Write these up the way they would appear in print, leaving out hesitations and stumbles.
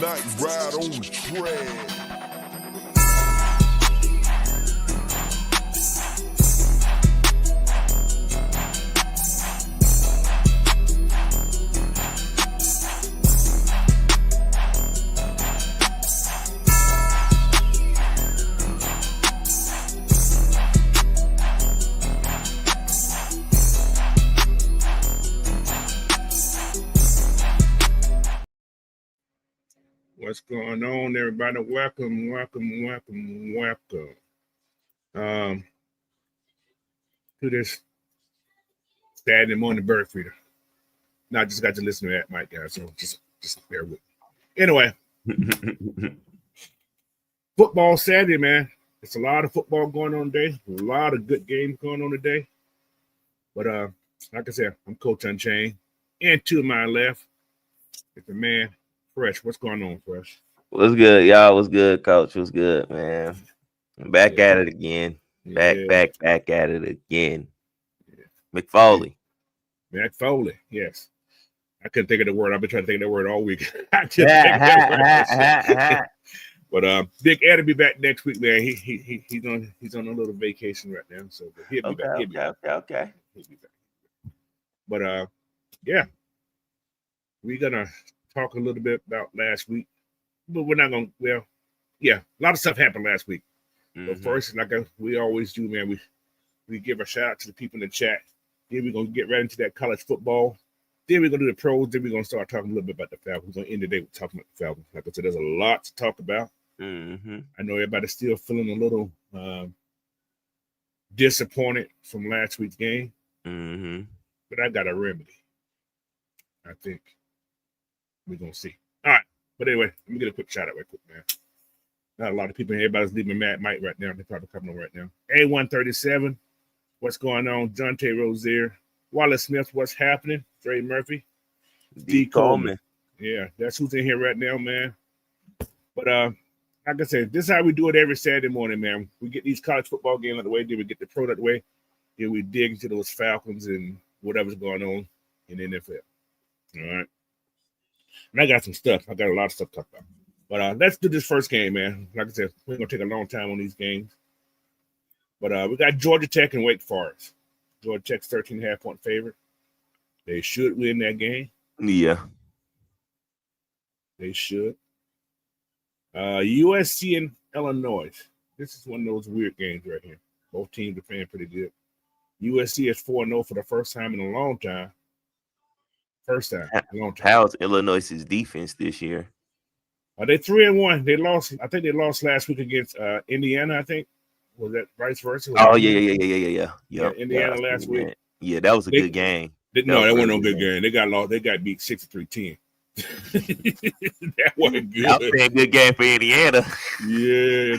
night ride on the track. What's going on, everybody? Welcome. To this Saturday morning bird feeder. Now I just got to listen to that, Mike, guys. So just bear with me. Anyway, football Saturday, man. It's a lot of football going on today. A lot of good games going on today. But like I said, I'm Coach Unchained. And to my left is the man Fresh. What's going on, Fresh? What's good, y'all? What's good, Coach? What's good, man? I'm back at it again. Back at it again. Yeah. McFoley, yes. I couldn't think of the word. I've been trying to think of that word all week. I couldn't think of that word. But Big Ed will be back next week, man. He's on a little vacation right now, so he'll be back. Okay. He'll be back. But yeah, we're gonna talk a little bit about last week, but we're not gonna. Well, yeah, a lot of stuff happened last week. Mm-hmm. But first, like we always do, man, we give a shout out to the people in the chat. Then we're gonna get right into that college football. Then we're gonna do the pros. Then we're gonna start talking a little bit about the Falcons. We're gonna end the day with talking about the Falcons. Like I said, there's a lot to talk about. Mm-hmm. I know everybody's still feeling a little disappointed from last week's game, but I got a remedy. I think we're gonna see. All right, but anyway, let me get a quick shout out right quick, man. Not a lot of people. Everybody's leaving Mad Mike right now. They're probably coming on right now. A137. What's going on? Jonte Rozier. Wallace Smith. What's happening? Trey Murphy. D. Coleman. Yeah, that's who's in here right now, man. But like I said, this is how we do it every Saturday morning, man. We get these college football games out of the way. Then we get the pro out of the way. Then we dig into those Falcons and whatever's going on in the NFL. All right. And I got some stuff. I got a lot of stuff to talk about. But let's do this first game, man. Like I said, we're going to take a long time on these games. But we got Georgia Tech and Wake Forest. Georgia Tech's 13.5-point favorite. They should win that game. Yeah. They should. USC and Illinois. This is one of those weird games right here. Both teams are playing pretty good. USC is 4-0 for the first time in a long time. First time in a long time. How's Illinois' defense this year? They 3-1. They lost. I think they lost last week against Indiana. I think was that vice versa. Oh yeah. Indiana last week. Yeah, that was a good game. That wasn't no good game. They got lost. They got beat 63-10. That wasn't good. That was a good game for Indiana. Yeah,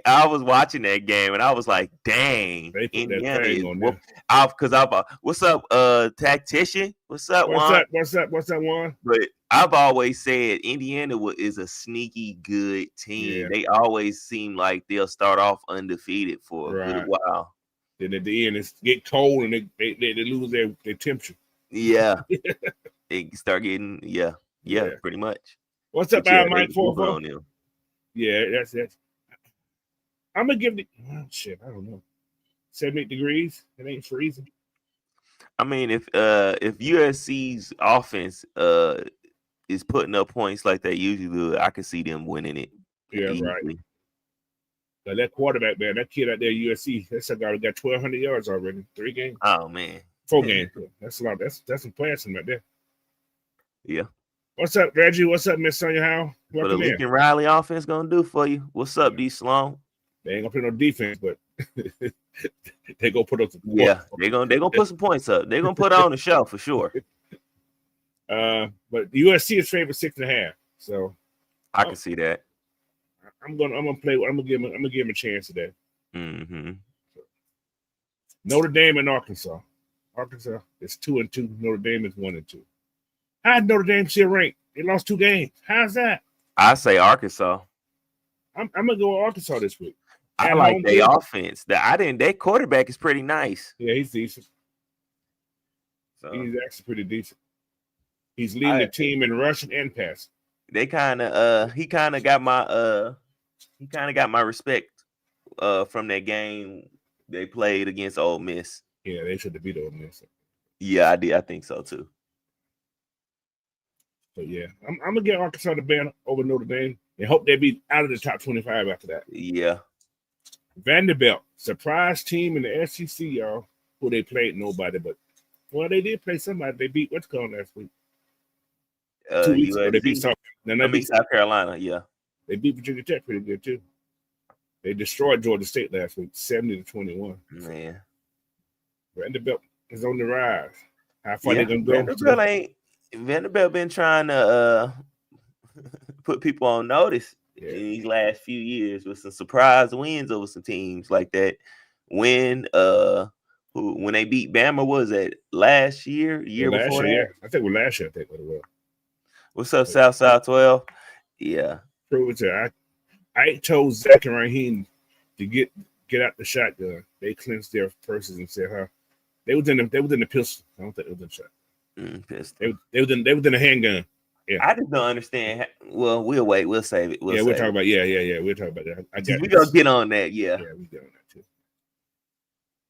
I was watching that game and I was like, dang, Indiana is what's up, tactician? What's up, Juan? What's up, Juan? But I've always said Indiana is a sneaky good team. Yeah. They always seem like they'll start off undefeated for a good while. Then at the end, it get cold and they lose their temperature. Yeah. They start getting, pretty much. What's up, Mike 44? Yeah, that's I'm gonna give I don't know. 78 degrees. It ain't freezing. I mean, if USC's offense is putting up points like they usually do, I can see them winning it. Yeah, easily. Right. But that quarterback, man, that kid out there, USC, that's a guy who got 1,200 yards already, 3 games. Oh man, 4 games. That's a lot. That's some passing right there. Yeah. What's up, Reggie? What's up, Miss Sonia Howe? What the Lincoln Riley offense gonna do for you? What's up, D. Sloan? They ain't gonna play no defense, but they gonna put up some points. Yeah, they're gonna put some points up. They're gonna put on the show for sure. But USC is favored 6.5, so I can see that. I'm gonna give him a chance today. Mm-hmm. Notre Dame and Arkansas. Arkansas is 2-2. Notre Dame is 1-2. How's Notre Dame still ranked? They lost 2 games. How's that? I say Arkansas. I'm gonna go with Arkansas this week. I like their offense. Their quarterback is pretty nice. Yeah, he's decent. So he's actually pretty decent. He's leading the team in rushing and passing. he kind of got my respect from that game they played against Ole Miss. Yeah, they should have beat Ole Miss. Yeah, I did. I think so too. So yeah, I'm gonna get Arkansas the ban over Notre Dame and hope they be out of the top 25 after that. Yeah. Vanderbilt, surprise team in the SEC, y'all. Who they played? Nobody, but well, they did play somebody. They beat what's called last week. 2 weeks ago, they beat South Carolina. Yeah, they beat Virginia Tech pretty good too. They destroyed Georgia State last week, 70-21. Man, Vanderbilt is on the rise. How far they gonna go? Vanderbilt been trying to put people on notice in these last few years with some surprise wins over some teams like that. When they beat Bama, was it last year? Before that? Yeah. I think it was last year. I think what it was. What's up, South 12? Yeah. Prove it to I told Zach and Raheem to get out the shotgun. They clenched their purses and said, "Huh." They was in the pistol. I don't think it was in the shot. Pistol. They was in a handgun. Yeah. I just don't understand. Well, we'll wait. We'll save it. We'll talk about We'll talk about that. We're gonna get on that. Yeah, we get on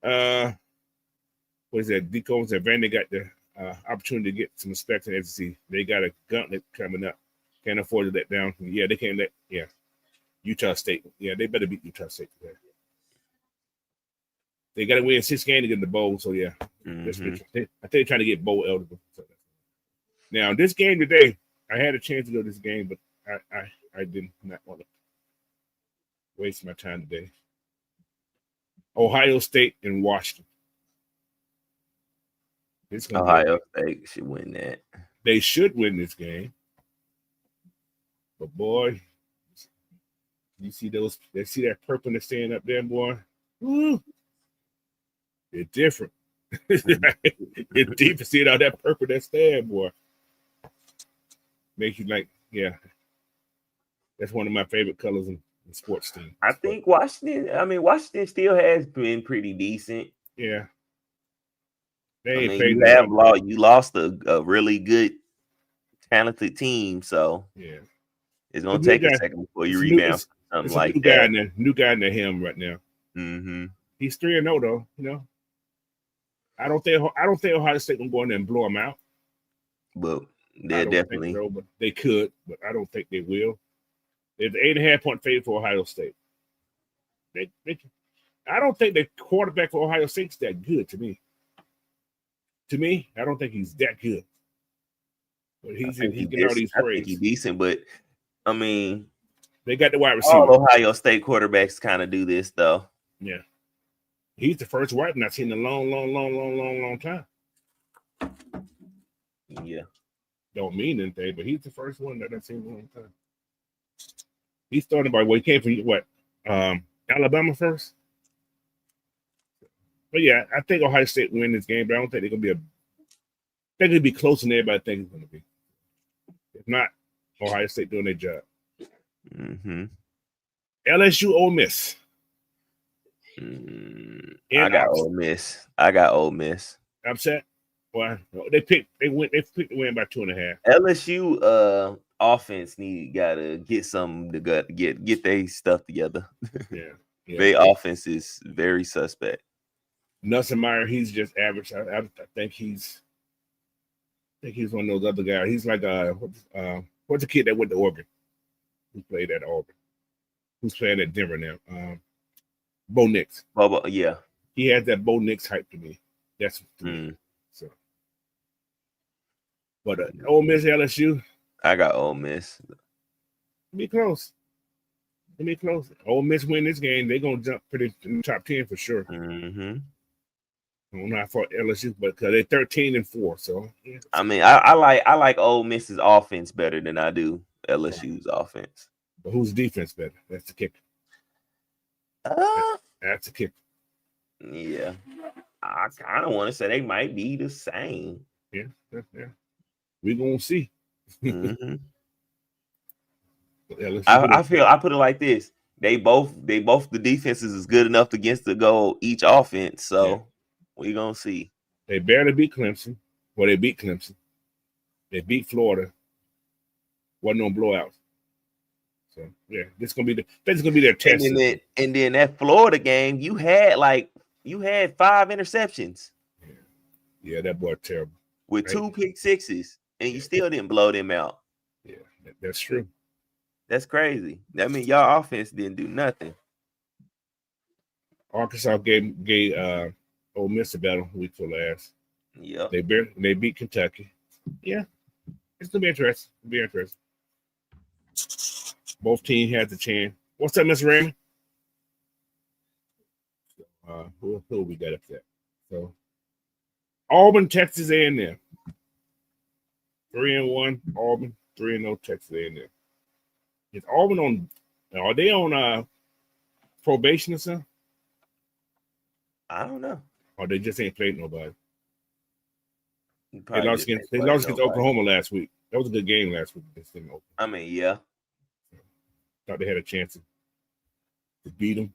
that too. What is that? Deacons and Vandy got the opportunity to get some respect in SEC. They got a gauntlet coming up. Can't afford to let down. Yeah, they can't let. Yeah, Utah State. Yeah, they better beat Utah State today. They got to win 6 games to get in the bowl. So yeah, I think they're trying to get bowl eligible. So, now this game today, I had a chance to go to this game, but I did not want to waste my time today. Ohio State and Washington. Ohio State should win that. They should win this game. But boy, you see that purple that's staying up there, boy. Woo. It's different. It's deep to see all that purple that's there, boy. Makes you like, yeah. That's one of my favorite colors in sports team. I think Washington still has been pretty decent. Yeah. You lost a really good, talented team, so yeah, it's gonna take a second before you rebound. Something like that. New guy in the helm right now. Mm-hmm. He's 3-0 though. You know, I don't think Ohio State gonna go in there and blow them out. But they're definitely. So, but they could, but I don't think they will. They're the 8.5-point favorite for Ohio State. I don't think the quarterback for Ohio State's that good to me. To me, I don't think he's that good. But he's getting all these praise. I think he's decent, but I mean, they got the wide receiver. All Ohio State quarterbacks kind of do this, though. Yeah, he's the first white one I've seen in a long time. Yeah, don't mean anything, but he's the first one that I've seen in a long time. He's starting by he came from Alabama first. But yeah, I think Ohio State win this game, but I don't think they're gonna be they're gonna be closer than everybody thinks it's gonna be. If not, Ohio State doing their job. Mm-hmm. LSU Ole Miss. I got Ole Miss. Upset? Why? They picked to win by 2.5. LSU offense gotta get some to get their stuff together. Yeah. Their offense is very suspect. Nussmeier, he's just average. I think he's one of those other guys. He's like what's the kid that went to Oregon? Who played at Auburn? Who's playing at Denver now? Bo Nix. Yeah. He has that Bo Nix hype to me. That's so. But Ole Miss, LSU. I got Ole Miss. Be close. Ole Miss win this game, they're gonna jump pretty in the top 10 for sure. Mm-hmm. I don't know how far LSU, but because they're 13-4. So yeah. I mean, I like Ole Miss's offense better than I do LSU's offense. But whose defense better? That's the kicker. That's the kicker. Yeah, I kind of want to say they might be the same. Yeah. We're gonna see. Mm-hmm. I put it like this: they both the defenses is good enough against the goal each offense. So we're gonna see. They barely beat Clemson. Well, they beat Clemson. They beat Florida. Wasn't no blowouts. So yeah, this is gonna be their test. And then that Florida game, you had 5 interceptions. Yeah, that boy terrible. With 2 pick sixes, and you still didn't blow them out. Yeah, that's true. That's crazy. I mean, y'all offense didn't do nothing. Arkansas gave Ole Miss a battle week for last. Yeah, they beat Kentucky. Yeah, it's gonna be interesting. Both teams had the chance. What's up, Miss Raymond? Who we got up there? So Auburn, Texas A&M. 3-1 Auburn, 3-0 Texas A&M. Is Auburn on? Are they on probation or something? I don't know. Or they just ain't played nobody. They lost against Oklahoma last week. That was a good game last week. I mean, yeah. Thought they had a chance to beat them.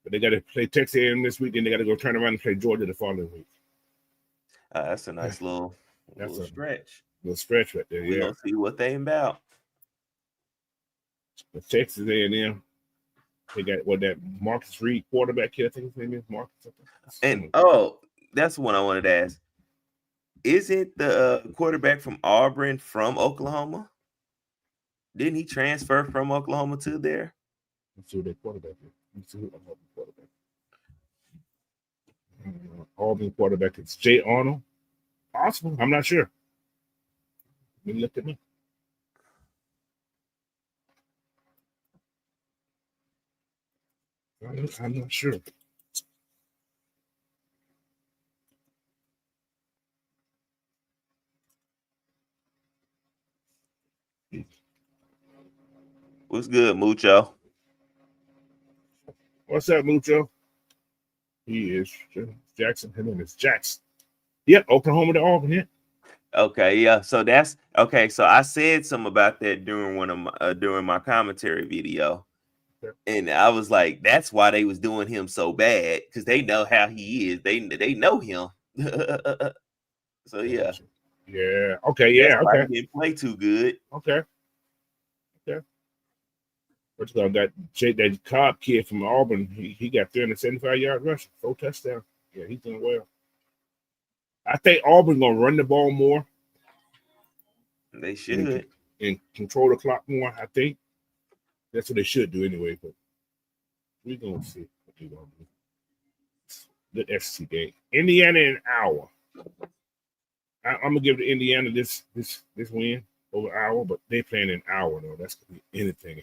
But they got to play Texas A&M this week. Then they got to go turn around and play Georgia the following week. That's a nice little stretch. Little stretch right there. We're gonna see what they about. The Texas A&M. They got that Marcus Reed quarterback here. I think his name is Marcus. And that's the one I wanted to ask. Isn't the quarterback from Auburn from Oklahoma? Didn't he transfer from Oklahoma to there? Let's see who their quarterback is. Let's see who Auburn quarterback. Auburn quarterback is Jay Arnold. Possible. I'm not sure. Let me look at me. I'm not sure. What's good, Mucho? What's up, Mucho? He is Jackson. His name is Jackson. Yep, Oklahoma to Auburn. Yeah. Okay, yeah. So that's okay. So I said something about that during my commentary video, and I was like, "That's why they was doing him so bad because they know how he is. They know him." So yeah. Yeah. Okay. Yeah. That's why okay. He didn't play too good. Okay. What's got that Cobb kid from Auburn? He got 375 yards rushing, 4 touchdowns. Yeah, he's doing well. I think Auburn gonna run the ball more. They should and control the clock more. I think that's what they should do anyway. But we're gonna see what they're gonna do. Good SEC game. Indiana in an hour. I'm gonna give the Indiana this win over an hour, but they playing an hour though. That's gonna be anything.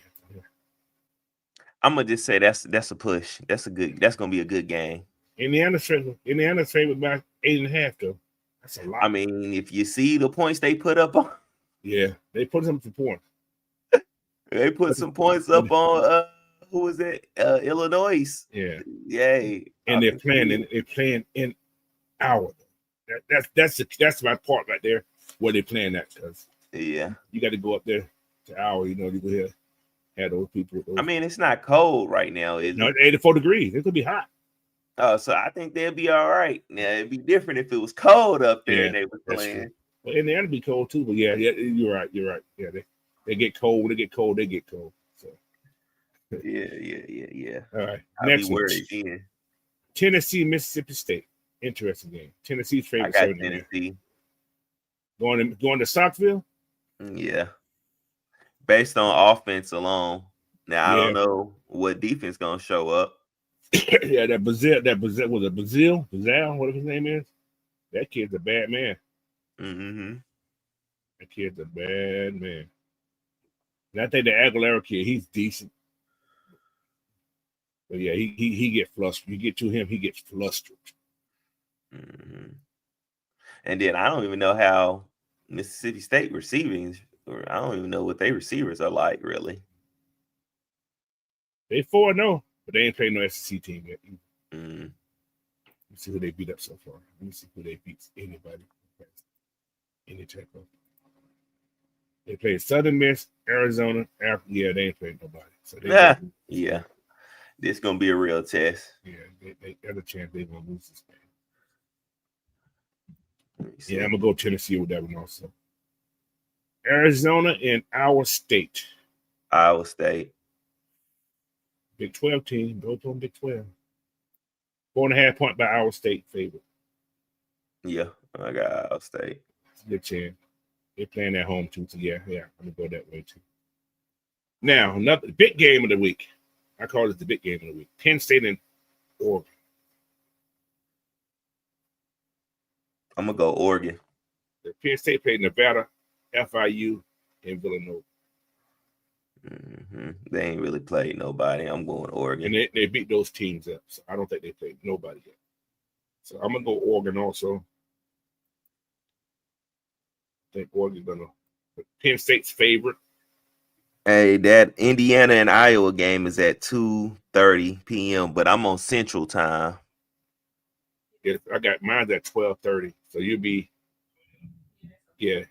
I'm gonna just say that's a push. That's gonna be a good game. Indiana's favored by 8.5 though. That's a lot. I mean, if you see the points they put up on, yeah, they put some points. They put some points up on who was it? Illinois. Yeah. Yay. And they're playing in our. That's my part right there where they're playing that because you got to go up there to our. You go here. Had those people. I mean, it's not cold right now, is it? It's 84 degrees. It could be hot. Oh, so I think they'll be all right. Now it'd be different if it was cold up there and they were playing. Well, Indiana be cold too, but yeah, you're right. Yeah, they get cold. They get cold. So yeah. All right. Next one. Tennessee, Mississippi State. Interesting game. Tennessee's favorite. I got Tennessee. Going to Stockville? Yeah. Based on offense alone. Now I don't know what defense gonna show up. Yeah, that Brazil was a Brazil, whatever his name is. That kid's a bad man. Mm-hmm. That kid's a bad man. And I think the Aguilera kid, he's decent. But yeah, he gets flustered. You get to him, he gets flustered. Mm-hmm. And then I don't even know how Mississippi State receiving, or I don't even know what their receivers are like, really. They 4-0, but they ain't played no SEC team yet. Mm-hmm. Let's see who they beat up so far. Let me see who they beat. Anybody. Any type of. They played Southern Miss, Arizona. Yeah, they ain't played nobody. So yeah. This is going to be a real test. Yeah, they got a chance they're going to lose this game. Yeah, I'm going to go Tennessee with that one also. Arizona and Iowa State. Iowa State. Big 12 team. Both on Big 12. 4.5 point by Iowa State favorite. Yeah, I got Iowa State. It's a good chance. They're playing at home too. So yeah, I'm gonna go that way too. Now, another big game of the week. I call it the big game of the week. Penn State and Oregon. I'm gonna go Oregon. The Penn State played Nevada, FIU, and Villanova. They ain't really played nobody. I'm going Oregon. And they beat those teams up. So I don't think they played nobody yet. So I'm gonna go Oregon also. I think Oregon's gonna Penn State's favorite. Hey, that Indiana and Iowa game is at 2:30 p.m., but I'm on Central Time. Yeah, I got mine at 12:30. So you'll be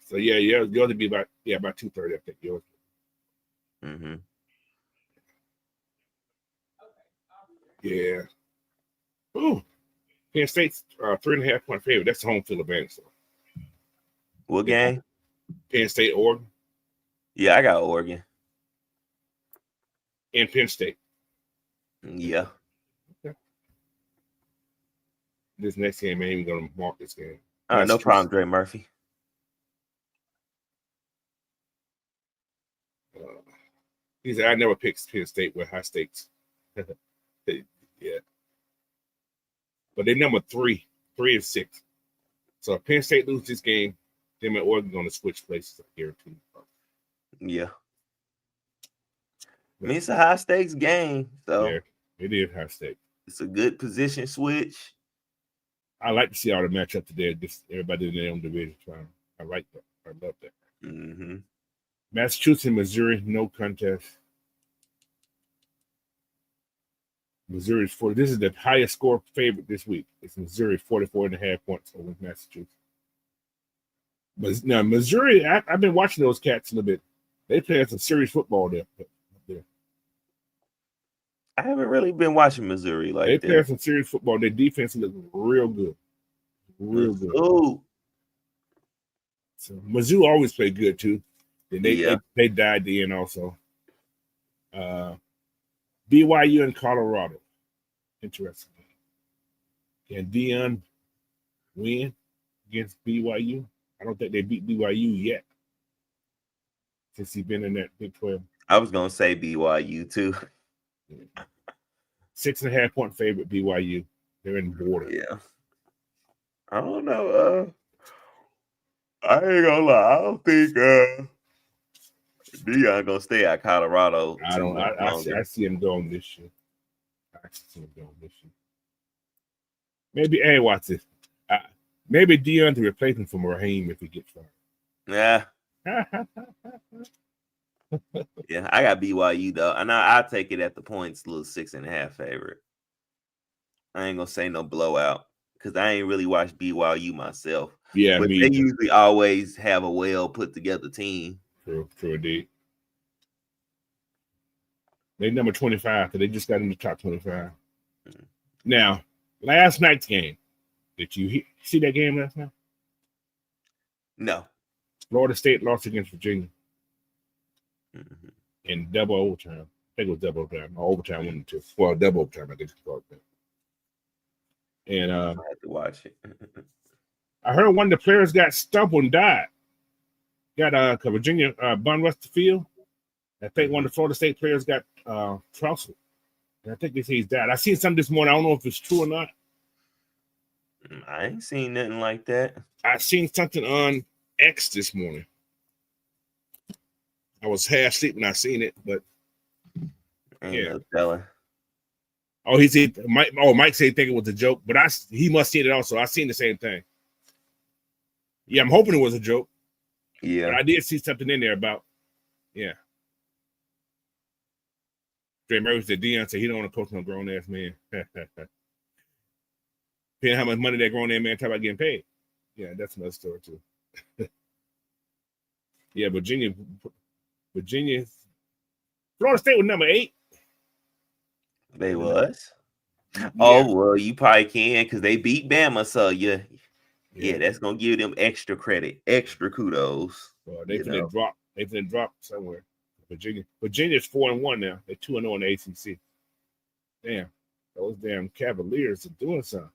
so yours will be about 2:30, I think yours. Yeah. Ooh. Penn State's 3.5 point favorite. That's the home field advantage. So. What game? Penn State, Oregon. Yeah, I got Oregon. And Penn State. Yeah. Okay. This next game, ain't even gonna mark this game. No problem, Dre Murphy. He said, I never picked Penn State with high stakes. Yeah. But they're number 3 and 6. So if Penn State loses this game, them and Oregon going to switch places, I guarantee you. Yeah. I mean, it's a high stakes game. So yeah, it is high stakes. It's a good position switch. I like to see all the matchup today. Just everybody in their own division. I like that. I love that. Massachusetts and Missouri, no contest. Missouri's 40. This is the highest score favorite this week. It's Missouri 44.5 points over Massachusetts. But now Missouri, I've been watching those cats a little bit. They play some serious football there. I haven't really been watching Missouri like that. They play some serious football. Their defense looks real good. Real good. Oh. So Mizzou always played good too. And they died the end also. BYU and Colorado. Interesting. Can Deion win against BYU? I don't think they beat BYU yet. Since he's been in that Big 12. I was gonna say BYU too. 6.5 point favorite BYU. They're in the border. Yeah. I don't know. I ain't gonna lie. I don't think Deion gonna stay at Colorado. I see him going this year. Maybe, hey, watch this. Maybe Deion to replace him for Raheem if he gets fired. Yeah. Yeah, I got BYU though. And I'll take it at the points, little 6.5 favorite. I ain't gonna say no blowout because I ain't really watched BYU myself. Yeah, but they usually always have a well put together team. True indeed. They number 25, so they just got in the top 25. Now, last night's game. Did you see that game last night? No. Florida State lost against Virginia in double overtime. I think it was double overtime. Or overtime went into double overtime. I guess it's called that. And I had to watch it. I heard one of the players got stumbled and died. Got Virginia bun rushed the field. I think one of the Florida State players got trounced. And I think they say he's died. I seen something this morning. I don't know if it's true or not. I ain't seen nothing like that. I seen something on X this morning. I was half asleep when I seen it, but ain't no telling. Oh, he said Mike said he think it was a joke, but he must see it also. I seen the same thing. Yeah, I'm hoping it was a joke. Yeah. But I did see something in there about, Dre Murphy said Deion said he don't want to coach no grown ass man. Depending how much money that grown ass man talk about getting paid. Yeah, that's another story too. Yeah, Virginia, Florida State was number 8. They was. Yeah. Oh well, you probably can because they beat Bama, so yeah, Yeah, that's gonna give them extra credit, extra kudos. They finna drop. They finna drop somewhere. Virginia's 4-1 now. They're 2-0 in the ACC. Damn, those damn Cavaliers are doing something.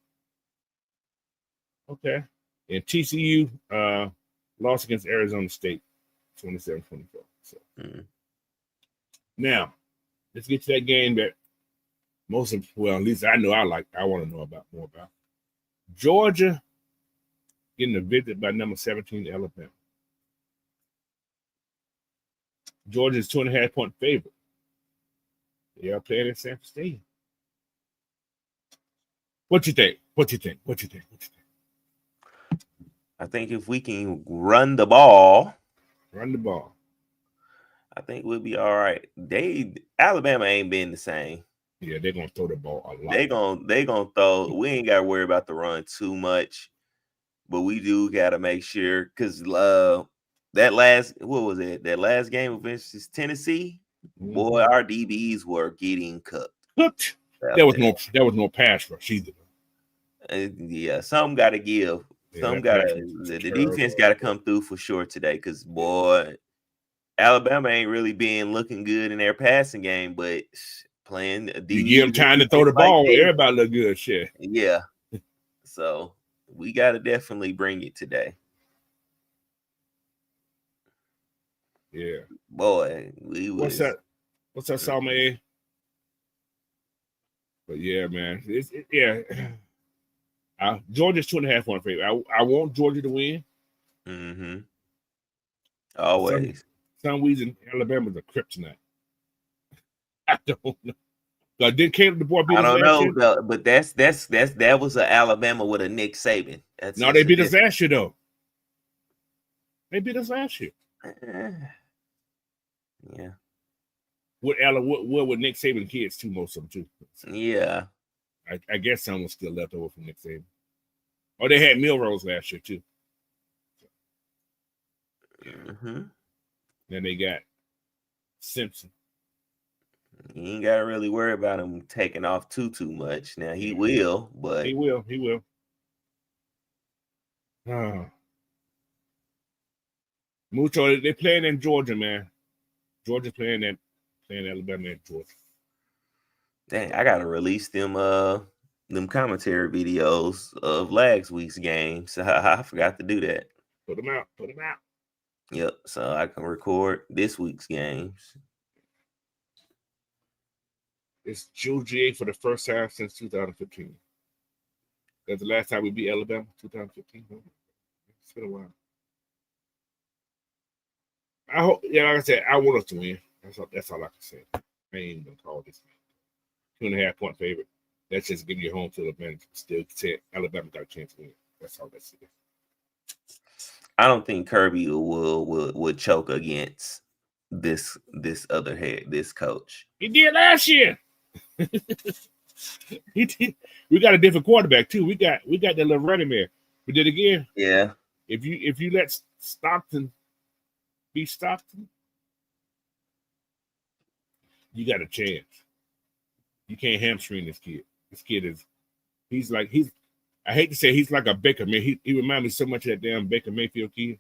Okay. And TCU lost against Arizona State, 27-24. So now let's get to that game that at least I know I want to know more about. Georgia getting a visit by number 17 Alabama. Georgia's 2.5-point favorite. They are playing in San Francisco. What you think? I think if we can run the ball, I think we'll be all right. Alabama ain't been the same. Yeah, they're gonna throw the ball a lot. They gonna throw. We ain't gotta worry about the run too much, but we do gotta make sure because that last game against Tennessee, boy, our DBs were getting cooked. There was no pass rush either. Yeah, some got to give. The defense got to come through for sure today because, boy, Alabama ain't really been looking good in their passing game, but playing you give them time to throw the ball, everybody look good. Shit. Yeah. So we got to definitely bring it today. Yeah. Boy, What's that, Salma? But yeah, man. Georgia's 2.5-point favorite. I want Georgia to win. Mm-hmm. Always. For some reason, Alabama's a kryptonite. I don't know. Did Caleb DeBoer beat us last year? I don't know, but that was an Alabama with a Nick Saban. They beat us last year though. They beat us last year. Yeah. With Nick Saban kids too, most of them too. Yeah. I guess some was still left over from Nick Saban. Oh, they had Milrose last year too. Mm-hmm. Then they got Simpson. You ain't gotta really worry about him taking off too much. Now he will, but he will. Mucho, they playing in Georgia, man. Georgia playing Alabama and Georgia. Dang, I gotta release them commentary videos of last week's game. So I forgot to do that. Put them out. Yep. So I can record this week's games. It's GA for the first time since 2015. That's the last time we beat Alabama, 2015. It's been a while. I hope, like I said, I want us to win. That's all I can say. I ain't even gonna call this game 2.5-point favorite. That's just give you home field advantage. Still, Alabama got a chance to win. That's all that's it. I don't think Kirby would choke against this coach. He did last year. He did. We got a different quarterback too. We got that little running man. We did again. Yeah. If you let Stockton be Stockton, you got a chance. You can't hamstring this kid. This kid I hate to say he's like a Baker, man. He reminds me so much of that damn Baker Mayfield kid.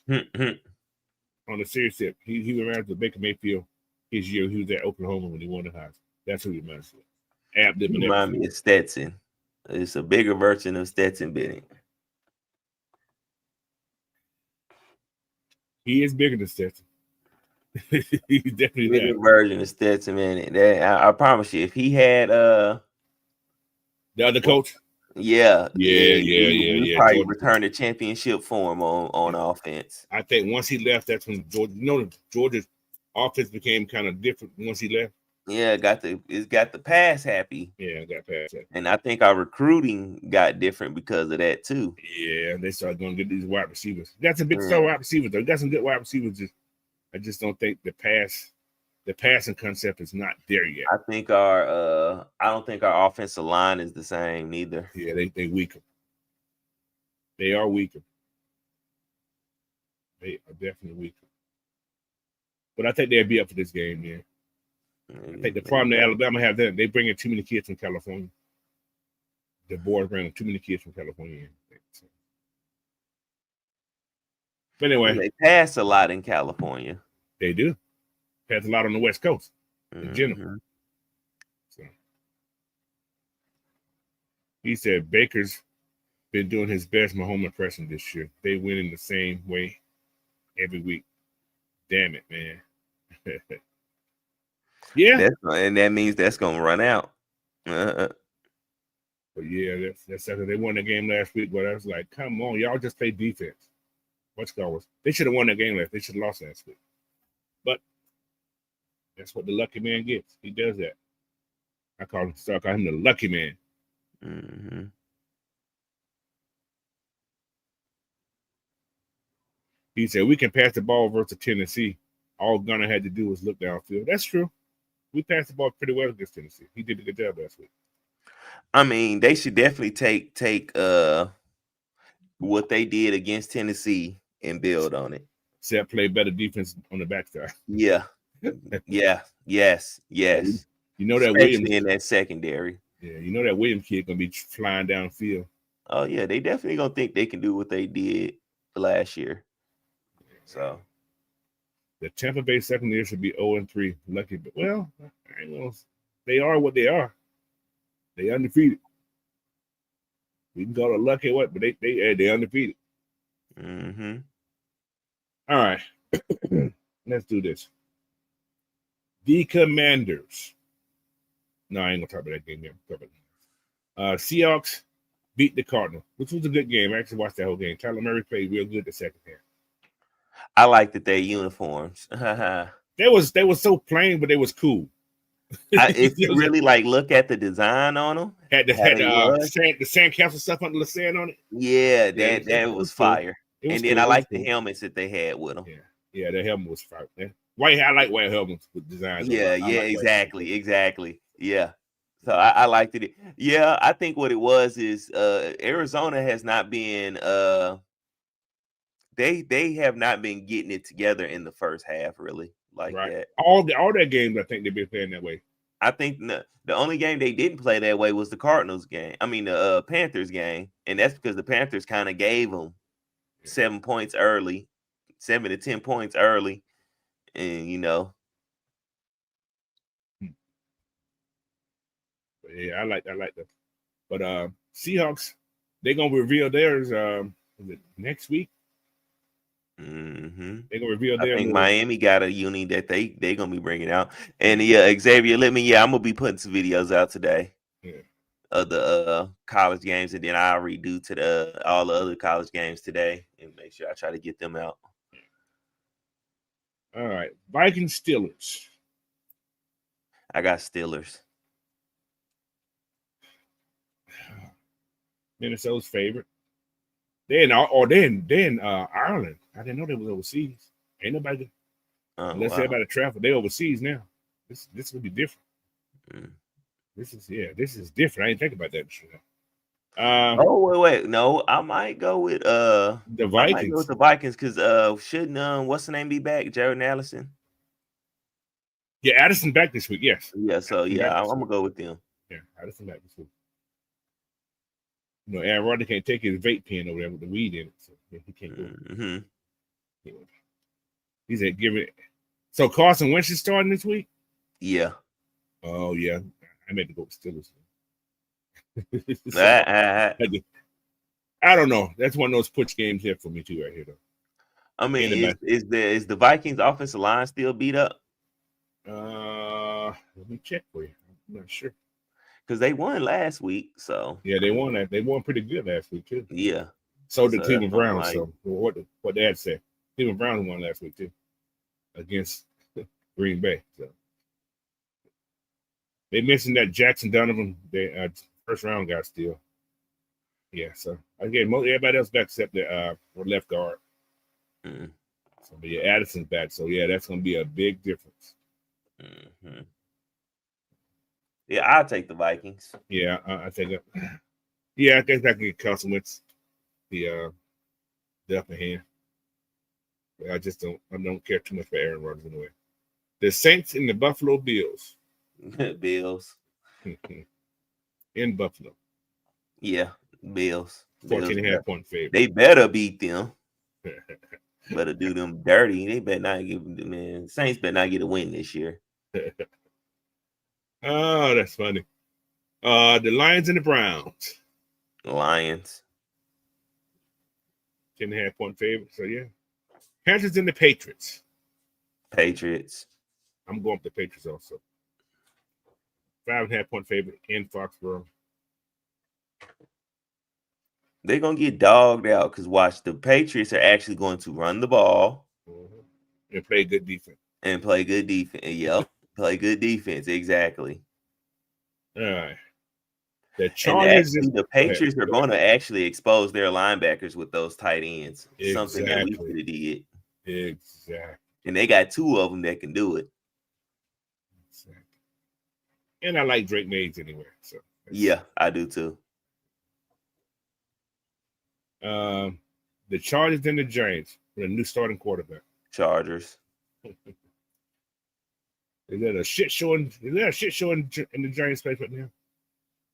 On the serious tip, he reminds me of Baker Mayfield his year he was at Oklahoma when he won the Heisman. That's who he reminds me of. He reminds me of Stetson. It's a bigger version of Stetson Bennett. He is bigger than Stetson. He's definitely bigger version of Stetson Bennett. I promise you, if he had the other coach. Yeah. Probably Georgia return the championship for him on offense. I think once he left, that's when Georgia's offense became kind of different once he left. Yeah, it's got the pass happy. Yeah, got pass happy. And I think our recruiting got different because of that too. Yeah, they started going to get these wide receivers. Got some big star wide receivers though. Got some good wide receivers. I just don't think the passing concept is not there yet. I think I don't think our offensive line is the same neither. Yeah, they weaker. They are weaker. They are definitely weaker. But I think they'll be up for this game, man. I think the problem that Alabama have, they bring in too many kids from California. The board bringing too many kids from California. But anyway, they pass a lot in California. They do. Pass a lot on the West Coast in general. Mm-hmm. So he said Baker's been doing his best Mahomes impression this year. They win in the same way every week. Damn it, man. Yeah. And that means that's gonna run out. But yeah, that's after they won the game last week. But I was like, come on, y'all just play defense. What's going? They should have won that game last. They should have lost last week. But that's what the lucky man gets. He does that. I call him the lucky man. Mm-hmm. He said we can pass the ball versus Tennessee. All Gunner had to do was look downfield. That's true. We passed the ball pretty well against Tennessee. He did a good job last week. I mean, they should definitely take what they did against Tennessee and build on it. Except play better defense on the backside. Yeah. Yes. You know that Especially Williams in that secondary. Yeah, you know that Williams kid gonna be flying downfield. Oh yeah, they definitely gonna think they can do what they did last year. So the Tampa Bay secondary should be 0-3. Lucky, but well, they are what they are. They undefeated. We can call it lucky what, but they undefeated. mm-hmm. All right. Let's do this. The Commanders. No, I ain't gonna talk about that game yet. Seahawks beat the Cardinals, which was a good game. I actually watched that whole game. Tyler Murray played real good the second half. I liked that their uniforms. They was so plain, but they was cool. If you really like look at the design on them, had the sandcastle stuff under the sand on it. Yeah, that was fire. Cool. And then I like the helmets that they had with them. Yeah, the helmet was fire. I like white helmets with designs. Yeah, exactly. Yeah. So I liked it. Yeah, I think what it was is Arizona has not been they have not been getting it together in the first half, really, like that. All that games, I think they've been playing that way. I think the only game they didn't play that way was the Cardinals game. I mean, the Panthers game, and that's because the Panthers kind of gave them 7 points early, 7 to 10 points early, and Yeah, I like that. But Seahawks, they're gonna reveal theirs next week. Mm-hmm. They're gonna reveal I theirs. think Miami got a uni that they gonna be bringing out. And yeah, Xavier, I'm gonna be putting some videos out today. Yeah. Of the college games, and then I'll redo to all the other college games today and make sure I try to get them out. All right, Vikings Steelers. I got Steelers. Minnesota's favorite. They're in Ireland. I didn't know they was overseas. Ain't nobody unless everybody travel. They overseas now. This will be different. Mm. This is different. I didn't think about that. Wait. No, I might go with the Vikings. I might go with the Vikings because shouldn't what's the name be back? Jared Allison. Yeah, Addison back this week. Yes. Yeah. So I'm gonna go with them. Yeah, Addison back this week. Aaron Rodgers can't take his vape pen over there with the weed in it, so he can't go. Mm-hmm. He said, "Give it." So Carson Wentz is starting this week. Yeah. Oh yeah, I meant to go with Steelers. I don't know. That's one of those push games here for me too, right here, though. I mean, is the Vikings offensive line still beat up? Let me check for you. I'm not sure. Because they won last week, so yeah, they won that. They won pretty good last week too. Yeah. So did Cleveland Browns. Like, so what Dad said, Cleveland Browns won last week too against Green Bay. So they mentioned that Jackson Donovan, they first round guy still. Yeah. So again, everybody else back except the left guard. Mm-hmm. So but yeah, Addison's back. So yeah, that's gonna be a big difference. Mm-hmm. Yeah, I'll take the Vikings. Yeah, I take it. Yeah, I guess I can get Carson Wentz the upper hand. I don't care too much for Aaron Rodgers anyway. The Saints and the Buffalo Bills. Bills. In Buffalo. Yeah, Bills. 14.5 point favorite. They better beat them. Better do them dirty. They better not give man. Saints better not get a win this year. Oh, that's funny. The Lions and the Browns. Lions. 10.5-point favorite. So yeah. Panthers and the Patriots. Patriots. I'm going with the Patriots also. 5.5-point favorite in Foxborough. They're gonna get dogged out because watch, the Patriots are actually going to run the ball and play good defense. Yep, play good defense. Exactly. All right. The Chargers and the Patriots are going to actually expose their linebackers with those tight ends. Exactly. Something that we could have did. Exactly. And they got 2 of them that can do it. Exactly. And I like Drake Mays anyway. So yeah, I do too. The Chargers and the Giants with a new starting quarterback. Chargers. Is that a shit show? Is that a shit show in the Giants place right now?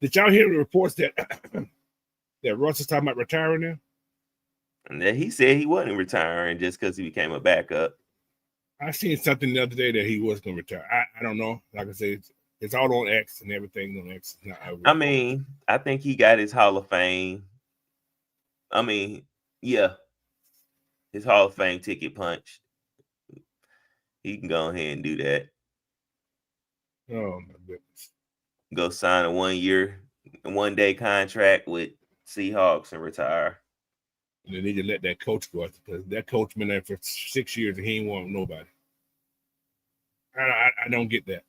Did y'all hear the reports that that Russ is talking about retiring now? And then he said he wasn't retiring just because he became a backup. I seen something the other day that he was going to retire. I don't know. Like I said, it's all on X and everything on X. I mean, I think he got his Hall of Fame. I mean, yeah, his Hall of Fame ticket punched. He can go ahead and do that. Oh my goodness! Go sign a 1-day contract with Seahawks and retire. And they need to let that coach go because that coach been there for 6 years and he ain't want nobody. I don't get that.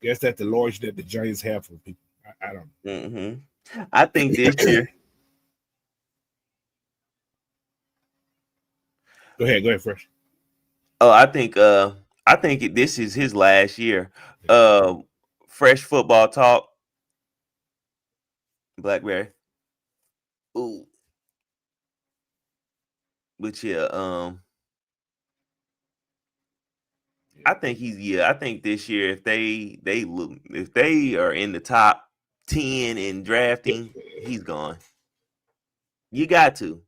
Guess that's the loyalty that the Giants have for people. I don't know. Mm-hmm. I think this year. Go ahead, Fresh. Oh, I think this is his last year. Fresh football talk. Blackberry. Ooh. But yeah, I think I think this year if they are in the top 10 in drafting, he's gone. You got to.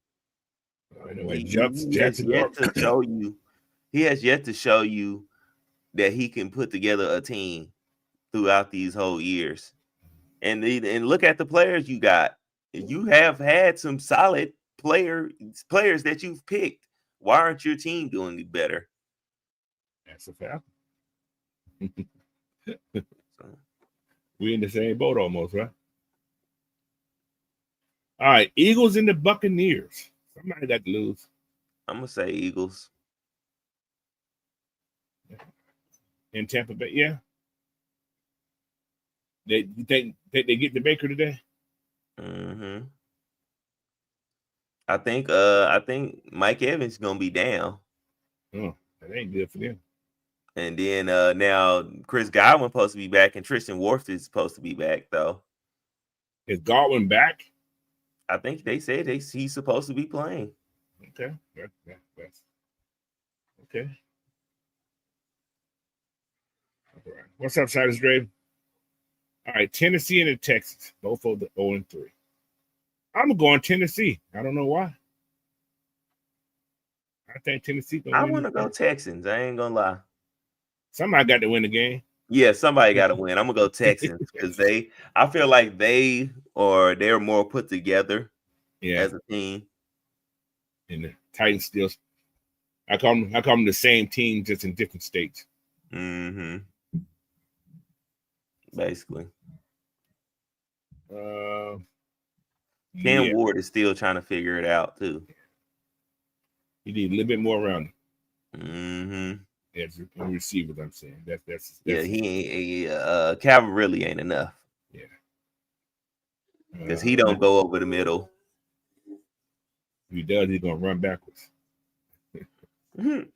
He has yet to show you. He has yet to show you that he can put together a team throughout these whole years. And look at the players you got. You have had some solid players that you've picked. Why aren't your team doing better? That's a fact. We in the same boat almost, right? All right, Eagles and the Buccaneers. Somebody got to lose. I'm gonna say Eagles. In Tampa Bay, yeah. You think they get the Baker today? Mm-hmm. I think Mike Evans is gonna be down. Oh, that ain't good for them. And then now Chris Godwin supposed to be back, and Tristan Wirfs is supposed to be back though. Is Godwin back? I think they said he's supposed to be playing. Okay, that's okay. All right. What's up, Siders Grave? All right, Tennessee and the Texans, both of the 0-3. I'm going Tennessee. I don't know why. I think Tennessee. I want to go Texans. I ain't gonna lie. Somebody got to win the game. Yeah, somebody got to win. I'm gonna go Texans because I feel like they're more put together as a team. And the Titans still. I call them the same team, just in different states. Mm-hmm. Basically. Cam Ward is still trying to figure it out too. You need a little bit more around him. Mm-hmm. As a receiver, I'm saying that's he ain't. Calvin really ain't enough. Yeah. Because he don't go over the middle. If he does, he's gonna run backwards. Mm-hmm.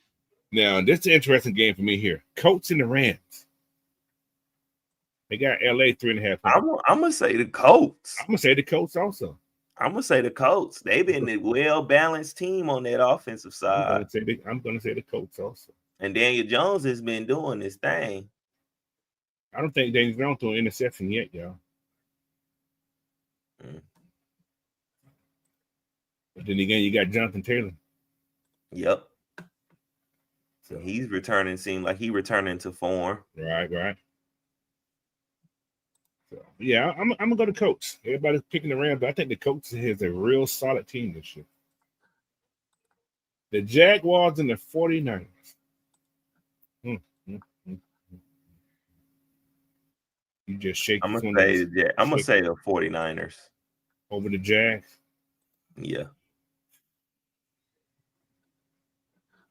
Now, this is an interesting game for me here. Colts and the Rams. They got LA 3.5. I'm gonna say the Colts. I'm gonna say the Colts also. I'm gonna say the Colts. They've been a well-balanced team on that offensive side. I'm gonna say the Colts also. And Daniel Jones has been doing this thing. I don't think Daniel Jones threw an interception yet, y'all. But then again, you got Jonathan Taylor. Yep. So he's returning. Seemed like he returning to form. Right. So yeah, I'm gonna go to Colts. Everybody's picking the Rams, but I think the Colts has a real solid team this year. The Jaguars and the 49ers. You just shake. I'm gonna say the 49ers over the Jags. Yeah.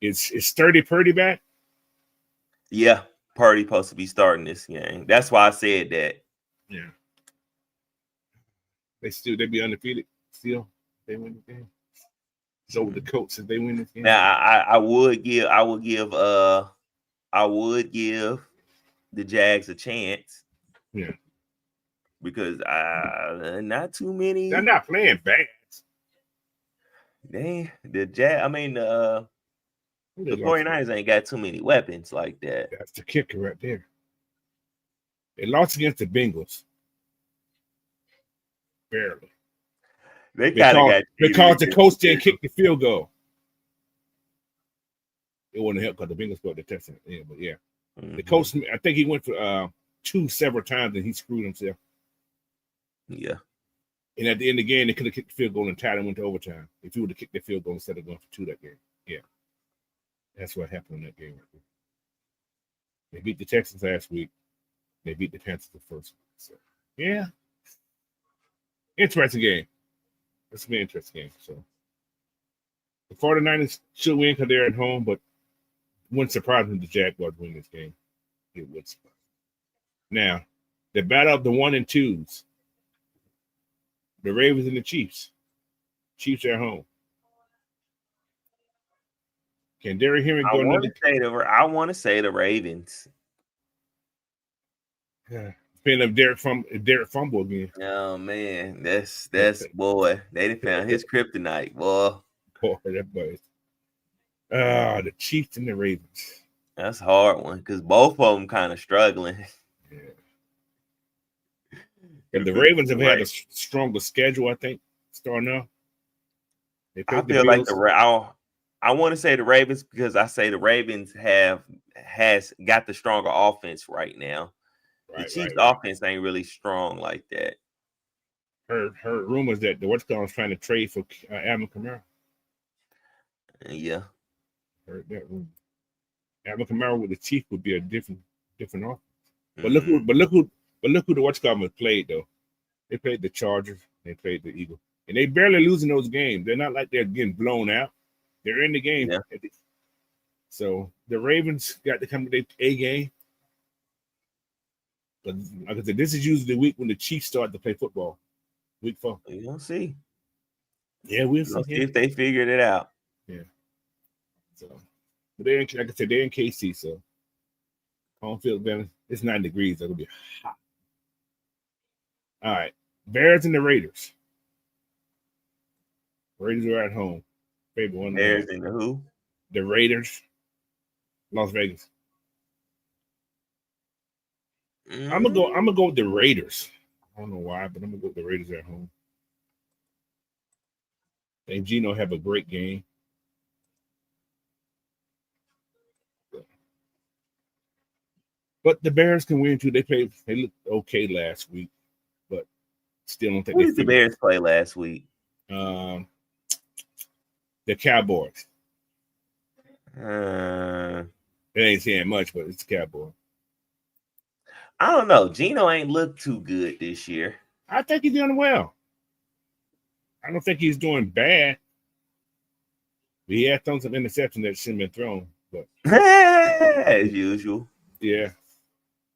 It's Sturdy Purdy back. Yeah, Purdy supposed to be starting this game. That's why I said that. Yeah. They be undefeated still. They win the game. So the Colts, if they win this game. Now I would give the Jags a chance. Yeah. Because not too many. They're not playing bad. The 49ers ain't got too many weapons like that. That's the kicker right there. They lost against the Bengals. Barely. They kind of got because the coach didn't kick the field goal. It wouldn't help because the Bengals scored the touchdown. Yeah, but yeah. The coach, I think he went for two several times and he screwed himself. Yeah. And at the end of the game, they could have kicked the field goal and tied and went to overtime. If he would have kicked the field goal instead of going for two that game. Yeah. That's what happened in that game right there. They beat the Texans last week. They beat the Panthers the first week. So yeah. Interesting game. It's an interesting game. So the 49ers should win because they're at home, but wouldn't surprise me if the Jaguars win this game. It would surprise me. Now, the battle of the 1 and 2s. The Ravens and the Chiefs. Chiefs are at home. Can Derrick Henry go another? I want to say the Ravens. Yeah. Depending if Derrick fumble again. Oh man, that's boy. They done found his kryptonite, boy. Boy, that boy. The Chiefs and the Ravens. That's a hard one because both of them kind of struggling. Yeah. And the Ravens have had a stronger schedule, I think, starting off. I feel like I want to say the Ravens because I say the Ravens has got the stronger offense right now. The Chiefs' offense ain't really strong like that. Heard rumors that the West Coast trying to trade for Alvin Kamara. Yeah. Heard that rumor. Alvin Kamara with the Chiefs would be a different offense. But look who the West Coast played though. They played the Chargers. They played the Eagles, and they barely losing those games. They're not like they're getting blown out. They're in the game. Yeah. So the Ravens got to come to their A game. But like I said, this is usually the week when the Chiefs start to play football. Week 4. We're gonna see. Yeah, we'll see if they figured it out. Yeah. So, but like I said, they're in KC, so home field advantage. It's 9 degrees. It'll be hot. All right, Bears and the Raiders. Raiders are at home. Favorite one. Bears and the who? The Raiders. Las Vegas. I'm gonna go with the Raiders. I don't know why, but I'm gonna go with the Raiders at home. And Gino have a great game. But the Bears can win too. They looked okay last week, but still don't think. Who did the Bears play last week? The Cowboys. It ain't saying much, but it's the Cowboys. I don't know. Gino ain't looked too good this year. I think he's doing well. I don't think he's doing bad. He had thrown some interceptions that shouldn't have been thrown, but as usual. Yeah.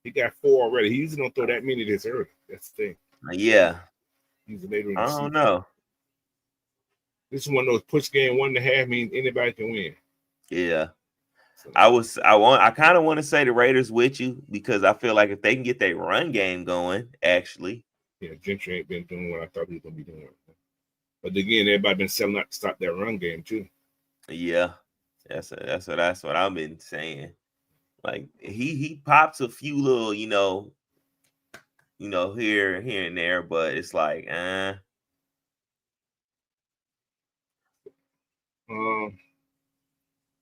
He got 4 already. He usually don't throw that many this early. That's the thing. Yeah. He's later in the I season. don't know. This is one of those push game 1.5 means anybody can win. Yeah. So. I kind of want to say the Raiders with you because I feel like if they can get their run game going, actually. Yeah, Gentry ain't been doing what I thought he was gonna be doing. But again, everybody been selling out to stop that run game too. Yeah. That's what I've been saying. Like he pops a few little, here and there, but it's like,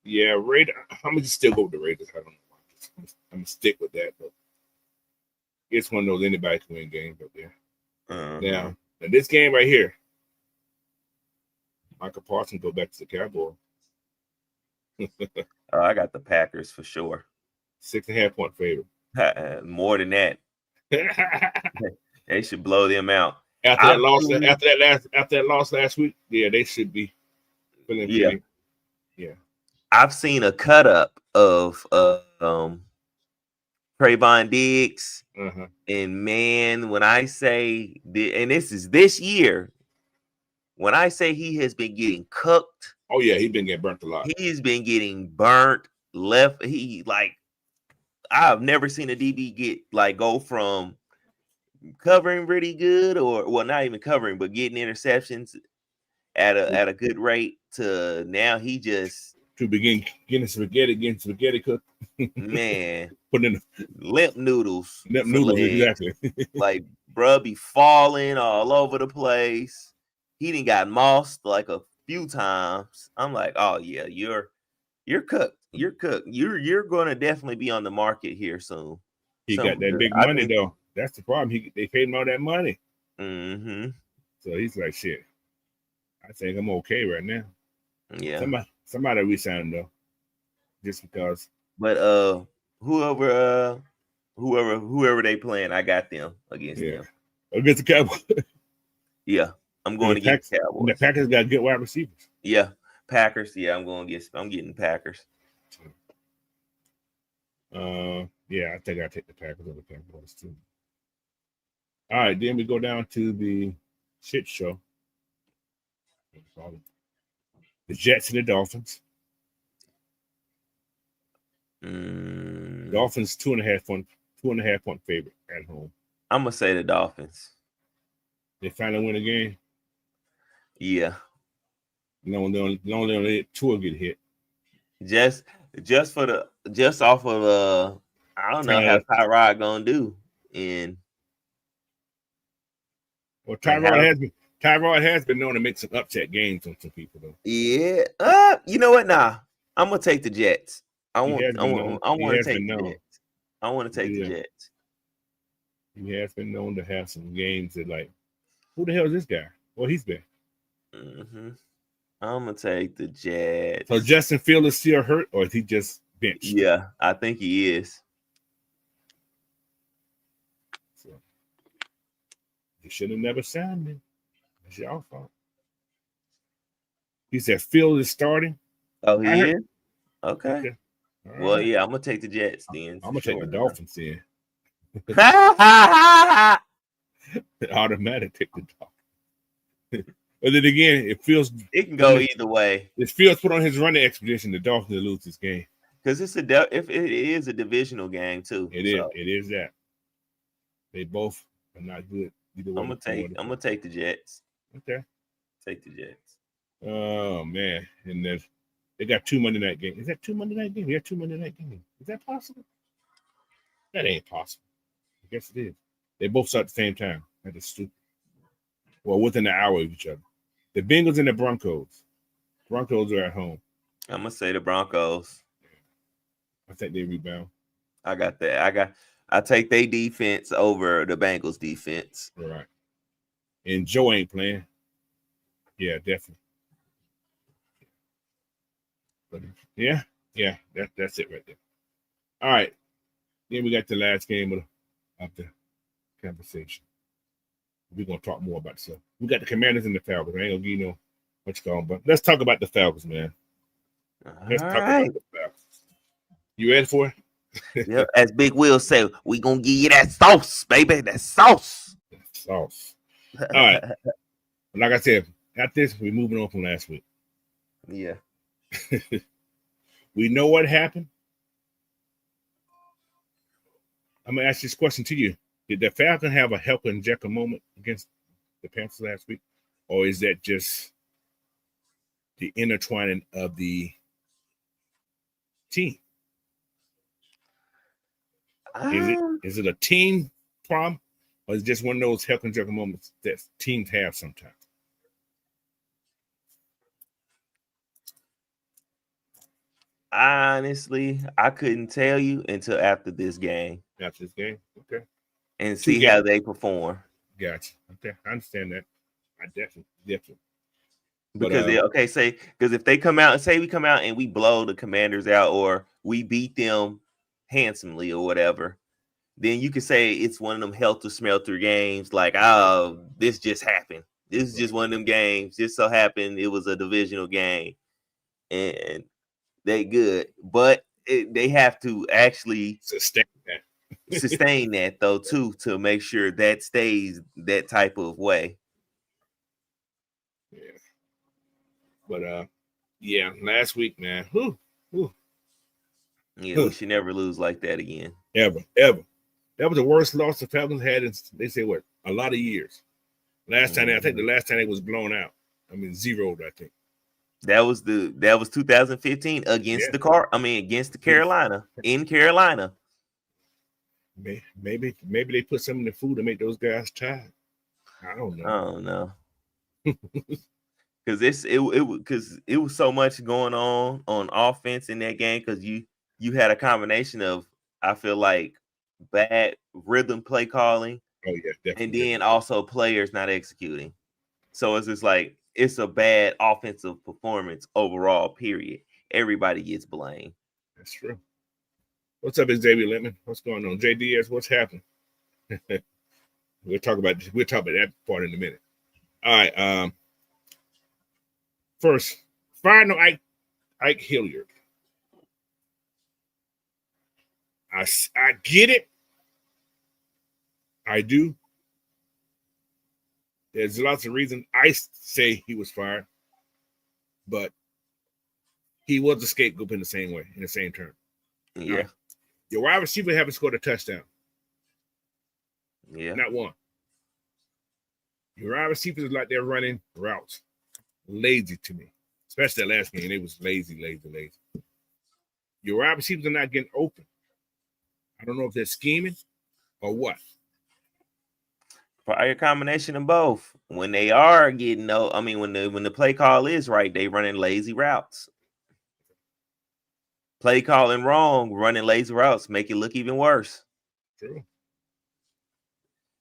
Yeah, Raiders. I'm gonna still go with the Raiders. I don't know. I'm gonna stick with that, but it's one of those anybody can win games up there. Now this game right here, Michael Parsons go back to the Cowboys. Oh, I got the Packers for sure. 6.5-point favorite. More than that. They should blow them out. After that loss last week, yeah, they should be feeling pretty. Yeah. I've seen a cut up of Trayvon Diggs. And man, when I say and this is this year, when I say he has been getting cooked. Oh yeah, he's been getting burnt a lot. He's been getting burnt left. I've never seen a DB go from covering pretty good, or well, not even covering, but getting interceptions at a good rate to now he just to begin getting spaghetti cooked. Man, putting in limp noodles. Exactly. Like bruh be falling all over the place. He done got mossed like a few times. I'm like, oh yeah, you're cooked. You're cooked. You're going to definitely be on the market here soon. He got that big money though. That's the problem. They paid him all that money. So he's like, shit. I think I'm okay right now. Yeah. Somebody re-signed him though, just because. But whoever they playing, I got them against them. Against the Cowboys. Yeah, I'm going against Cowboys. The Packers got good wide receivers. Yeah, Packers. Yeah, I'm getting Packers. Yeah, I think I take the Packers over the Cowboys too. All right, then we go down to the shit show. The Jets and the Dolphins. Dolphins 2.5 point favorite at home. I'm gonna say the Dolphins. They finally win a game. Yeah. No, they only Tua get hit. Just off of I don't know how Tyrod gonna do in. Well, Tyrod has been known to make some upset games on some people though. Yeah. You know what? Nah, I'm gonna take the Jets. I want to take the Jets. I want to take the Jets. He has been known to have some games that like, who the hell is this guy? Well, he's been. I'm gonna take the Jets. So Justin Fields is still hurt, or is he just benched? Yeah, I think he is. So you should have never signed me. That's your fault. He said Fields is starting. Oh, he is? Okay. Well, yeah, I'm gonna take the Jets then. I'm gonna take the Dolphins then. Automatic take the Dolphins. But then again, it can go either way. If Fields put on his running expedition, the Dolphins will lose this game. Because it is a divisional game too. It is that. They both are not good. Either way. I'm gonna take the Jets. Okay. Take the Jets. Oh man. And then they got 2 Monday night games. Is that 2 Monday night games? We got 2 Monday night games. Is that possible? That ain't possible. I guess it is. They both start at the same time. That is stupid. Well, within an hour of each other. The Bengals and the Broncos. Broncos are at home. I'm gonna say the Broncos. I think they rebound. I got that. I take their defense over the Bengals defense. All right. And Joe ain't playing. Yeah, definitely. But yeah, that's it right there. All right. Then we got the last game of the conversation. We're gonna talk more about stuff. We got the Commanders and the Falcons. I ain't gonna give you no what you call them, but let's talk about the Falcons, man. Let's talk about the Falcons. You ready for it? Yep. As Big Will say, we gonna give you that sauce, baby. That sauce. All right. Like I said, after this, we're moving on from last week. Yeah. We know what happened. I'm gonna ask this question to you. Did the Falcons have a Helker and Jekyll moment against the Panthers last week? Or is that just the intertwining of the team? Is it a team problem? Or is it just one of those Helker and Jekyll moments that teams have sometimes? Honestly, I couldn't tell you until after this game. After this game, okay. And see how they perform. Gotcha. Okay, I understand that. I definitely. Because because if they come out and say we come out and we blow the Commanders out or we beat them handsomely or whatever, then you could say it's one of them helter-skelter games. Like, oh, this just happened. This is just one of them games. Just so happened it was a divisional game, and they good, but they have to actually sustain that though too to make sure that stays that type of way. Yeah. But yeah, last week, man. Yeah, we should never lose like that again. Ever. That was the worst loss the Falcons had in, they say, what, a lot of years. I think the last time it was blown out. I mean, zeroed, I think. That was 2015 against against the Carolina in Carolina. Maybe they put some in the food to make those guys tired. I don't know. Because it was so much going on offense in that game. Because you had a combination of, I feel like, bad rhythm play calling. Oh yeah, definitely. And then also players not executing. So it's just like it's a bad offensive performance overall. Period. Everybody gets blamed. That's true. What's up, Xavier Littman? What's going on, JDS? What's happening? We'll talk about that part in a minute. All right. First, final Ike Hilliard. I get it. I do. There's lots of reasons I say he was fired, but he was a scapegoat in the same way, in the same term. Yeah. Your wide receiver haven't scored a touchdown. Yeah. Not one. Your wide receivers like they're running routes. Lazy to me. Especially that last game. They was lazy. Your wide receivers are not getting open. I don't know if they're scheming or what. Probably a combination of both. When they are getting when the play call is right, they running lazy routes. Play calling wrong, running lazy routes make it look even worse. True.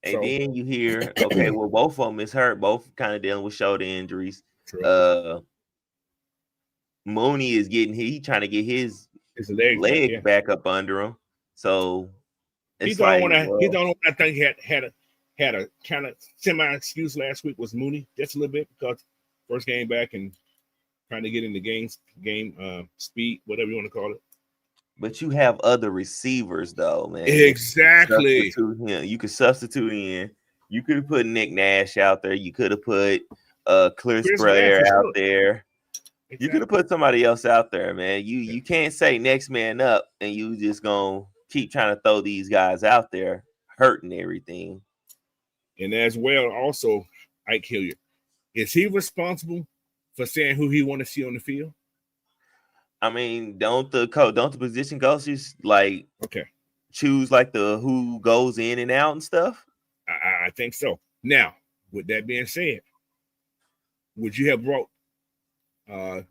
And then you hear, okay, well, both of them is hurt. Both kind of dealing with shoulder injuries. True. Mooney is trying to get his leg back up under him. So he's the only one I think had a kind of semi excuse last week was Mooney, just a little bit, because first game back and trying to get in the game speed, whatever you want to call it. But you have other receivers though, man. Exactly. You could substitute in. You could have put Nick Nash out there. You could have put Chris Blair out there. Exactly. You could have put somebody else out there, man. You can't say next man up and you just gonna keep trying to throw these guys out there, hurting everything. And as well, also Ike Hilliard, is he responsible for saying who he want to see on the field? I mean, don't the position coaches choose like the who goes in and out and stuff? I think so. Now, with that being said, would you have brought the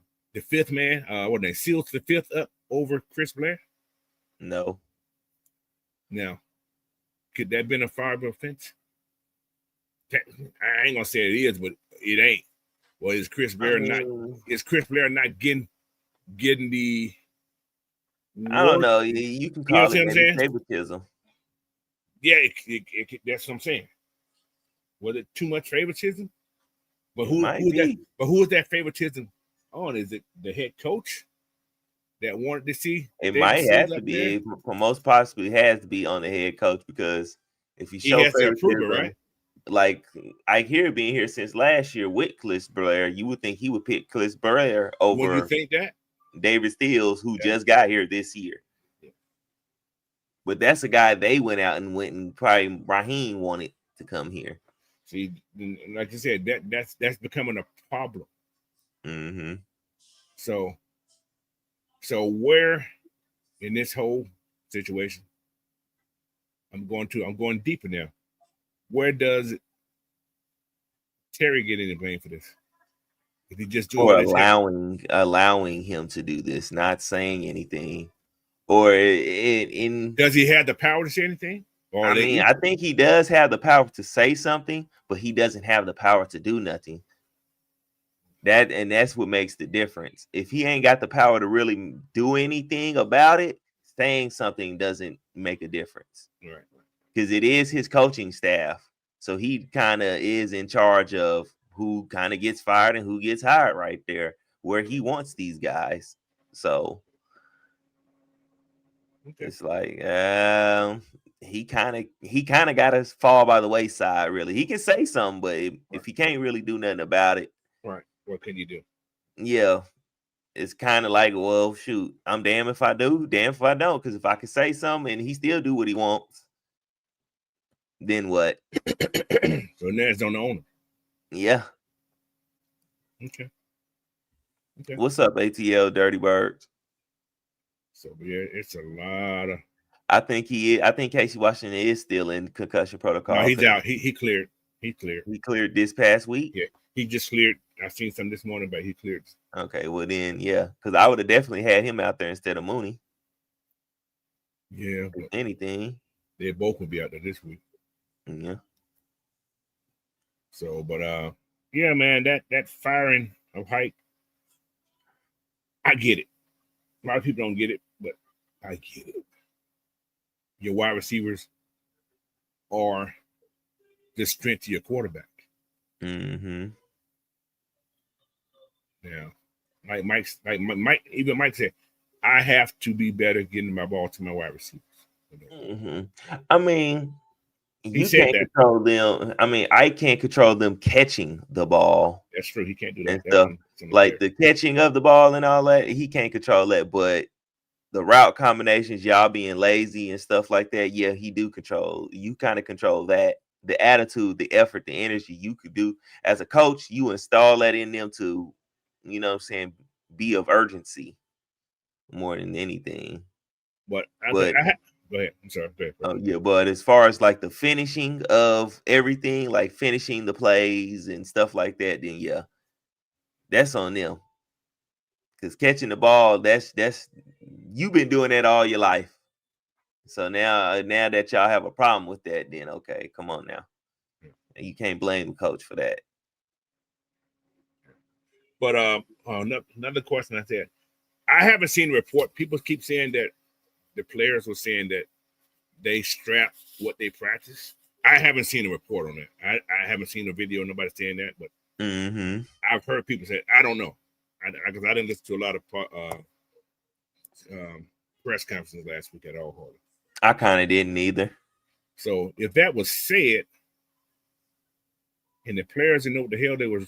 fifth man, Seals the fifth up over Chris Blair? No. Now, could that have been a fireable offense? I ain't gonna say it is, but it ain't. Well, is Chris Blair not getting the? I don't know. You can call it favoritism. Yeah, that's what I'm saying. Was it too much favoritism? But who is that favoritism on? Is it the head coach that wanted to see? It might have to be. For most possibly, it has to be on the head coach, because if you show favoritism, right? Like I hear being here since last year with Chris Blair, you would think he would pick Chris Blair over. Would you think that? David Steele, who just got here this year. Yeah. But that's a guy they went out and probably Raheem wanted to come here. See, like you said, that's becoming a problem. Mm-hmm. So where in this whole situation, I'm going deeper now. Where does Terry get any blame for this? If he just do or it, allowing him to do this, not saying anything, or in does he have the power to say anything? Or I mean, I think he does have the power to say something, but he doesn't have the power to do nothing. That's what makes the difference. If he ain't got the power to really do anything about it, saying something doesn't make a difference. Right. Because it is his coaching staff. So he kind of is in charge of who kind of gets fired and who gets hired right there, where he wants these guys. So it's like he kind of got to fall by the wayside. Really, he can say something, but if he can't really do nothing about it, right? What can you do? Yeah, it's kind of like, well, shoot, I'm damn if I do, damn if I don't. Because if I can say something and he still do what he wants, then what? So now it's on the owner. Yeah. Okay. What's up, ATL Dirty Birds? So yeah, it's a lot of. I think Casey Washington is still in concussion protocol. No, he's out. He cleared. He cleared this past week. Yeah, he just cleared. I seen some this morning, but he cleared. Okay, well then, yeah, because I would have definitely had him out there instead of Mooney. Yeah, if anything, they both will be out there this week. Yeah. So, but yeah, man, that firing of Hike, I get it. A lot of people don't get it, but I get it. Your wide receivers are the strength of your quarterback. Mm-hmm. Yeah. Like Mike said, I have to be better getting my ball to my wide receivers. Mm-hmm. I mean, you can't control them. I mean, I can't control them catching the ball. That's true. He can't do that. Stuff. Like the catching of the ball and all that, he can't control that. But the route combinations, y'all being lazy and stuff like that, yeah, he do control. You kind of control that. The attitude, the effort, the energy you could do as a coach, you install that in them to, you know what I'm saying, be of urgency more than anything. But go ahead. I'm sorry. Go ahead. Oh yeah, but as far as like the finishing of everything, like finishing the plays and stuff like that, then yeah, that's on them. Because catching the ball, that's you've been doing that all your life. So now that y'all have a problem with that, then okay, come on now. And you can't blame the coach for that. But another question I said, I haven't seen a report. People keep saying that the players were saying that they strap what they practice. I haven't seen a report on that. I haven't seen a video, nobody saying that, but I've heard people say, I don't know. Because I didn't listen to a lot of press conferences last week at all. I kind of didn't either. So if that was said, and the players didn't know what the hell they was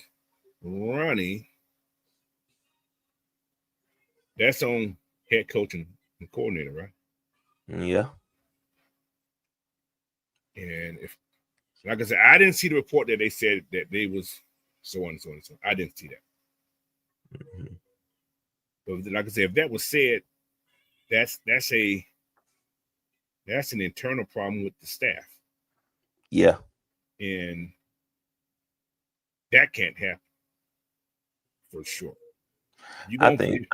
running, that's on head coach and coordinator, right? Yeah. And if, like I said, I didn't see the report that they said that they was so on and so on and so on. I didn't see that. But like I said, if that was said, that's an internal problem with the staff. Yeah. And that can't happen for sure. I think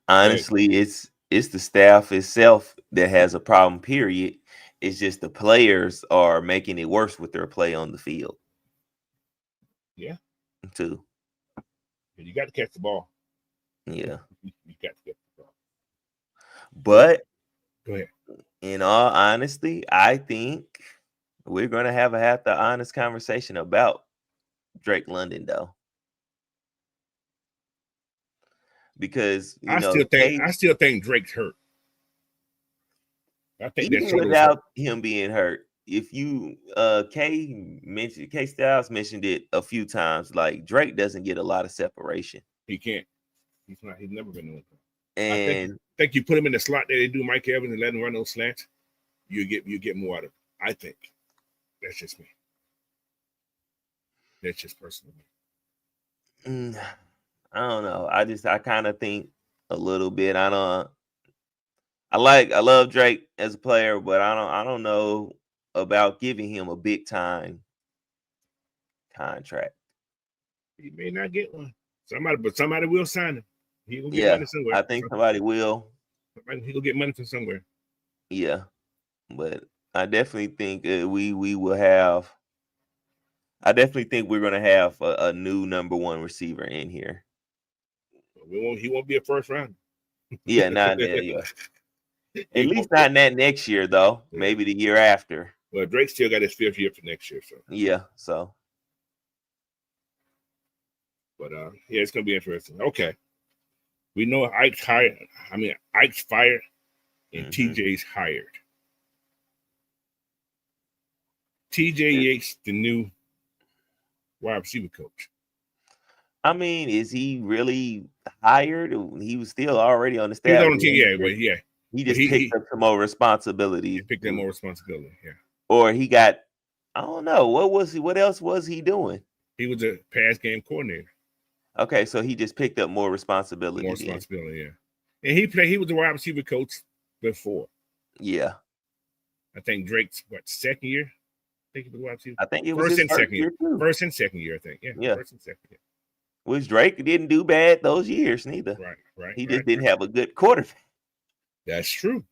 honestly, it's the staff itself that has a problem, period. It's just the players are making it worse with their play on the field. Yeah. Too. You got to catch the ball. Yeah. You got to get the ball. But go ahead. In all honesty, I think we're going to have the honest conversation about Drake London, though. Because I still think Drake's hurt. I think even without him being hurt, if you K Styles mentioned it a few times, like Drake doesn't get a lot of separation. He can't. He's never been doing that. And I think you put him in the slot that they do Mike Evans and let him run those slants, you get more out of it. I think. That's just me. That's just personal. I don't know. I kind of think a little bit. I love Drake as a player, but I don't know about giving him a big time contract. He may not get one. Somebody will sign him. He gonna get Yeah, money somewhere. I think somebody will. He gonna get money from somewhere. Yeah, but I definitely think we will have. I definitely think we're gonna have a new number one receiver in here. He won't be a first round. Yeah, not yeah. At least not in that next year though. Yeah. Maybe the year after. Well, Drake still got his 5th year for next year, so yeah. So, but yeah, it's gonna be interesting. Okay, we know Ike's hired. I mean, Ike's fired, and TJ's hired. TJ Yates, the new wide receiver coach. I mean, is he really hired? He was still already on the staff. He was on the team, He just picked up some more responsibility. He picked up more responsibility, yeah. Or he got, I don't know, what else was he doing? He was a pass game coordinator. Okay, so he just picked up more responsibility. Yeah. And he was a wide receiver coach before. Yeah. I think Drake's second year? I think he was a wide receiver. I think it was first and second year too. First and second year, I think. Yeah. First and second year. Which Drake didn't do bad those years neither. Right. He just didn't have a good quarterback. That's true.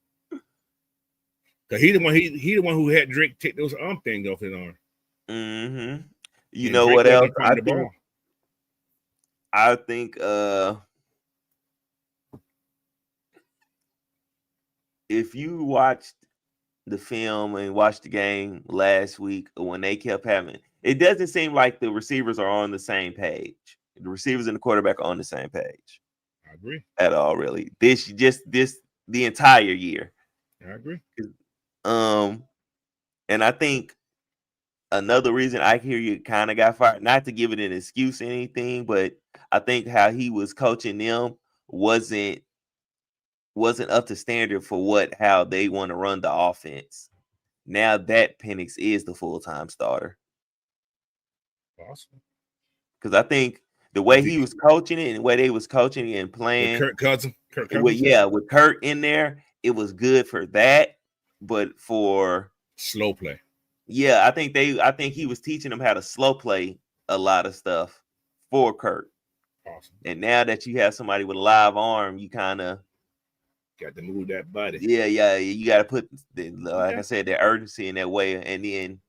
Cause he the one who had Drake take those arm things off his arm. Mm-hmm. You know what else? I think if you watched the film and watched the game last week when they kept having, it doesn't seem like the receivers are on the same page. The receivers and the quarterback are on the same page. I agree. At all, really. The entire year. I agree. And I think another reason I hear you kind of got fired, not to give it an excuse or anything, but I think how he was coaching them wasn't up to standard for how they want to run the offense. Now that Penix is the full-time starter. Awesome. Because I think the way he was coaching it and the way they was coaching it and playing with Kirk Cousins. With Kurt in there, it was good for that, but for slow play. Yeah, I think he was teaching them how to slow play a lot of stuff for Kurt. Awesome. And now that you have somebody with a live arm, you kind of got to move that body. Yeah, you got to put I said, the urgency in that way. And then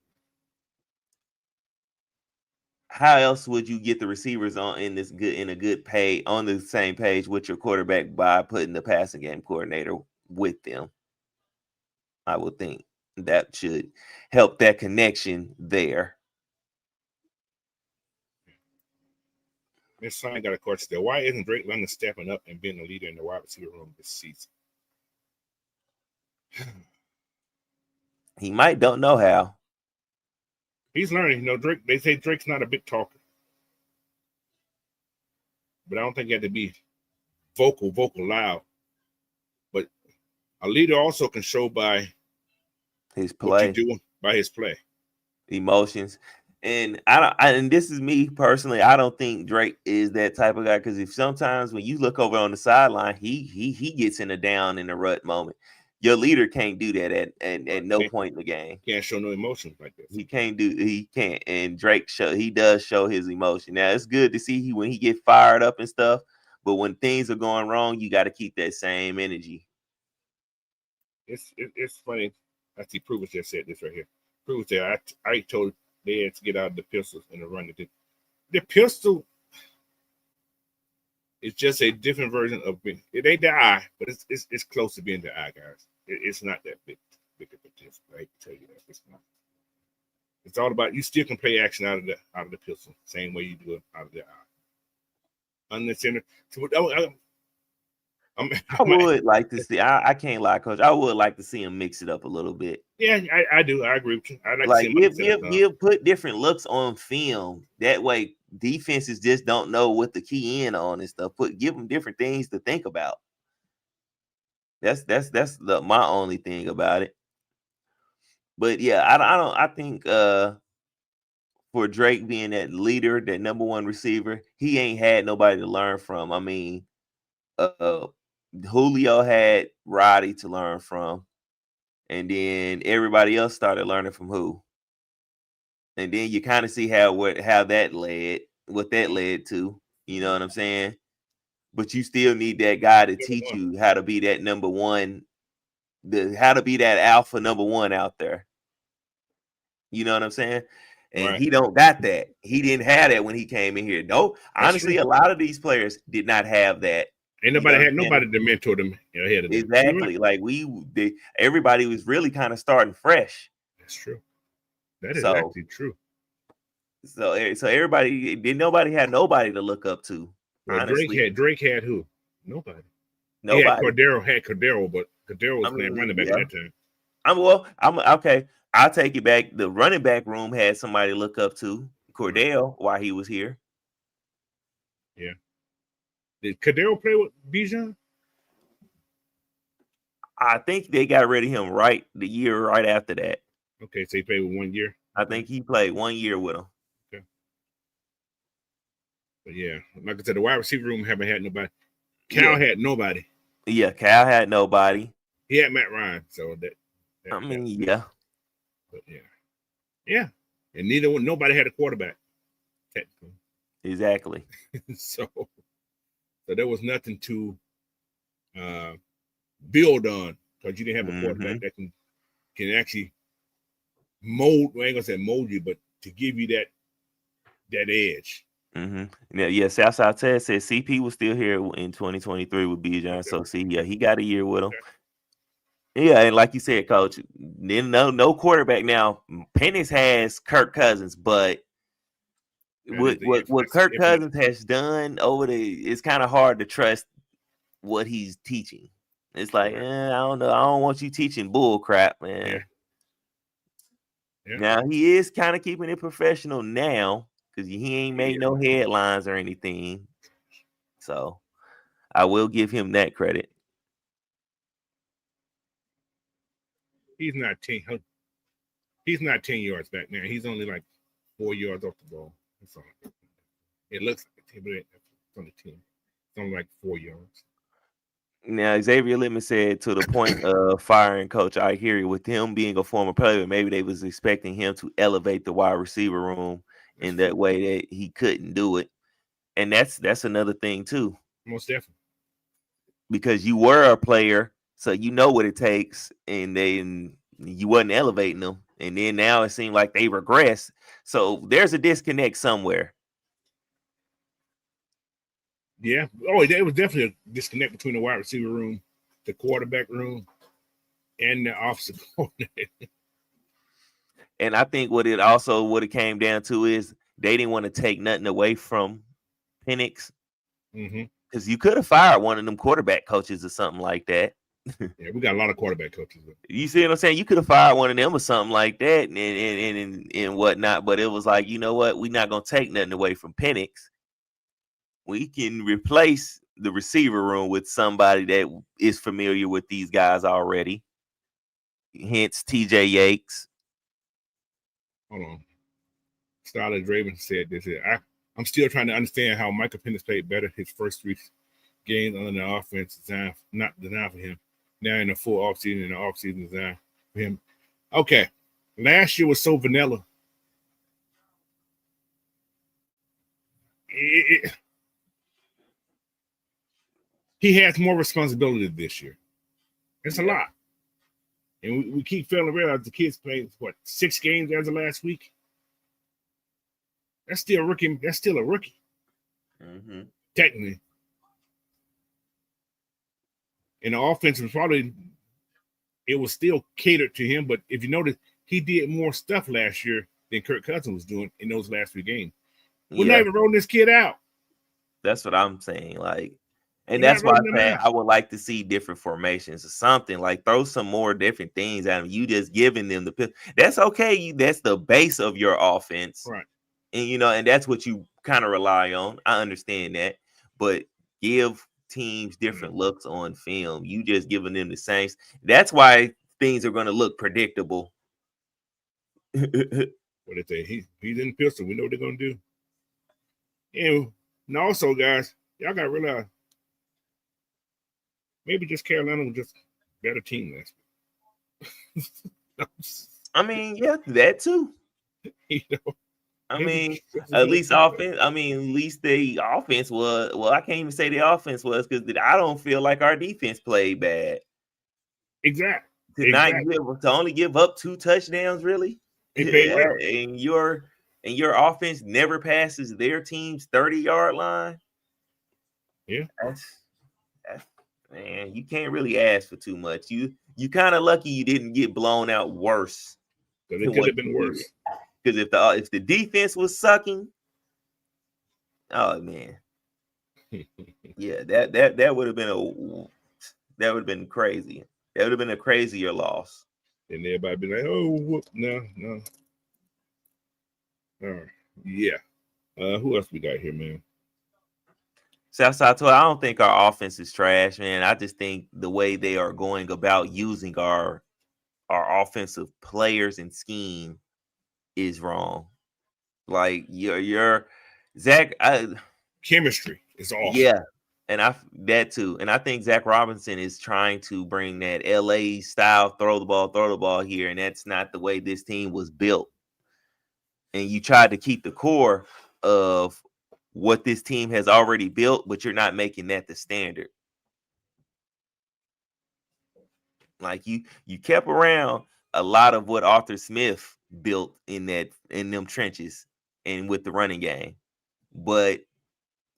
how else would you get the receivers on on the same page with your quarterback by putting the passing game coordinator with them? I would think that should help that connection there. Miss Sign got a question there. Why isn't Drake London stepping up and being a leader in the wide receiver room this season? He don't know how. He's learning. Drake. They say Drake's not a big talker, but I don't think he had to be vocal loud. But a leader also can show by his play, what you do by his play, emotions. And and this is me personally, I don't think Drake is that type of guy, because if sometimes when you look over on the sideline, he gets in a down in a rut moment. Your leader can't do that at no point in the game. Can't show no emotion like this. He can't. And Drake does show his emotion. Now it's good to see when he get fired up and stuff, but when things are going wrong, you got to keep that same energy. It's funny. I see Pruitt just said this right here. Pruitt said, I told they had to get out of the pistols and run it. The pistol is just a different version of being. It ain't the eye, but it's close to being the eye, guys. It's not that big of a pistol. I tell you that it's not. It's all about you still can play action out of the pistol, same way you do it out of the eye. On the center. So I would like to see. I can't lie, Coach. I would like to see him mix it up a little bit. Yeah, I do. I agree with you. I like to see him put different looks on film. That way, defenses just don't know what to key in on and stuff. Give them different things to think about. That's my only thing about it. But yeah, I think for Drake being that leader, that number one receiver, he ain't had nobody to learn from. I mean, Julio had Roddy to learn from, and then everybody else started learning from who. And then you kind of see what that led to. You know what I'm saying? But you still need that guy to teach you how to be that number one, how to be that alpha number one out there. You know what I'm saying? And he don't got that. He didn't have that when he came in here. No, honestly, a lot of these players did not have that. Ain't nobody had nobody to mentor them ahead of them. Exactly. Like everybody was really kind of starting fresh. That's true. That is actually true. So everybody nobody had nobody to look up to. Well, honestly, Drake had who? Nobody. Nobody. Had Cordero, but Cordero was playing running back at that time. I'm okay. I'll take it back. The running back room had somebody to look up to. Cordell while he was here. Yeah. Did Cordero play with Bijan? I think they got rid of him the year right after that. Okay, so he played with 1 year. I think he played 1 year with him. Okay. But yeah, like I said, the wide receiver room haven't had nobody. Cal had nobody. Yeah, Cal had nobody. He had Matt Ryan, so that yeah. But yeah, and nobody had a quarterback. Technically, exactly. so there was nothing to build on because you didn't have a quarterback that can actually mold. Well, I ain't gonna say mold you, but to give you that edge. Yeah. Southside Ted said CP was still here in 2023 with Bijan. So he got a year with him. Yeah, and like you said, Coach, no quarterback now. Penix has Kirk Cousins, but what Kirk Cousins has done it's kind of hard to trust what he's teaching. It's like, I don't know. I don't want you teaching bull crap, man. Yeah. Now he is kind of keeping it professional now because he ain't made no headlines or anything. So I will give him that credit. He's not 10. He's not 10 yards back now. He's only like 4 yards off the ball. That's all. It looks like 10, but it's only 10. It's only like 4 yards. Now, Xavier Littman said to the point of firing Coach, I hear you. With him being a former player, maybe they was expecting him to elevate the wide receiver room in that way that he couldn't do it. And that's another thing too. Most definitely. Because you were a player, so you know what it takes, and then you wasn't elevating them. And then now it seemed like they regress. So there's a disconnect somewhere. Yeah. Oh, there was definitely a disconnect between the wide receiver room, the quarterback room, and the offensive coordinator. And I think what it came down to is they didn't want to take nothing away from Penix. Because you could have fired one of them quarterback coaches or something like that. Yeah, we got a lot of quarterback coaches. You see what I'm saying? You could have fired one of them or something like that and whatnot. But it was like, you know what? We're not going to take nothing away from Penix. We can replace the receiver room with somebody that is familiar with these guys already. Hence, TJ Yates. Hold on. Starless Raven said this. I'm still trying to understand how Michael Penix played better his first 3 games under the offense design, not designed for him. Now in the full offseason and the offseason design for him. Okay. Last year was so vanilla. He has more responsibility this year. It's a lot. And we keep failing to realize the kids played, 6 games as of last week? That's still a rookie. That's still a rookie. Technically. And the offense was it was still catered to him. But if you notice, he did more stuff last year than Kirk Cousins was doing in those last 3 games. We're not even rolling this kid out. That's what I'm saying. And that's why I would like to see different formations or something. Like throw some more different things at him. You just giving them that's okay. That's the base of your offense. Right. And and that's what you kind of rely on. I understand that. But give teams different looks on film. You just giving them the same. That's why things are going to look predictable. What if he's in pistol? We know what they're going to do. And also, guys, y'all got to realize maybe just Carolina was just a better team last week. I mean, yeah, that too. I mean, at least offense. I mean, at least the offense was. Well, I can't even say the offense was because I don't feel like our defense played bad. Exactly. To only give up 2 touchdowns, really. Well. And your offense never passes their team's 30-yard line. Yeah, that's man. You can't really ask for too much. You kind of lucky you didn't get blown out worse. Because it could have been worse. Because if the defense was sucking, oh man, yeah, that would have been crazy. That would have been a crazier loss. And everybody be like, "Oh, no." Yeah. Who else we got here, man? Southside Toy, I don't think our offense is trash, man. I just think the way they are going about using our offensive players and scheme is wrong. Like your Zach chemistry is off. Yeah. And that too. And I think Zach Robinson is trying to bring that LA style throw the ball here. And that's not the way this team was built. And you tried to keep the core of what this team has already built, but you're not making that the standard. Like you kept around a lot of what Arthur Smith built in them trenches and with the running game. But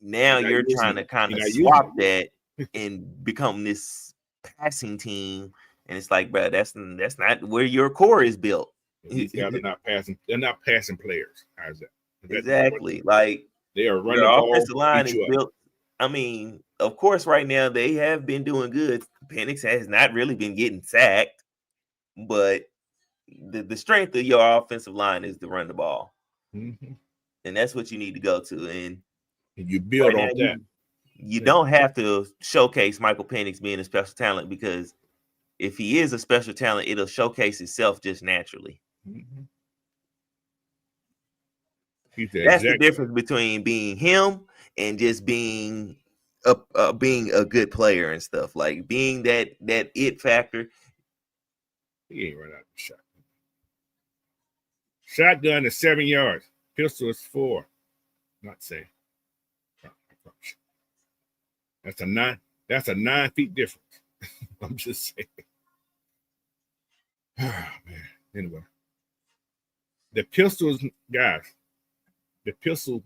now you're trying to kind of swap that and become this passing team. And it's like, bro, that's not where your core is built. These guys are not passing. They're not passing players. How's that? Exactly. Like they are running. Your offensive line is built. I mean, of course, right now they have been doing good. Penix has not really been getting sacked, but the strength of your offensive line is to run the ball, and that's what you need to go to. And you build on that. You don't have to showcase Michael Penix being a special talent, because if he is a special talent, it'll showcase itself just naturally. That's the difference between being him and just being a good player and stuff. Like being that it factor. He ain't run out of shot. Shotgun is 7 yards. Pistol is 4. Not safe. That's a 9 feet difference. I'm just saying. Oh, man. Anyway. The pistol is, guys. The pistol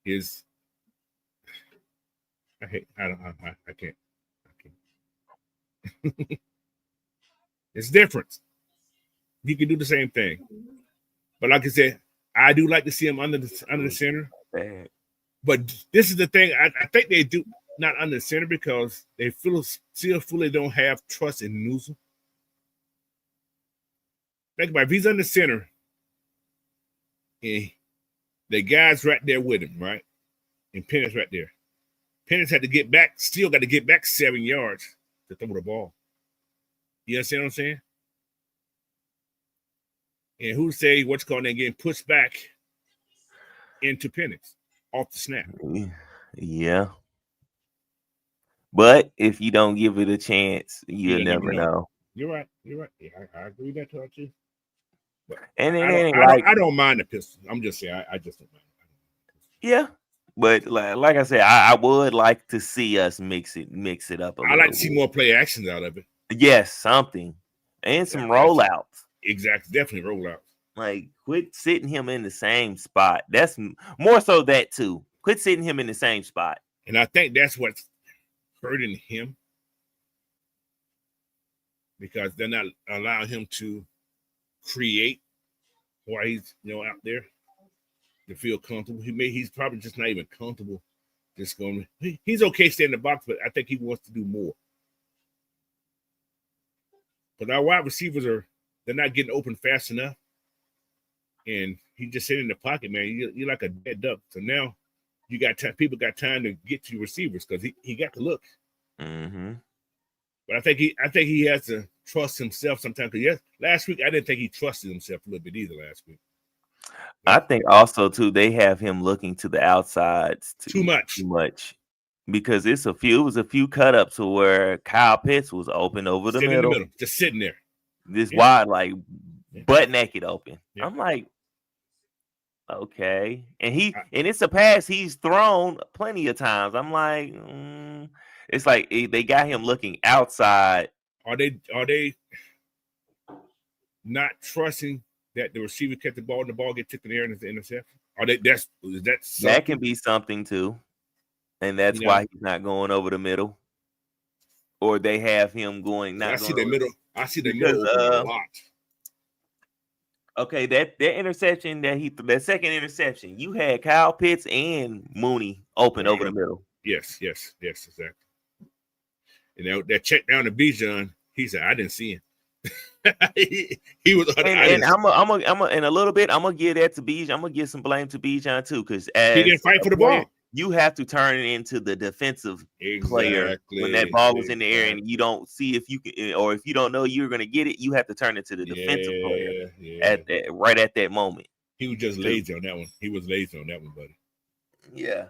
is. I can't. It's different. You can do the same thing, but like I said, I do like to see him under the center. But this is the thing. I think they do not under the center because they still fully don't have trust in Newsom. Think about it. If he's under center, and the guy's right there with him, right? And Penix right there. Penix had to get back, still got to get back 7 yards to throw the ball. You understand what I'm saying? And who say what's called that getting pushed back into Penix off the snap? Yeah. But if you don't give it a chance, you'll never know. You're right. Yeah, I agree with that too. But and I don't mind the pistol. I'm just saying I just don't mind. Yeah. But like I said, I would like to see us mix it up. I like to see more play actions out of it. Yes, something. And some rollouts. Exactly. Definitely rollouts. Like, quit sitting him in the same spot. That's more so that too. Quit sitting him in the same spot. And I think that's what's hurting him, because they're not allowing him to create while he's out there to feel comfortable. He's probably just not even comfortable. Just going. He's okay staying in the box, but I think he wants to do more. But our wide receivers they're not getting open fast enough. And he just sitting in the pocket, man. You're like a dead duck. So now you got people got time to get to receivers because he got to look. Mm-hmm. But I think he has to trust himself sometimes. Because last week I didn't think he trusted himself a little bit either last week. I think also too they have him looking to the outsides too much. Because it was a few cut ups to where Kyle Pitts was open over the middle, just sitting there, this wide, like butt naked open. I'm like, Okay, and it's a pass he's thrown plenty of times. I'm like, it's like they got him looking outside. Are they not trusting that the receiver catch the ball and the ball get tipped in the air and it's an interception? That can be something too, and that's why he's not going over the middle, or they have him going. I see the middle open a lot. Okay, that interception that second interception, you had Kyle Pitts and Mooney open over the middle. Yes, exactly. And that check down to Bijan, he said, I didn't see him. he was, and I'm in a little bit. I'm gonna give that to Bijan. I'm gonna give some blame to Bijan too, because he didn't fight for the ball. You have to turn it into the defensive player when that ball was in the air and you don't see if you can, or if you don't know you're going to get it, you have to turn it to the defensive player right at that moment. He was just lazy on that one. He was lazy on that one, buddy. Yeah.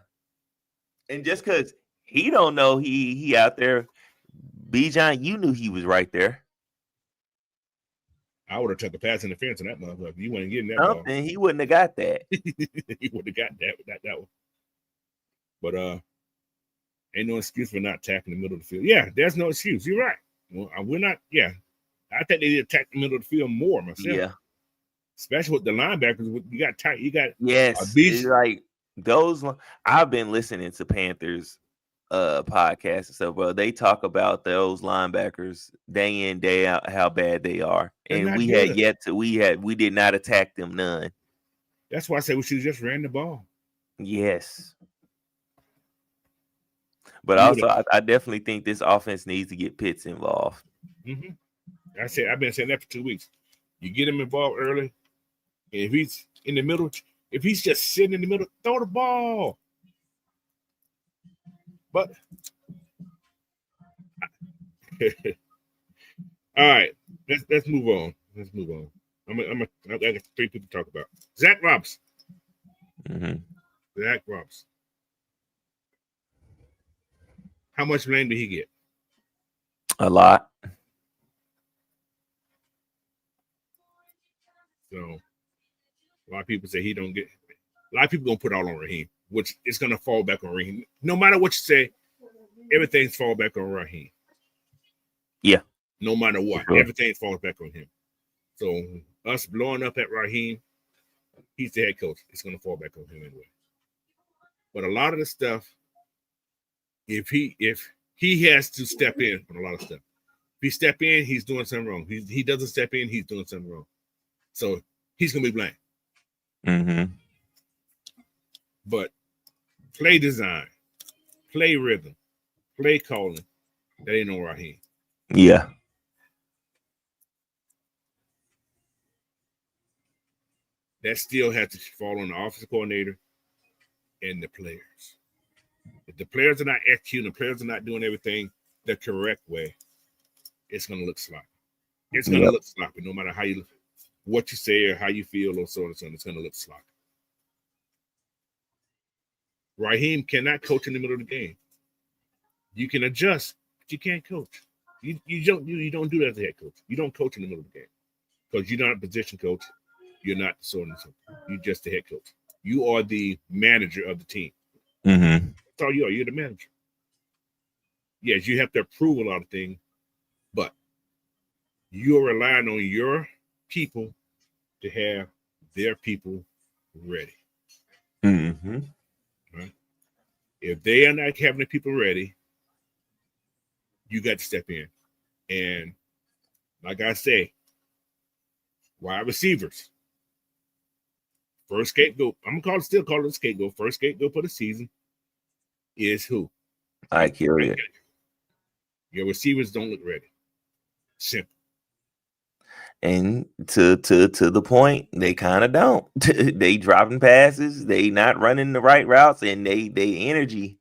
And just because he don't know he out there, Bijan, you knew he was right there. I would have took a pass interference on that motherfucker. You wouldn't get that ball. He wouldn't have got that. He wouldn't have got that one. But ain't no excuse for not attacking the middle of the field. Yeah, there's no excuse. You're right. Well, we're not. Yeah, I think they need to attack the middle of the field more myself. Yeah, especially with the linebackers. You got tight. You got it's like those. I've been listening to Panthers podcasts and stuff. Well, they talk about those linebackers day in day out how bad they are, and we did not attack them none. That's why I say we should have just ran the ball. Yes. But also, I definitely think this offense needs to get Pitts involved. Mm-hmm. I've been saying that for 2 weeks. You get him involved early, and if he's in the middle, if he's just sitting in the middle, throw the ball. But all right, let's move on. Let's move on. I got 3 people to talk about. Zach Robinson. Mm-hmm. Zach Robinson. How much blame did he get? A lot. So a lot of people say he don't get. A lot of people gonna put all on Raheem, which is gonna fall back on Raheem. No matter what you say, everything's fall back on Raheem. Yeah. No matter what, everything falls back on him. So us blowing up at Raheem, he's the head coach. It's gonna fall back on him anyway. But a lot of the stuff. If he has to step in on a lot of stuff. If he step in, he's doing something wrong. He doesn't step in, he's doing something wrong. So he's gonna be blamed. Mm-hmm. But play design, play rhythm, play calling, that ain't no Raheem. Yeah. That still has to fall on the offensive coordinator and the players. If the players are not executing, the players are not doing everything the correct way, it's going to look sloppy. It's going to look sloppy no matter what you say or how you feel or so on and so on. It's going to look sloppy. Raheem cannot coach in the middle of the game. You can adjust, but you can't coach. You don't do that as a head coach. You don't coach in the middle of the game because you're not a position coach. You're not the so on and so. You're just the head coach. You are the manager of the team. Mm-hmm. That's all you are. You're the manager. Yes, you have to approve a lot of things, but you're relying on your people to have their people ready. Mm-hmm. Right? If they are not having the people ready, you got to step in. And like I say, wide receivers. First scapegoat. I'm gonna still call it a scapegoat. First scapegoat for the season is who? I hear it. Your receivers don't look ready. Simple. And to the point, they kind of don't. They dropping passes, they not running the right routes, and they energy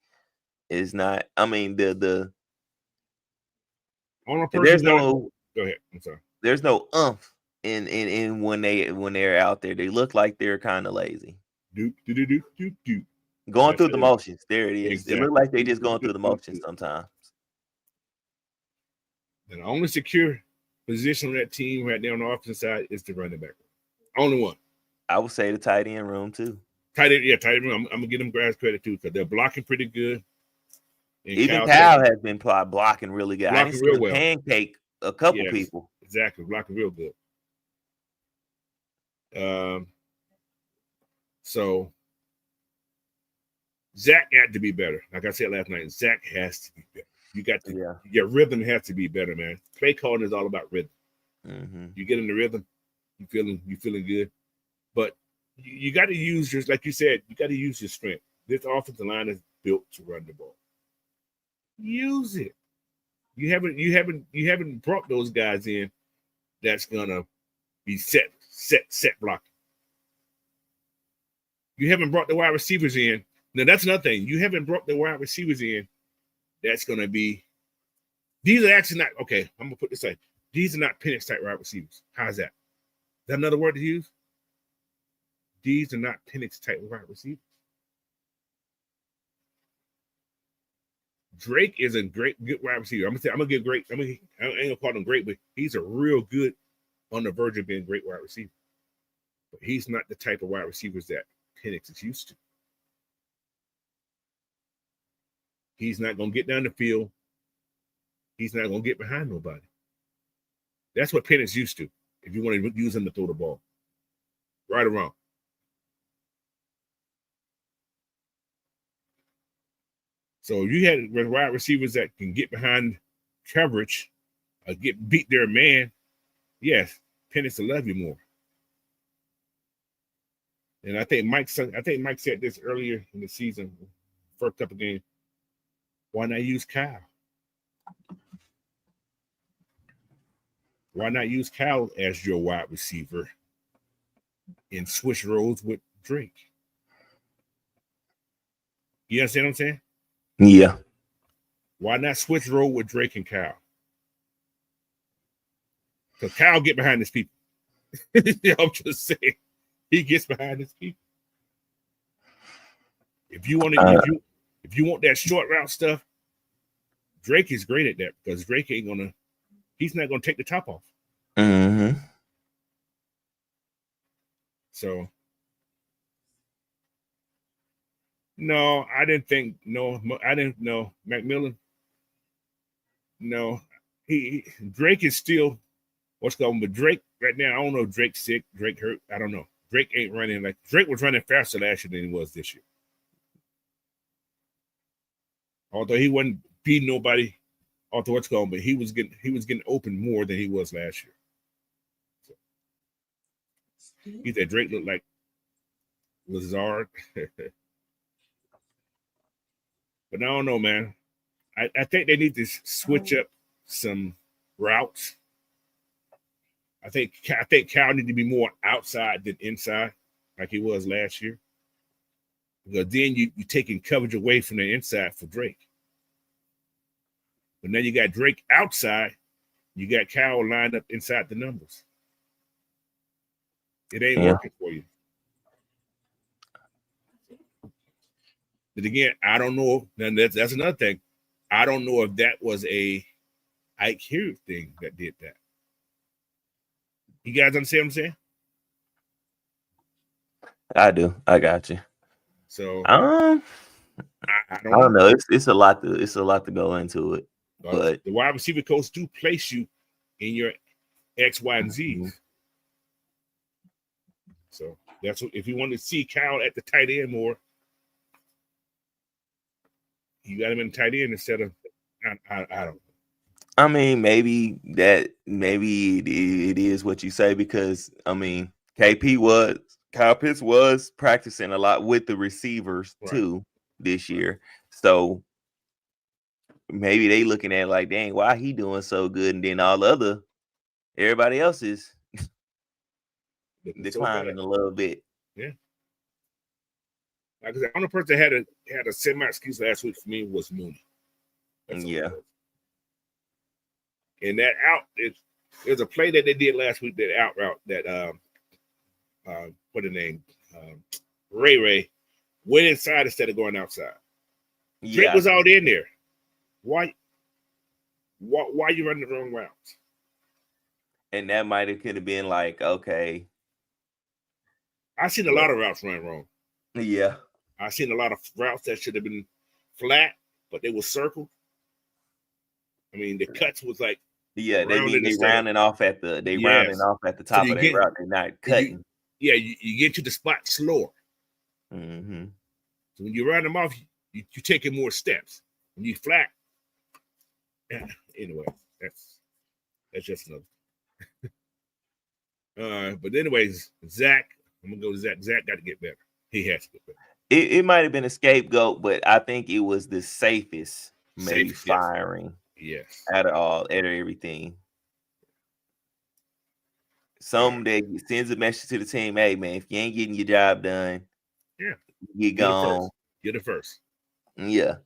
is not. I mean, the there's no. Go ahead. I'm sorry. There's no umph in when they're out there. They look like they're kind of lazy. Going through the motions. There it is. Exactly. It look like they just going through the motions sometimes. And the only secure position on that team right there on the offensive side is the running back. Only one. I would say the tight end room too. Tight end room. I'm gonna give them guys credit too because they're blocking pretty good. And Even Kyle has been blocking really good. I didn't see him well. pancake a couple people. Exactly, blocking real good. So Zach had to be better. Like I said last night, Zach has to be better. You got to, your rhythm has to be better, man. Play calling is all about rhythm. Mm-hmm. You get in the rhythm, you feeling good. But you got to use your, like you said, you got to use your strength. This offensive line is built to run the ball. Use it. You haven't brought those guys in that's gonna be set blocking. You haven't brought the wide receivers in. Now that's another thing. You haven't brought the wide receivers in that's gonna be. These are actually not okay. I'm gonna put this like these are not Penix type wide receivers. How's that? Is that another word to use? These are not Penix type wide receivers. Drake is a good wide receiver. I ain't gonna call him great, but he's a real good on the verge of being a great wide receiver. But he's not the type of wide receivers that Penix is used to. He's not gonna get down the field. He's not gonna get behind nobody. That's what Penix used to. If you want to use him to throw the ball, right or wrong. So you had wide receivers that can get behind coverage, beat their man. Yes, Penix will love you more. And I think Mike said this earlier in the season, first couple of games. Why not use Kyle? Why not use Kyle as your wide receiver and switch roles with Drake? You understand what I'm saying? Yeah. Why not switch role with Drake and Kyle? Because Kyle get behind his people. I'm just saying, he gets behind his people. If you want that short route stuff, Drake is great at that because Drake he's not gonna take the top off. Mm-hmm. So no, I didn't know McMillan. No, Drake is still what's going, but Drake right now, I don't know if Drake's sick, Drake hurt. I don't know. Drake ain't running like Drake was running faster last year than he was this year. Although he wasn't beating nobody, but he was getting open more than he was last year. So, he said Drake looked like Lazard. But I don't know, man. I think they need to switch up some routes. I think Cal need to be more outside than inside, like he was last year. Because then you're taking coverage away from the inside for Drake. But now you got Drake outside, you got Cal lined up inside the numbers. It ain't working for you. But again, I don't know. Then that's another thing. I don't know if that was a Ike Hughes thing that did that. You guys understand what I'm saying? I do. I got you. So I don't know. It's a lot to go into it. But the wide receiver coach do place you in your X, Y, and Z's. Mm-hmm. So that's what, if you want to see Kyle at the tight end more, you got him in tight end instead of I don't know. I mean, maybe it is what you say because I mean Kyle Pitts was practicing a lot with the receivers too this year. So maybe they looking at it like, dang, why he doing so good? And then everybody else is declining a little bit. Yeah. Like I said, the only person that had a semi excuse last week for me was Mooney. Yeah. And that there's a play that they did last week, that out route that what the name? Ray went inside instead of going outside. Yeah. Drake was out in there. Why you running the wrong routes? And that could have been like, okay, I've seen a lot of routes run wrong. Yeah. I've seen a lot of routes that should have been flat, but they were circled. I mean, the cuts was like they rounding off at the rounding off at the top of their route. They're not cutting. You get to the spot slower. Mm-hmm. So when you round them off, you taking more steps. When you flat, anyway, that's just another. But anyways, Zach, I'm gonna go to Zach. Zach got to get better. He has to get better. It might have been a scapegoat, but I think it was the safest, maybe firing. Yes. Out of everything. Some that sends a message to the team, hey man, if you ain't getting your job done, you're gone. You're the first. Yeah.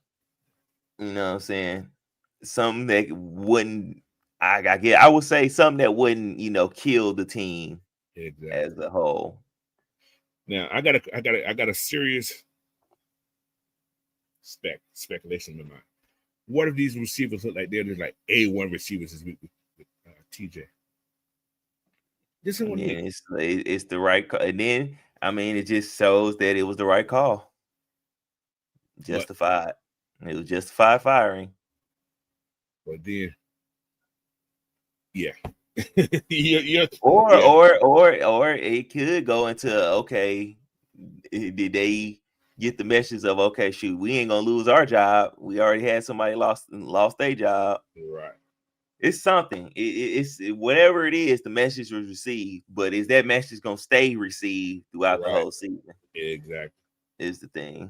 You know what I'm saying? Something that wouldn't I would say something that wouldn't, kill the team as a whole. Now I got a serious speculation in mind. What if these receivers look like they're just like A1 receivers this week with TJ? It's the right call. And then, it just shows that it was the right call. Justified. It was justified firing. But then, yeah. Or it could go into, okay, did they get the message of, okay, shoot, we ain't gonna lose our job. We already had somebody lost their job. Right. It's something. It's whatever it is, the message was received. But is that message gonna stay received throughout the whole season? Exactly. Is the thing.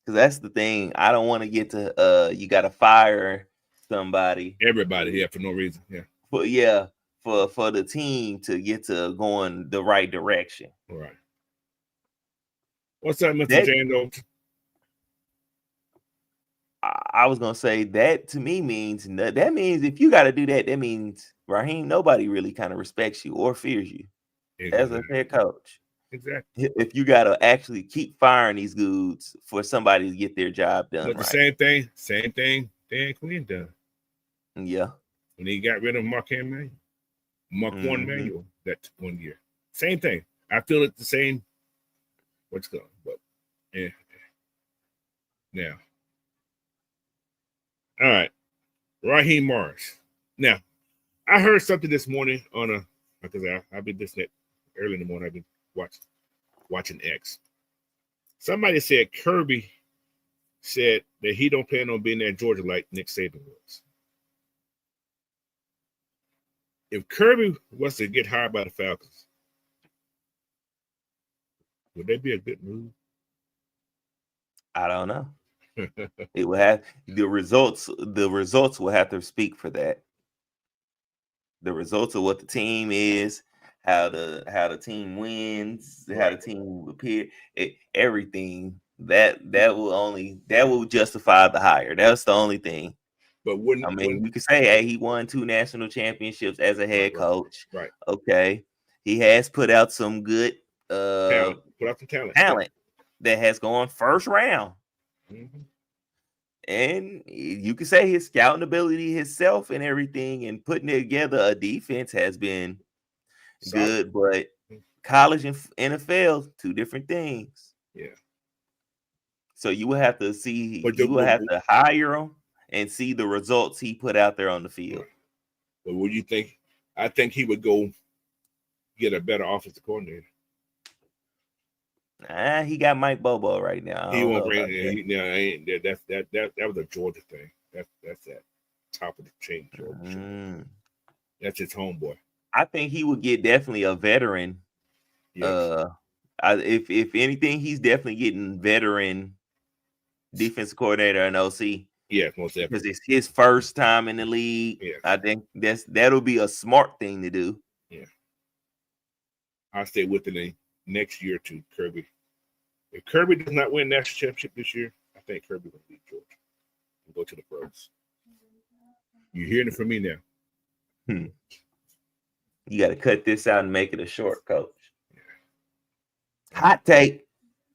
Because that's the thing. I don't want to get to you gotta fire somebody. Everybody, for no reason. Yeah. But for the team to get to going the right direction. Right. What's up, Mr. Jando? I was gonna say that to me means if you got to do that, that means Raheem, nobody really kind of respects you or fears you as a head coach. Exactly. If you got to actually keep firing these dudes for somebody to get their job done. But the same thing Dan Quinn done. Yeah. When he got rid of Mark One Manual that 1 year. Same thing. I feel it the same. What's going on? But yeah. Now. All right. Raheem Morris. Now, I heard something this morning because I've been listening early in the morning. I've been watching X. Somebody said Kirby said that he don't plan on being at Georgia like Nick Saban was. If Kirby was to get hired by the Falcons, would that be a good move? I don't know. It will have the results. The results will have to speak for that. The results of what the team is, how the team wins, how the team will appear, everything that will justify the hire. That's the only thing. But you could say, hey, he won 2 national championships as a head coach. Right. Okay. He has put out some good talent that has gone first round. Mm-hmm. And you could say his scouting ability, himself, and everything, and putting together a defense has been good. But college and NFL, 2 different things. Yeah. So you will have to see. You will have to hire him and see the results he put out there on the field. But what do you think? I think he would go get a better offensive coordinator. He got Mike Bobo right now. He won't bring it. That was a Georgia thing. That's that top of the chain Georgia. That's his homeboy. I think he would get definitely a veteran. Yes. If anything, he's definitely getting veteran defensive coordinator and OC. Yes, most definitely. Because it's his first time in the league. Yes. I think that'll be a smart thing to do. Yeah. I'll stay with the next year to Kirby. If Kirby does not win national championship this year, I think Kirby will beat Georgia and go to the pros. You're hearing it from me now. You got to cut this out and make it a short, coach. Yeah. Hot take.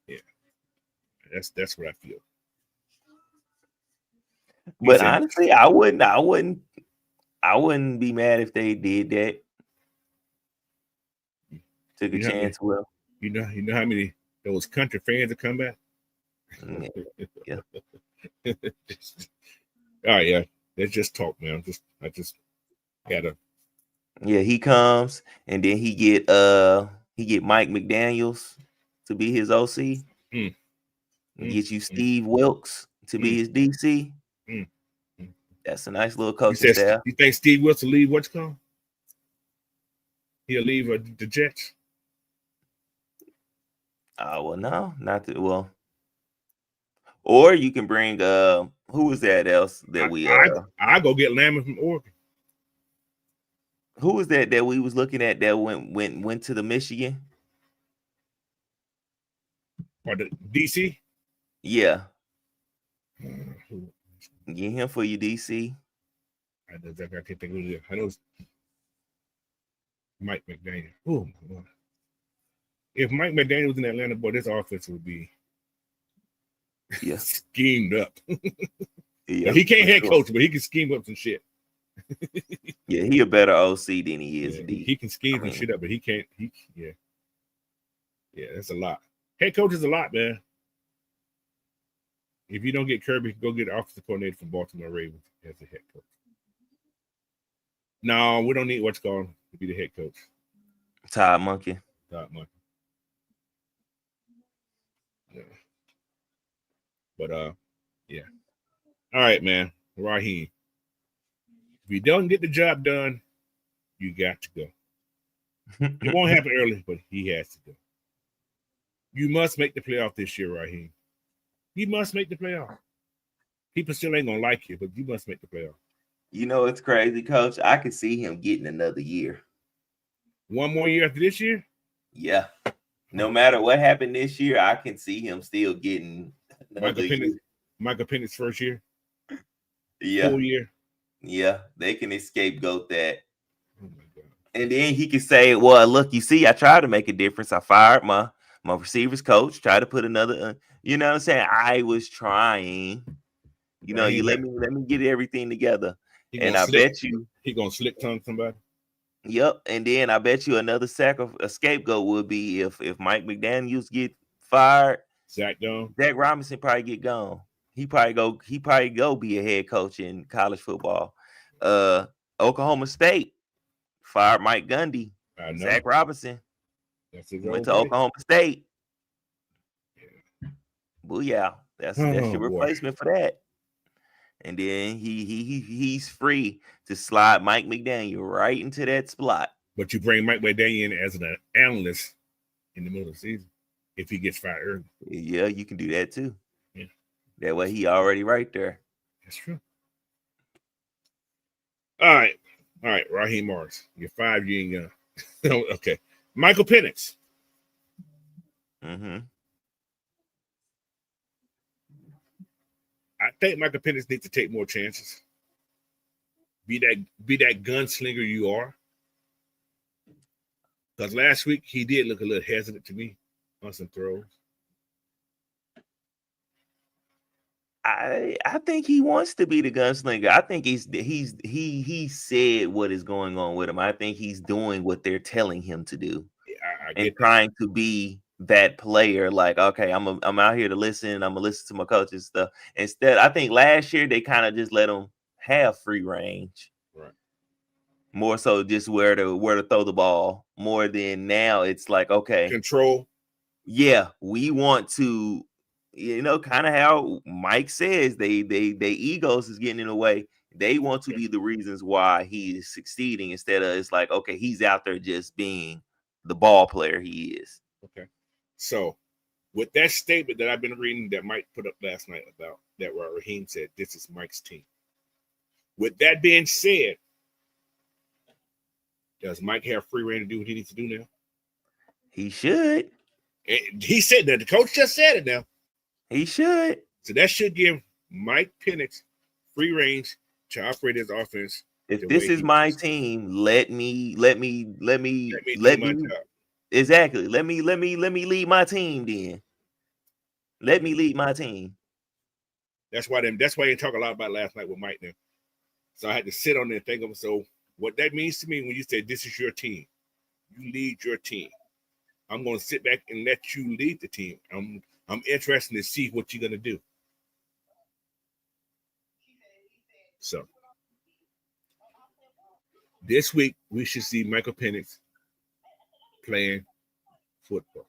Yeah, that's what I feel. But honestly, I wouldn't be mad if they did that. Took a chance. Well, you know how many those country fans that come back. Yeah. All right, yeah. Let's just talk, man. I just gotta. Yeah, he comes and then he get Mike McDaniels to be his OC. Get you Steve Wilkes to be his DC. That's a nice little coaching staff. You think Steve Wilkes will leave what's called? He'll leave the Jets? Well, no, not that. Well, or you can bring who was that else that we I go get Lamb from Oregon. Who was that we was looking at that went to the Michigan? Or the DC? Yeah. Get him for your DC. I can't think of it. I know it's Mike McDaniel. Oh, if Mike McDaniel was in Atlanta, boy, this offense would be schemed up. Yeah, he can't head coach, but he can scheme up some shit. Yeah, he a better OC than he is. He can scheme some shit up, but he can't. Yeah, that's a lot. Head coach is a lot, man. If you don't get Kirby, go get the offensive coordinator from Baltimore Ravens as a head coach. No, we don't need what's called to be the head coach. Todd Monkey. Yeah. But yeah. All right, man. Raheem. If you don't get the job done, you got to go. It won't happen early, but he has to go. You must make the playoff this year, Raheem. You must make the playoff. People still ain't gonna like you, but you must make the playoff. You know it's crazy, Coach. I can see him getting another year. One more year after this year? Yeah. No matter what happened this year, I can see him still getting another year. Michael Penix's first year? Yeah. Full year? Yeah. They can scapegoat that. Oh my God. And then he can say, well, look, you see, I tried to make a difference. I fired my receivers coach, tried to put another, you know what I'm saying? I was trying. You know, you let me get everything together. And I bet you he gonna slick tongue somebody. Yep. And then I bet you another scapegoat would be if Mike McDaniels get fired. Zach Robinson probably get gone. He probably go be a head coach in college football. Oklahoma State fired Mike Gundy. Zach Robinson went to Oklahoma State. Yeah. Booyah. That's your replacement for that. And then he's free to slide Mike McDaniel right into that spot. But you bring Mike McDaniel in as an analyst in the middle of the season if he gets fired early. Yeah, you can do that too. Yeah. That way he already right there. That's true. All right, Raheem Morris. You're 5 years young. Okay. Michael Penix. Mm-hmm. I think Michael Penix needs to take more chances. Be that gunslinger you are. Because last week he did look a little hesitant to me on some throws. I think he wants to be the gunslinger. I think he said what is going on with him. I think he's doing what they're telling him to do. Yeah, and trying to be that player, like, okay, I'm out here to listen. I'm gonna listen to my coach and stuff. Instead, I think last year they kind of just let him have free range, right? More so just where to throw the ball. More than now, it's like, okay, control. Yeah, we want to, kind of how Mike says they egos is getting in the way. They want to be the reasons why he is succeeding instead of it's like, okay, he's out there just being the ball player he is. Okay. So, with that statement that I've been reading that Mike put up last night about that, where Raheem said, this is Mike's team. With that being said, does Mike have free reign to do what he needs to do now? He should. And he said that. The coach just said it now. He should. So that should give Mike Penix free range to operate his offense. If this is my team, let me exactly. Let me lead my team then. Let me lead my team. That's why they talk a lot about last night with Mike now. So I had to sit on there and think of so what that means to me when you say this is your team. You lead your team. I'm going to sit back and let you lead the team. I'm interested to see what you're going to do. So this week we should see Michael Penix playing football.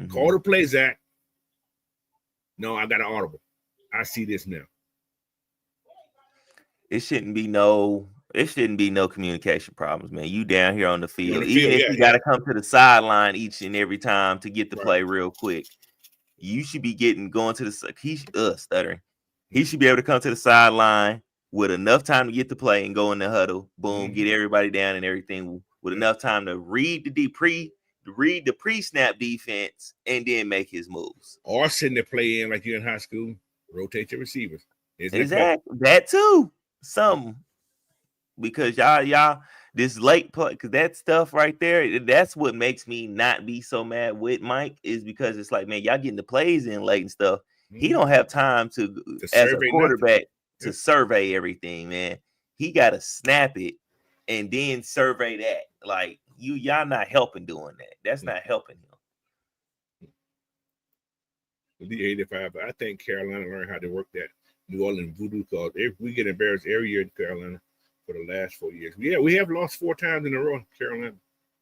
Call the play, Zach. No, I got an audible. I see this now. It shouldn't be no communication problems, man. You down here on the field. Even if you got to come to the sideline each and every time to get the play real quick, you should be going to the stuttering. He should be able to come to the sideline with enough time to get the play and go in the huddle. Boom, get everybody down and everything with enough time to read the pre-snap defense and then make his moves. Or sitting there playing like you're in high school, rotate your receivers. Exactly. That too. Something. Because y'all this late play, because that stuff right there, that's what makes me not be so mad with Mike, is because it's like, man, y'all getting the plays in late and stuff. He don't have time to as a quarterback to survey everything, man. He got to snap it and then survey that. Like, y'all not helping doing that. That's not helping him. The 85, I think Carolina learned how to work that New Orleans voodoo, because we get embarrassed every year in Carolina for the last 4 years. Yeah, we have lost 4 times in a row in Carolina.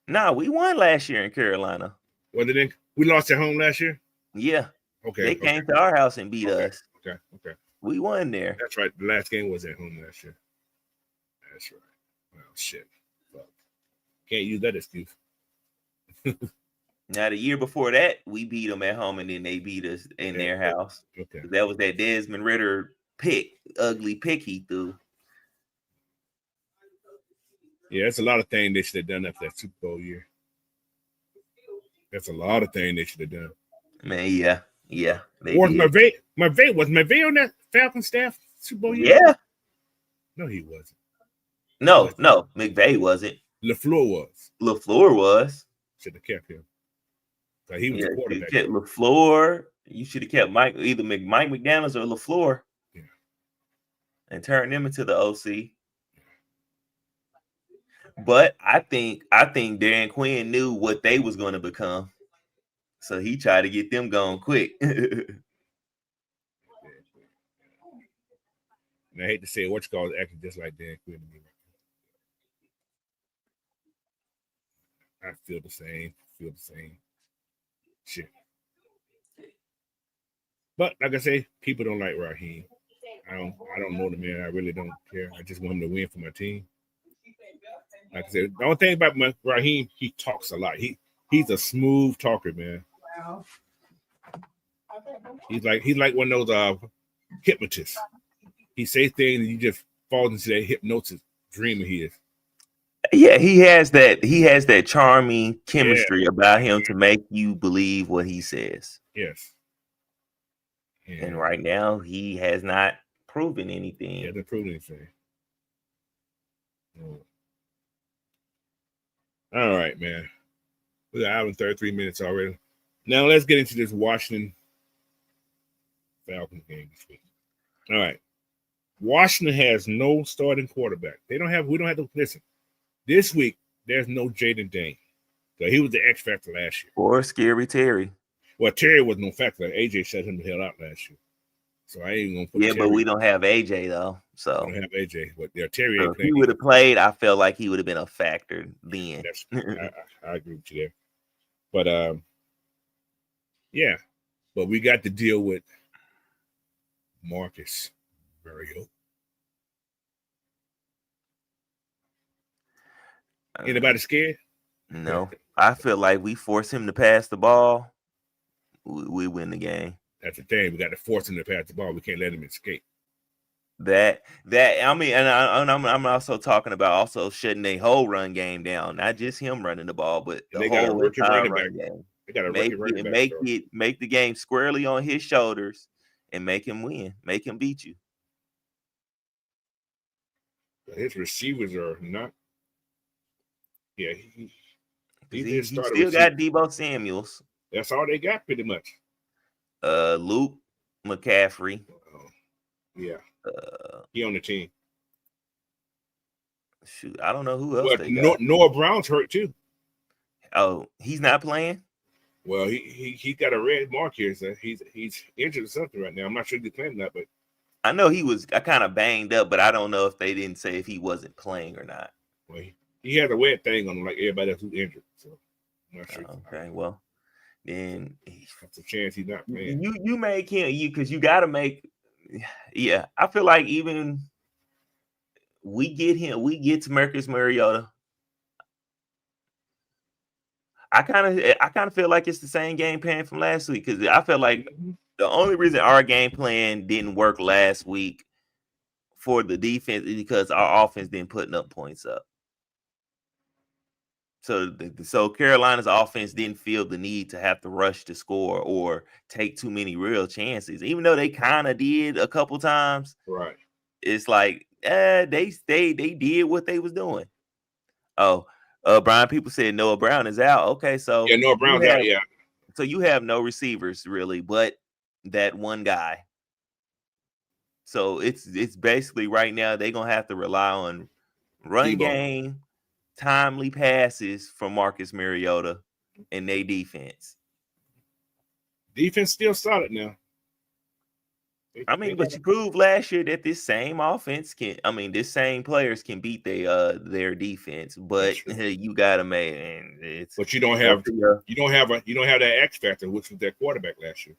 Nah, we won last year in Carolina. Well, then we lost at home last year? Yeah. Okay. They came to our house and beat us. Okay. We won there. That's right. The last game was at home last year. That's right. Well, shit. Fuck. Can't use that excuse. Now, the year before that, we beat them at home, and then they beat us in their house. Okay. That was that Desmond Ritter ugly pick he threw. Yeah, that's a lot of things they should have done after that Super Bowl year. That's a lot of things they should have done. Man, yeah. Was McVay on that Falcons staff Super Bowl year? Yeah. No, he wasn't. No, McVay wasn't. LaFleur was. Should have kept him. He was the quarterback. You kept LaFleur. You should have kept either Mike McDaniels or LaFleur. Yeah. And turned them into the OC. But I think Dan Quinn knew what they was going to become. So he tried to get them going quick. And I hate to say it, acting just like Dan Quinn to me. I feel the same. Shit. But like I say, people don't like Raheem. I don't know the man. I really don't care. I just want him to win for my team. Like I said, the only thing about Raheem, he talks a lot. He's a smooth talker, man. He's like one of those hypnotists. He says things and you just fall into that hypnosis dream he is. Yeah, he has that charming chemistry about him to make you believe what he says. Yes. Yeah. And right now, he has not proven anything. He hasn't proven anything. No. All right, man. We got 1 hour and 33 minutes already. Now let's get into this Washington Falcons game this week. All right. Washington has no starting quarterback. We don't have to listen. This week, there's no Jaden Dane. So he was the X factor last year. Or Scary Terry. Well, Terry was no factor. AJ shut him the hell out last year. So I ain't gonna put Terry. But we don't have AJ though. So we don't have AJ. But Terry if he would have played, I felt like he would have been a factor then. I agree with you there. But yeah. But we got to deal with Marcus Mariota. Anybody scared? No. I feel like we force him to pass the ball, we win the game. That's the thing. We got to force him to pass the ball. We can't let him escape. That I mean, and I'm also talking about also shutting a whole run game down, not just him running the ball, but the whole entire run game. They got to make the game squarely on his shoulders and make him win, make him beat you. His receivers are not. Yeah, he still got Deebo Samuels. That's all they got, pretty much. Luke McCaffrey. Yeah. He on the team. Shoot, I don't know who else they got. Noah Brown's hurt too. Oh, he's not playing? Well, he got a red mark here. So he's injured or something right now. I'm not sure if he's playing or not, but I know he was kind of banged up, but I don't know if they didn't say if he wasn't playing or not. Well, he has a wet thing on him like everybody else who's injured. So I'm not sure. Okay, well, then that's a chance he's not playing. You make him because you got to make. Yeah, I feel like even we get to Marcus Mariota. I kind of feel like it's the same game plan from last week because I feel like the only reason our game plan didn't work last week for the defense is because our offense didn't putting up points up. So Carolina's offense didn't feel the need to have to rush to score or take too many real chances, even though they kind of did a couple times. Right. It's like they did what they was doing. Oh, Brian, people said Noah Brown is out. Okay, so yeah, Noah Brown's out. Yeah. So you have no receivers really, but that one guy. So it's basically right now they're gonna have to rely on run game, timely passes from Marcus Mariota and their defense. Defense still solid now. But you proved last year that this same offense this same players can beat their defense, but you gotta but you don't have that X factor, which was their quarterback last year.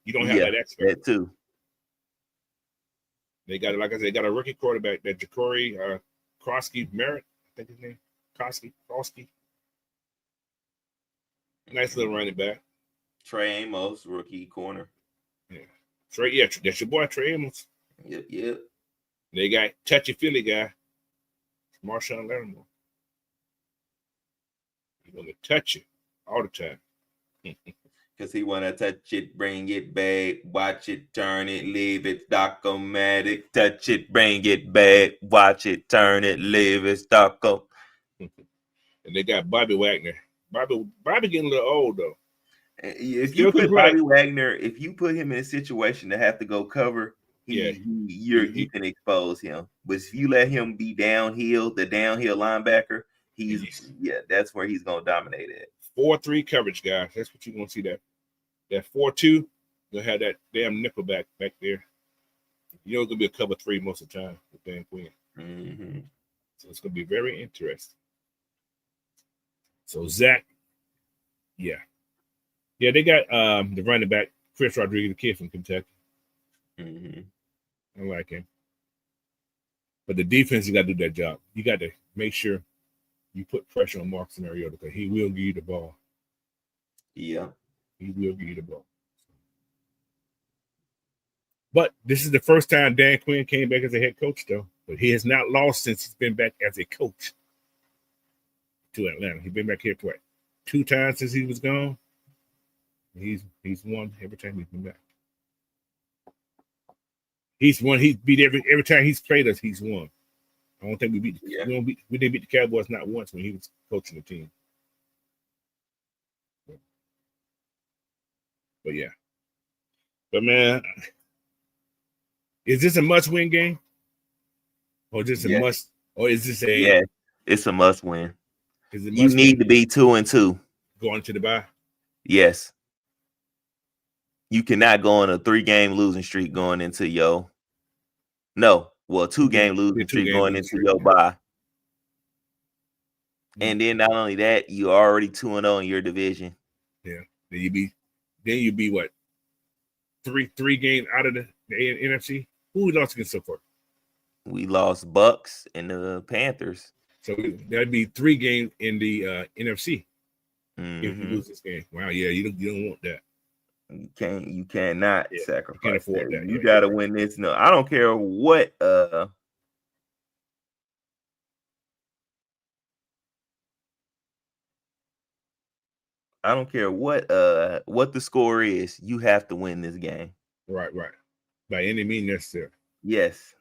You don't have that X factor. That too. They got, like I said, they got a rookie quarterback, that Ja'Cory Krosky Merritt, I think his name. Krosky. Nice little running back. Trey Amos, rookie corner. Yeah. That's your boy, Trey Amos. Yep. They got touchy Philly guy, Marshawn Lattimore. He's gonna touch it all the time. Because he want to touch it, bring it back, watch it, turn it, leave it, stock-o-matic. Touch it, bring it back, watch it, turn it, leave it, stock-o. And they got Bobby Wagner. Bobby getting a little old, though. If you put Bobby Wagner, if you put him in a situation to have to go cover, you can expose him. But if you let him be the downhill linebacker, that's where he's going to dominate at. 4-3 coverage, guys. That's what you're going to see there. That 4-2, you'll have that damn nickel back there. You know it's going to be a cover 3 most of the time with Dan Quinn. Mm-hmm. So it's going to be very interesting. So Zach, yeah, they got the running back, Chris Rodriguez, the kid from Kentucky. Mm-hmm. I like him. But the defense, you got to do that job. You got to make sure you put pressure on Marcus Mariota because he will give you the ball. Yeah. He will give you the ball. But this is the first time Dan Quinn came back as a head coach, though. But he has not lost since he's been back as a coach to Atlanta. He's been back here for 2 times since he was gone. He's won every time he's been back. He's won. He's beat every time he's played us. He's won. I don't think we beat. We didn't beat the Cowboys not once when he was coaching the team. But yeah. But man, is this a must-win game? Or is this a must? Or is this a? Yeah, it's a must-win. Is it you need to be 2-2 going to the bye. Yes. You cannot go on a 3-game losing streak going into 2-game losing streak going into your bye. And then not only that, you already 2-0 in your division. Yeah. Then you be what? 3 games out of the NFC? Who we lost against so far? We lost Bucks and the Panthers. So that'd be 3 games in the NFC. Mm-hmm. If you lose this game. Wow, yeah, you don't want that. You cannot sacrifice. You can't afford that. You gotta win this. No, I don't care what I don't care what the score is. You have to win this game. Right. By any means necessary. Yes.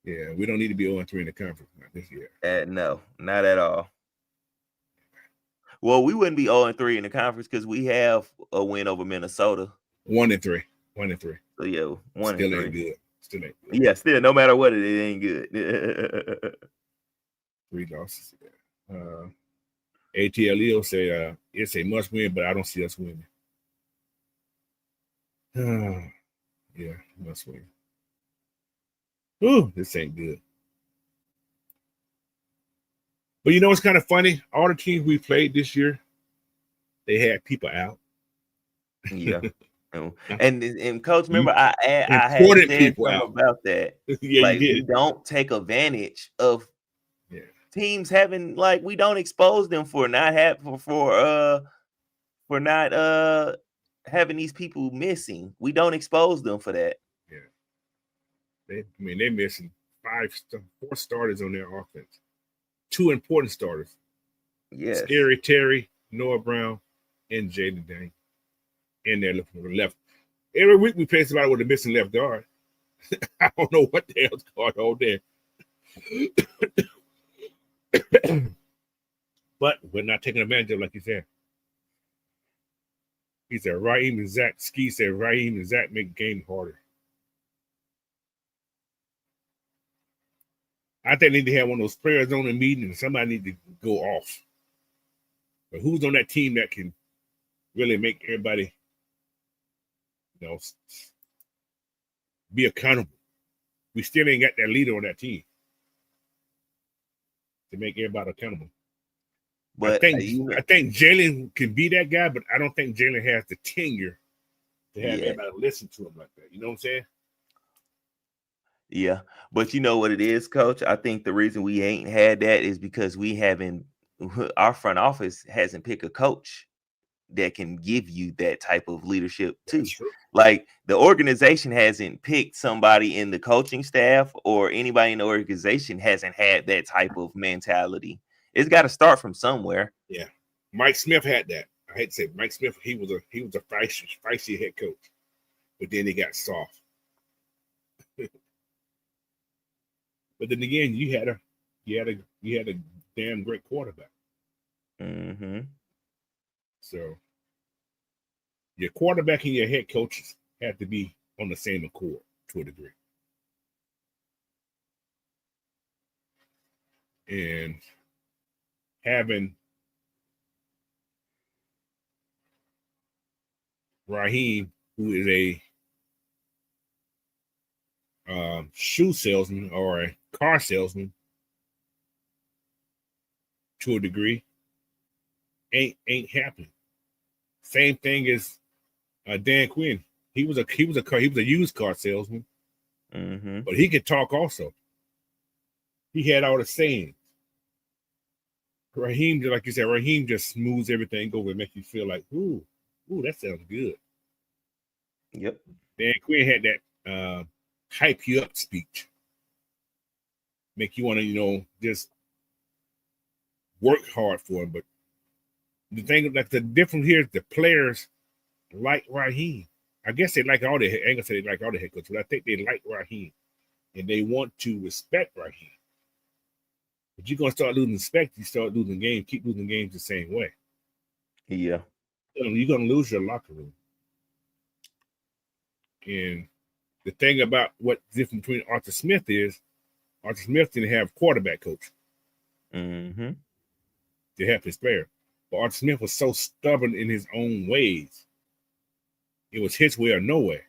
Yeah, we don't need to be 0-3 in the conference this year. No, not at all. Well, we wouldn't be 0-3 in the conference because we have a win over Minnesota. 1-3. So yeah, 1-3. Still ain't good. Yeah, still no matter what it ain't good. 3 losses. ATLEO say it's a must win, but I don't see us winning. Yeah, must win. Ooh, this ain't good. But you know what's kind of funny? All the teams we played this year, they had people out. Yeah. And coach, remember I had said something about that. Yeah, like, you did. We don't take advantage of teams having, like, we don't expose them for not having these people missing. We don't expose them for that. Yeah. They're missing 4 starters on their offense. 2 important starters. Yes. Scary Terry, Noah Brown, and Jaden Dang. And they're looking for the left. Every week we play somebody with a missing left guard. I don't know what the hell's going on there. But we're not taking advantage of it, like you said. He said Raheem and Zach. Ski said Raheem and Zach make the game harder. I think they need to have one of those players on the meeting and somebody need to go off. But who's on that team that can really make everybody, be accountable? We still ain't got that leader on that team to make everybody accountable. But I think Jalen can be that guy, but I don't think Jalen has the tenure to have everybody listen to him like that. You know what I'm saying? Yeah, but you know what it is, Coach? I think the reason we ain't had that is because our front office hasn't picked a coach that can give you that type of leadership too. Like, the organization hasn't picked somebody in the coaching staff, or anybody in the organization hasn't had that type of mentality. It's got to start from somewhere. Yeah, Mike Smith had that. I hate to say Mike Smith. He was a feisty head coach, but then he got soft. But then again, you had a damn great quarterback. Mm-hmm. So your quarterback and your head coaches have to be on the same accord to a degree. And having Raheem, who is a shoe salesman or a car salesman to a degree, ain't happening. Same thing as Dan Quinn. He was a used car salesman, but he could talk also. He had all the sayings. Raheem, like you said, Raheem just smooths everything over and makes you feel like, ooh, that sounds good. Yep. Dan Quinn had that hype you up speech. Make you want to, just work hard for him. But the thing, like, the difference here is the players like Raheem. I guess they like all the head. I ain't gonna say they like all the head coaches, but I think they like Raheem. And they want to respect Raheem. But you're gonna start losing respect, you start losing games, keep losing games the same way. Yeah. You're gonna lose your locker room. And the thing about what's different between Arthur Smith didn't have quarterback coach to help his player. But Arthur Smith was so stubborn in his own ways. It was his way or no way.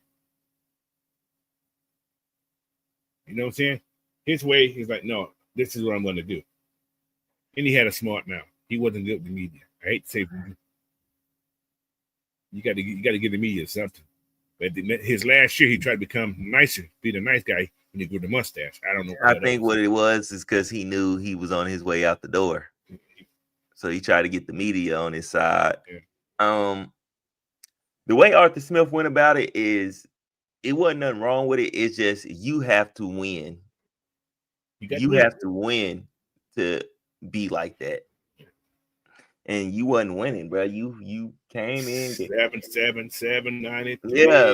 You know what I'm saying? His way, he's like, no, this is what I'm going to do. And he had a smart mouth. He wasn't good with the media. I hate to say, you got to give the media something. But his last year, he tried to become nicer, be the nice guy, and he grew the mustache. I don't know. I think what it was is because he knew he was on his way out the door, so he tried to get the media on his side. Yeah. The way Arthur Smith went about it is, it wasn't nothing wrong with it. It's just, you have to win. You have to win to be like that. And you wasn't winning, bro. You came in 7-7, 7-93. Yeah.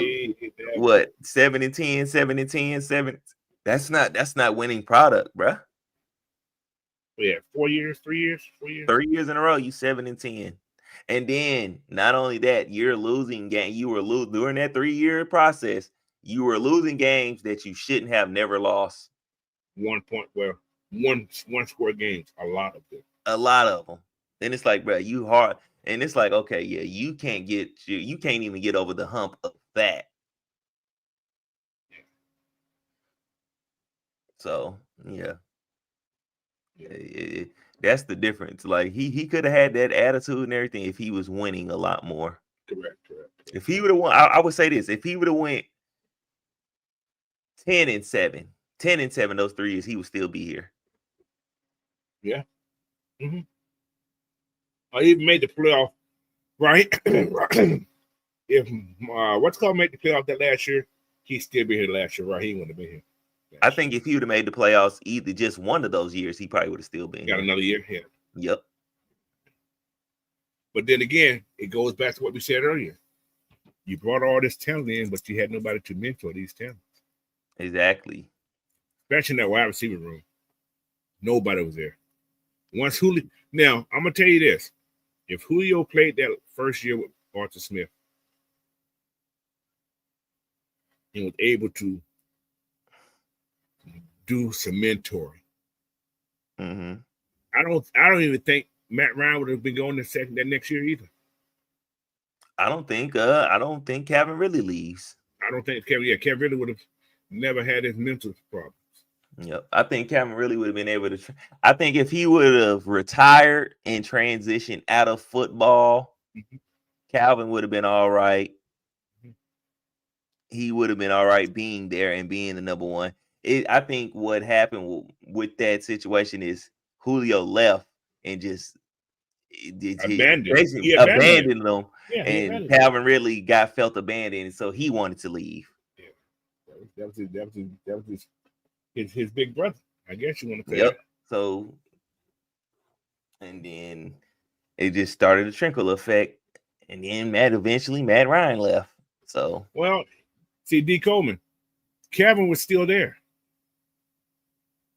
What? 7-10, 7-10, 7. That's not winning product, bro. Yeah, 4 years, 3 years, 4 years. 3 years in a row, you 7-10. And then not only that, you're losing game. You were losing during that 3-year process. You were losing games that you shouldn't have never lost. One score games, a lot of them. A lot of them. And it's like, bro, you hard. And it's like, okay, yeah, you can't even get over the hump of that. So yeah. That's the difference. Like he could have had that attitude and everything if he was winning a lot more. Correct. If he would have won, I would say this: if he would have went 10-7, those 3 years, he would still be here. Yeah. Mm-hmm. Or even made the playoff, right? If what's called made the playoff that last year, he'd still be here last year, right? He wouldn't have been here. I think if he would have made the playoffs either just one of those years, he probably would have still been got here. Another year here. Yep. But then again, it goes back to what we said earlier. You brought all this talent in, but you had nobody to mentor these talents. Exactly. Especially in that wide receiver room. Nobody was there. Once Julio, now I'm gonna tell you this: if Julio played that first year with Arthur Smith and was able to do some mentoring, I don't even think Matt Ryan would have been going that next year either. I don't think Kevin really leaves. I don't think Kevin really would have never had his mental problems. Yep. I think Kevin really would have been able to. I think if he would have retired and transitioned out of football, Calvin would have been all right. He would have been all right being there and being the number one. I think what happened with that situation is Julio left and just abandoned them. Yeah, and Calvin really felt abandoned, so he wanted to leave. Yeah, that was his big brother. I guess you want to say that. Yep. So, and then it just started a trickle effect, and then eventually Matt Ryan left. So, well, see, D. Coleman, Kevin was still there.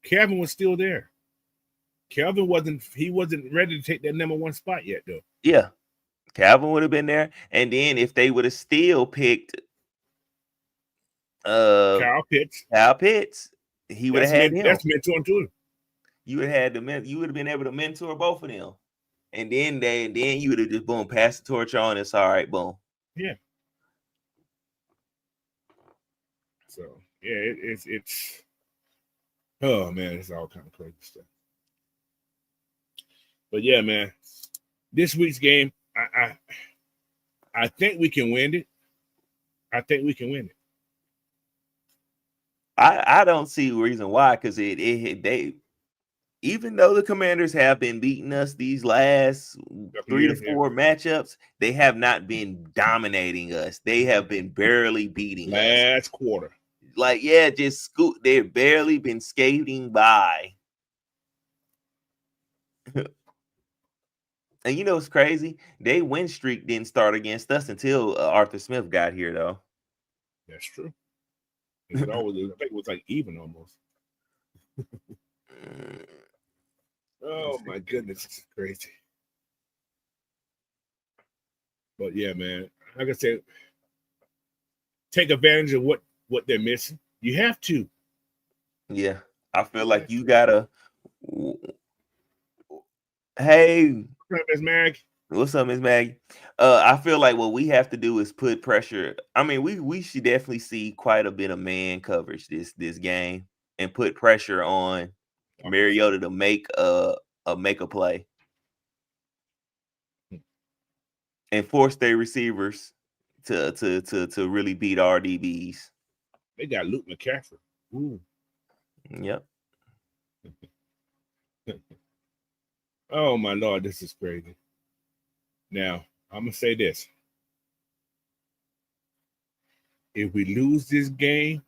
Calvin wasn't ready to take that number one spot yet, though. Yeah, Calvin would have been there, and then if they would have still picked Kyle Pitts, he would have had him. That's mentoring too. You would have been able to mentor both of them, and then you would have just boom, pass the torch on. It's all right, boom. Yeah. So yeah, it's oh man, it's all kind of crazy stuff. But yeah, man, this week's game, I think we can win it. I don't see a reason why, because they even though the Commanders have been beating us these last 3 to 4 matchups, they have not been dominating us. They have been barely beating us. Last quarter. Like, yeah, just scoot. They've barely been skating by. And you know what's crazy? They win streak didn't start against us until Arthur Smith got here, though. That's true. I think it was like even almost. Oh my goodness, this is crazy. But yeah, man, like I said, take advantage of what they're missing. You have to. Yeah, I feel like you gotta. Hey, what's up, Miss Mag? What's up, Miss Maggie? I feel like what we have to do is put pressure. I mean, we should definitely see quite a bit of man coverage this game and put pressure on Mariota to make a play and force their receivers to really beat our DBs. They got Luke McCaffrey. Ooh. Yep. Oh my Lord, this is crazy. Now, I'm going to say this. If we lose this game,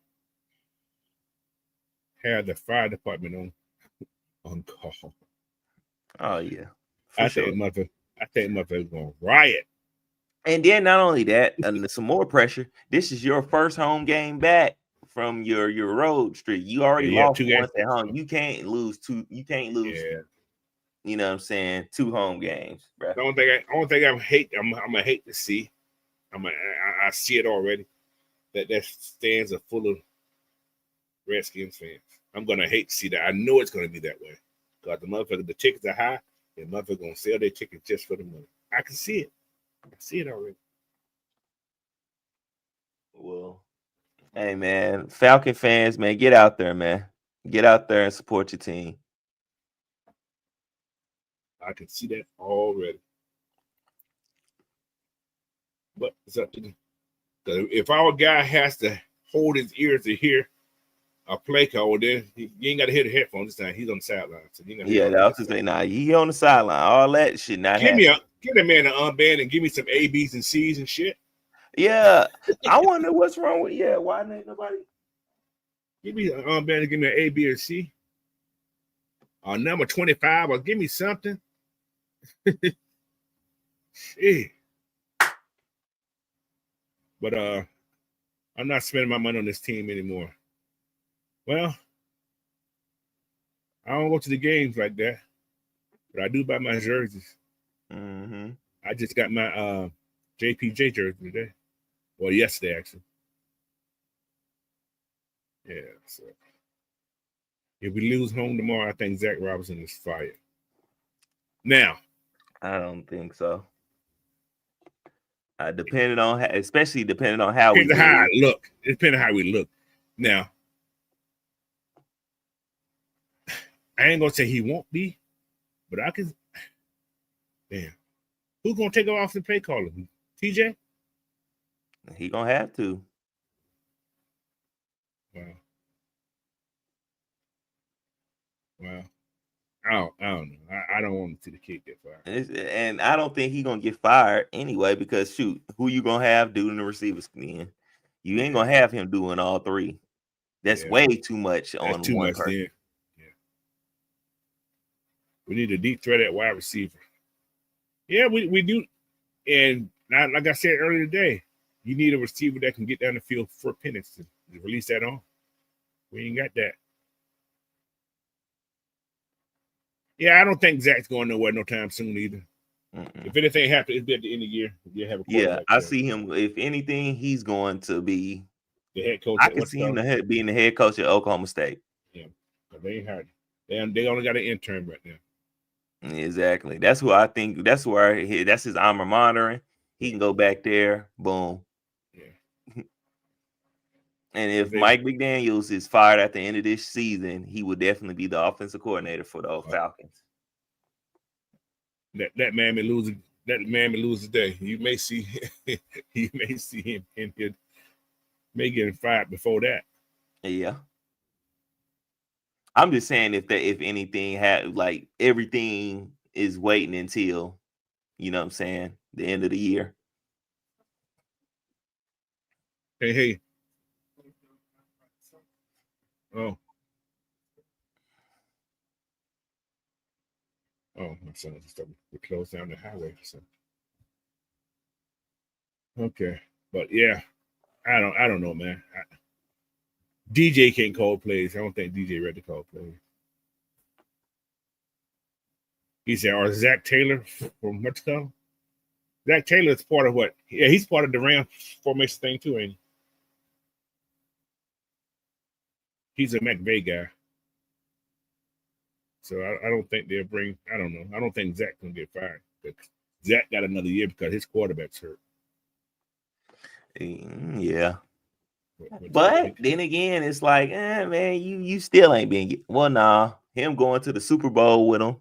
have the fire department on call. Oh, yeah. I think mother is going to riot. And then not only that, and some more pressure. This is your first home game back from your road streak. You already lost once at home. You can't lose two. You can't lose. Yeah. You know what I'm saying? 2 home games, bro. The only thing I'm gonna hate to see. I see it already. That stands are full of Redskins fans. I'm gonna hate to see that. I know it's gonna be that way because the tickets are high. And motherfuckers gonna sell their tickets just for the money. I can see it. I see it already. Well, hey man, Falcon fans, man, get out there, man. Get out there and support your team. I can see that already. But it's up to them. If our guy has to hold his ears to hear a play call, then you ain't got to hear the headphones this time. He's on the sideline. So Yeah, that was say, nah, he on the sideline. All that shit not give happening. Give that man an unband and give me some A, B's, and C's and shit. Yeah, I wonder what's wrong with why ain't nobody? Give me an unband and give me an A, B, or C. Number 25, or give me something. Shit. But I'm not spending my money on this team anymore. Well, I don't go to the games like that, but I do buy my jerseys. Mm-hmm. I just got my JPJ jersey today. Well, yesterday, actually. Yeah, so if we lose home tomorrow, I think Zach Robinson is fired. Now, I don't think so. Depending on especially depending on how we look. It depends on how we look. Now, I ain't gonna say he won't be, but I can. Damn, who's gonna take off the play caller? TJ? He gonna have to. Well, I don't know. I don't want to see the kid get fired. And I don't think he's gonna get fired anyway, because shoot, who you gonna have doing the receivers then? You ain't gonna have him doing all three. That's way too much on one person. Yeah. We need a deep threat at wide receiver. Yeah, we do. And like I said earlier today, you need a receiver that can get down the field for pennies to release that on. We ain't got that. Yeah, I don't think Zach's going nowhere no time soon either. If anything happens, it'll be at the end of the year. You have a quarterback. I see him. If anything, he's going to be the head coach. I can see him being the head coach at Oklahoma State. Yeah, they ain't hard. They only got an intern right now. Exactly. That's who I think. That's where that's his alma mater. He can go back there. Boom. Yeah. And if Mike McDaniels is fired at the end of this season, he will definitely be the offensive coordinator for the Falcons. That man may lose. That man may lose today. You may see. You may see him in here. May get fired before that. Yeah. I'm just saying if anything like everything is waiting until, you know what I'm saying, the end of the year. Hey. Oh, my son just we closed down the highway. So. Okay, but yeah, I don't know, man. DJ can't call plays. I don't think DJ ready to call plays. He said, or Zach Taylor from what's called? Zach Taylor is part of what? Yeah, he's part of the Ram formation thing too, ain't he? He's a McVay guy. So I don't think they'll bring, I don't know. I don't think Zach's going to get fired. Zach got another year because his quarterback's hurt. Yeah. But then again, it's like, man, you still ain't been. Well, nah, him going to the Super Bowl with him,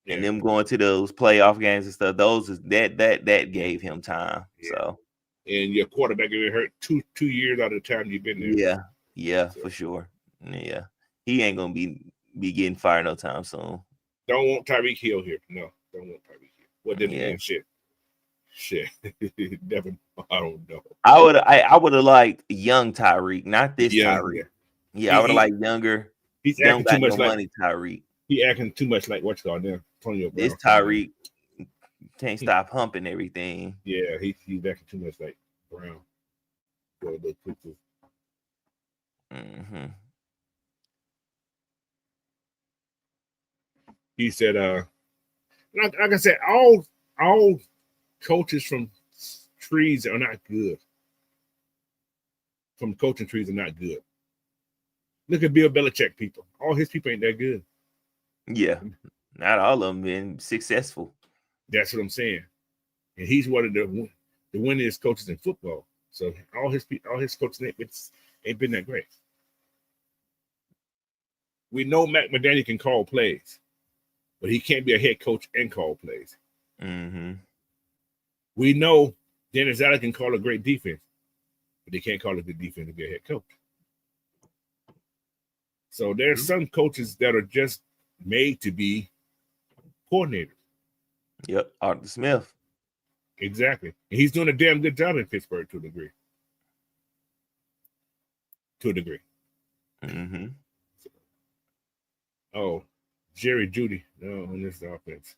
and them going to those playoff games and stuff. Those is that gave him time. Yeah. So, and your quarterback get hurt two years out of the time you've been there. Yeah, so. For sure. Yeah, he ain't gonna be getting fired no time soon. Don't want Tyreek Hill here. No, don't want Tyreek Hill. What did he shit? Never. I don't know. I would have liked young Tyreek, not this Tyreek. Yeah, I would have liked younger. He's acting too much like money Tyreek. He acting too much like what's called now, Antonio Brown. This Tyreek can't stop humping everything. Yeah, he's acting too much like Brown. Mm-hmm. He said, like I said, all coaches from trees are not good. From coaching trees are not good. Look at Bill Belichick people. All his people ain't that good. Yeah. Not all of them been successful. That's what I'm saying. And he's one of the winningest coaches in football. So all his coaches ain't been that great. We know Matt McDaniel can call plays, but he can't be a head coach and call plays. Mm-hmm. We know Dennis Allen can call a great defense, but he can't call a good defense to be a head coach. So there's some coaches that are just made to be coordinators. Yep, Arthur Smith. Exactly. And he's doing a damn good job in Pittsburgh to a degree. Mm-hmm. Oh, Jerry Jeudy on this offense.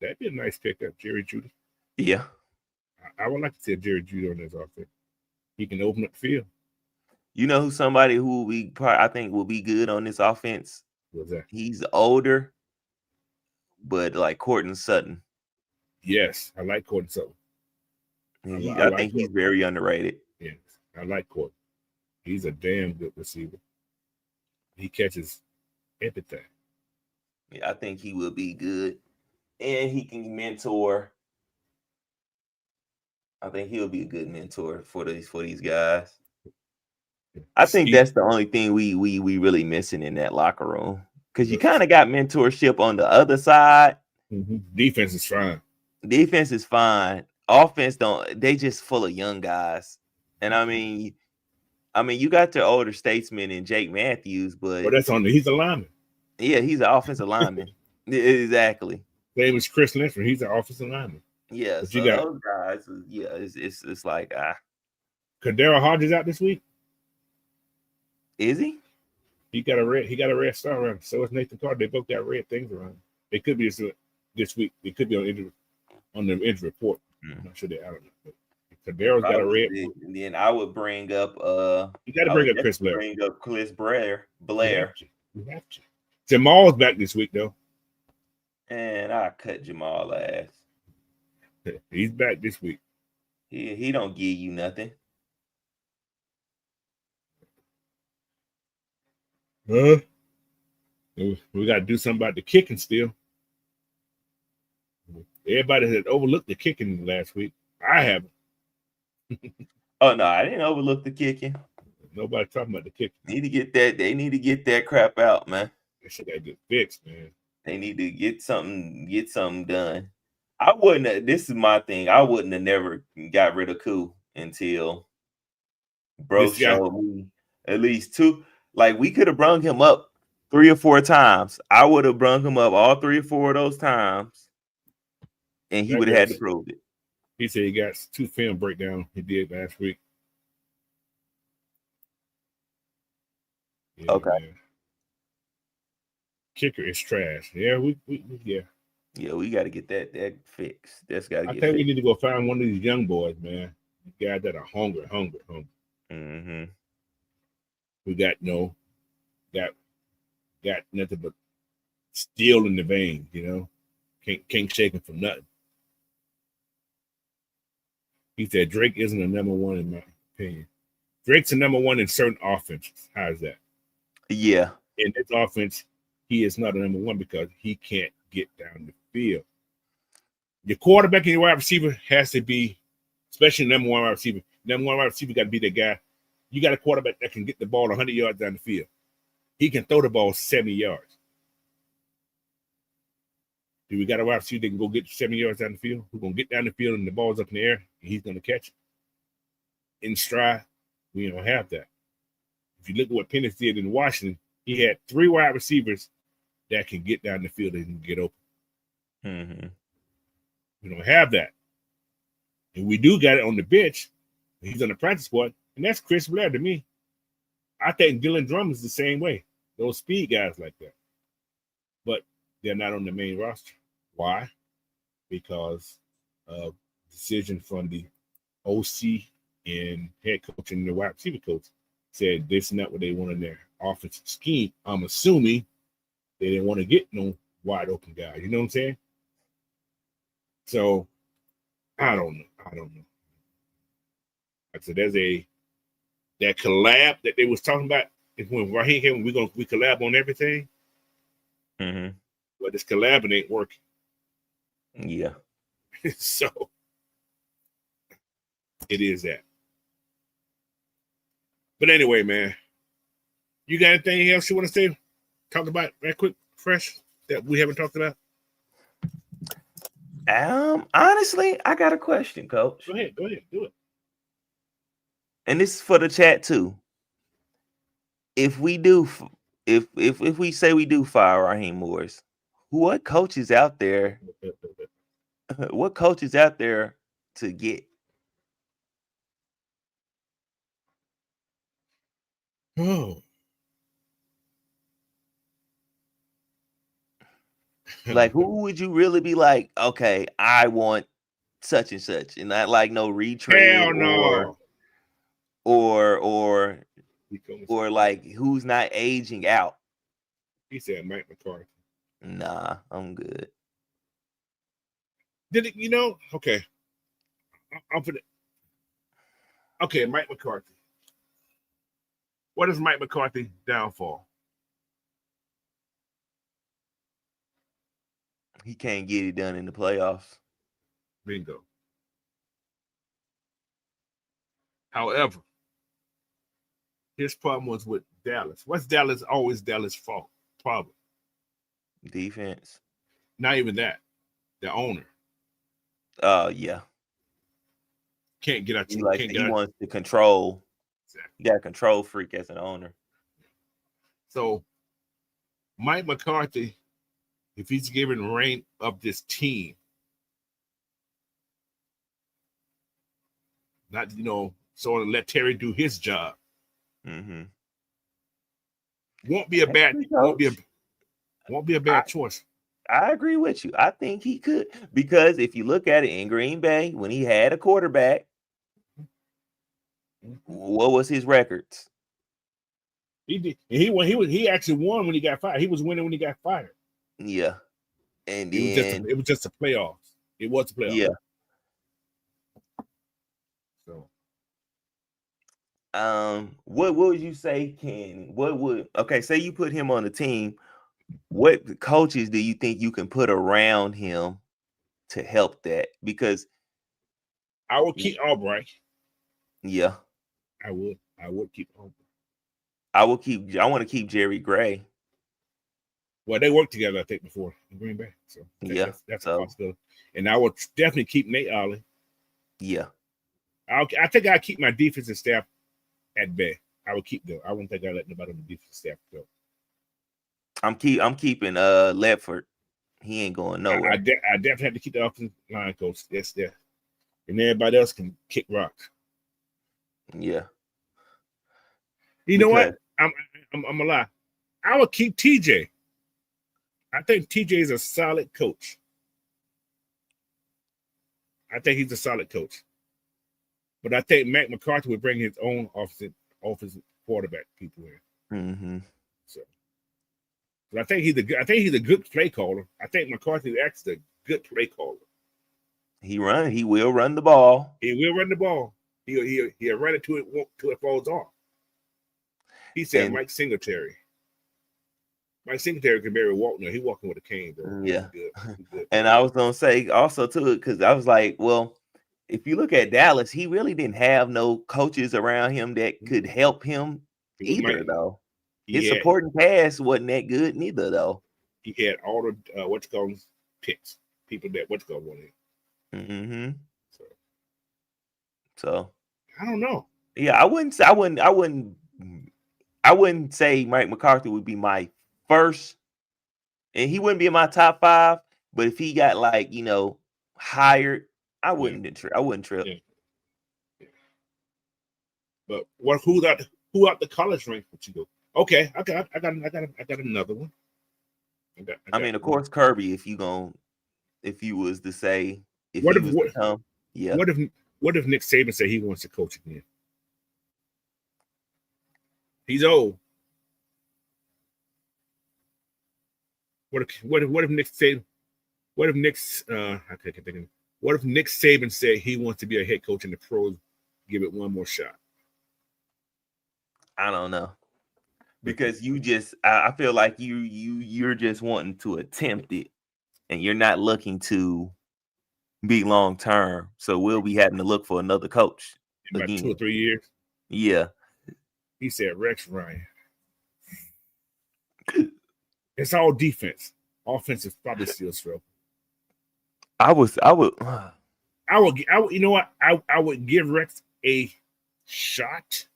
That'd be a nice pickup, Jerry Jeudy. Yeah. I would like to see a Jerry Jeudy on this offense. He can open up the field. You know somebody who I think will be good on this offense? What's that? He's older, but like Courtland Sutton. Yes, I like Courtland Sutton. I think he's very underrated. Yes, I like Courtland. He's a damn good receiver. He catches everything. Yeah, I think he will be good. And he can mentor. I think he'll be a good mentor for these guys. I think that's the only thing we really missing in that locker room. Because you kind of got mentorship on the other side. Mm-hmm. Defense is fine. Offense they just full of young guys. And I mean, you got your older statesman in Jake Matthews, but he's a lineman. Yeah, he's an offensive lineman. Exactly. Same as Chris Lynchman. He's an offensive lineman. Yeah, but so those guys, yeah, it's like Kadero Hodges out this week. Is he? He got a red star around him. So is Nathan Carter. They both got red things around him. They could be this week. They could be on the injury report. I'm not sure I don't know. But Kadero's got a red. And then I would bring up you got to bring up Chris Blair. Bring up Chris Blair. We have to. Jamal's back this week though. And I cut Jamal ass. He's back this week. He don't give you nothing. We got to do something about the kicking still. Everybody had overlooked the kicking last week. I haven't. Oh no, I didn't overlook the kicking. Nobody talking about the kicking. They need to get that crap out, man. That shit got to get fixed, man. They need to get something done. I wouldn't have, this is my thing. I wouldn't have never got rid of Koo until bro showed me at least two. Like we could have brung him up 3 or 4 times. I would have brung him up all 3 or 4 of those times, and he would have had to prove it. He said he got 2 film breakdown he did last week. Yeah, okay. Man. Kicker is trash. Yeah, we got to get that fixed. That's got to get. I think we need to go find one of these young boys, man. Guys that are hungry. Mm-hmm. We got nothing but steel in the veins, you know. Can't shake him for nothing. He said Drake isn't a number one in my opinion. Drake's a number one in certain offenses. How's that? Yeah. In this offense, he is not a number one because he can't get down the field. Your quarterback and your wide receiver has to be, especially number one wide receiver. Number one wide receiver got to be the guy. You got a quarterback that can get the ball 100 yards down the field. He can throw the ball 70 yards. Do we got a wide receiver that can go get 70 yards down the field? Who's going to get down the field and the ball's up in the air and he's going to catch it? In stride, we don't have that. If you look at what Penix did in Washington, he had 3 wide receivers that can get down the field and can get open. Mm-hmm. We don't have that. And we do got it on the bench. He's on the practice squad, and that's Chris Blair to me. I think Dylan Drummond's the same way. Those speed guys like that. But they're not on the main roster. Why? Because of decision from the OC and head coach and the wide receiver coach said this is not what they want in their offensive scheme. I'm assuming they didn't want to get no wide open guy. You know what I'm saying? So I don't know. Like I said, there's that collab that they was talking about is when Raheem came, we collab on everything. Mm-hmm. But this collabing ain't working. Yeah. So it is that. But anyway, man, you got anything else you want to say? Talk about that quick, fresh that we haven't talked about? Honestly, I got a question, Coach. Go ahead, do it. And this is for the chat too. If we do, if we say we do fire Raheem Morris, what coaches out there? What coaches out there to get? Oh. Like, who would you really be like, okay, I want such and such, and not like no retread Hell no. or like who's not aging out. He said Mike McCarthy. Nah, I'm good. Did it, okay. I'm for the, okay, Mike McCarthy. What is Mike McCarthy downfall? He can't get it done in the playoffs. Bingo. However, his problem was with Dallas. What's Dallas always Dallas' fault? Problem. Defense. Not even that. The owner. Yeah. Can't get out. He wants to control. Exactly. You got a control freak as an owner. So, Mike McCarthy, if he's given reign of this team, not so let Terry do his job. Mm-hmm. Won't be a bad choice. I agree with you. I think he could, because if you look at it in Green Bay, when he had a quarterback, what was his records? He did. He actually won when he got fired. He was winning when he got fired. Yeah, and it was just a playoffs. It was a playoff. Yeah. So, what would you say, Ken? Say you put him on the team? What coaches do you think you can put around him to help that? Because I would keep Albright. Yeah, I would keep Albright. I want to keep Jerry Gray. Well, they worked together, I think, before in Green Bay. So that's a possibility. And I would definitely keep Nate Ollie. Yeah, I think I'd keep my defensive staff at bay. I would keep them. I wouldn't think I'd let nobody on the defensive staff go. I'm keeping Ledford. He ain't going nowhere. I definitely have to keep the offensive line coach. That's there. And everybody else can kick rocks. Yeah. You know what? I'm gonna lie. I would keep TJ. I think TJ is a solid coach. I think he's a solid coach. But I think Matt McCarthy would bring his own offensive quarterback people in. Mm-hmm. So, but I think he's a good play caller. I think McCarthy is actually a good play caller. He will run the ball. He will run the ball. He'll run it till it falls off. He said Mike Singletary. Mike Singletary can barely walk now. He walking with a cane, bro. Yeah. He's good. And I was gonna say also too, because I was like, well, if you look at Dallas, he really didn't have no coaches around him that could help him either, though. His supporting cast wasn't that good neither, though. He had all the picks, people that wanted. Mm-hmm. So I don't know. Yeah, I wouldn't say Mike McCarthy would be my first, and he wouldn't be in my top 5. But if he got hired, I wouldn't trip. Yeah. But who out the college rank would you go? Okay, I got another one. I mean, of course, Kirby. If you was to say, what if Nick Saban said he wants to coach again? He's old. What if Nick Saban? What if Nick Saban said he wants to be a head coach in the pros? Give it one more shot. I don't know. Because I feel like you're just wanting to attempt it, and you're not looking to be long term. So we'll be having to look for another coach in about again. 2 or 3 years. Yeah. He said Rex Ryan. It's all defense. Offense is probably still struggle. I would. You know what? I would give Rex a shot,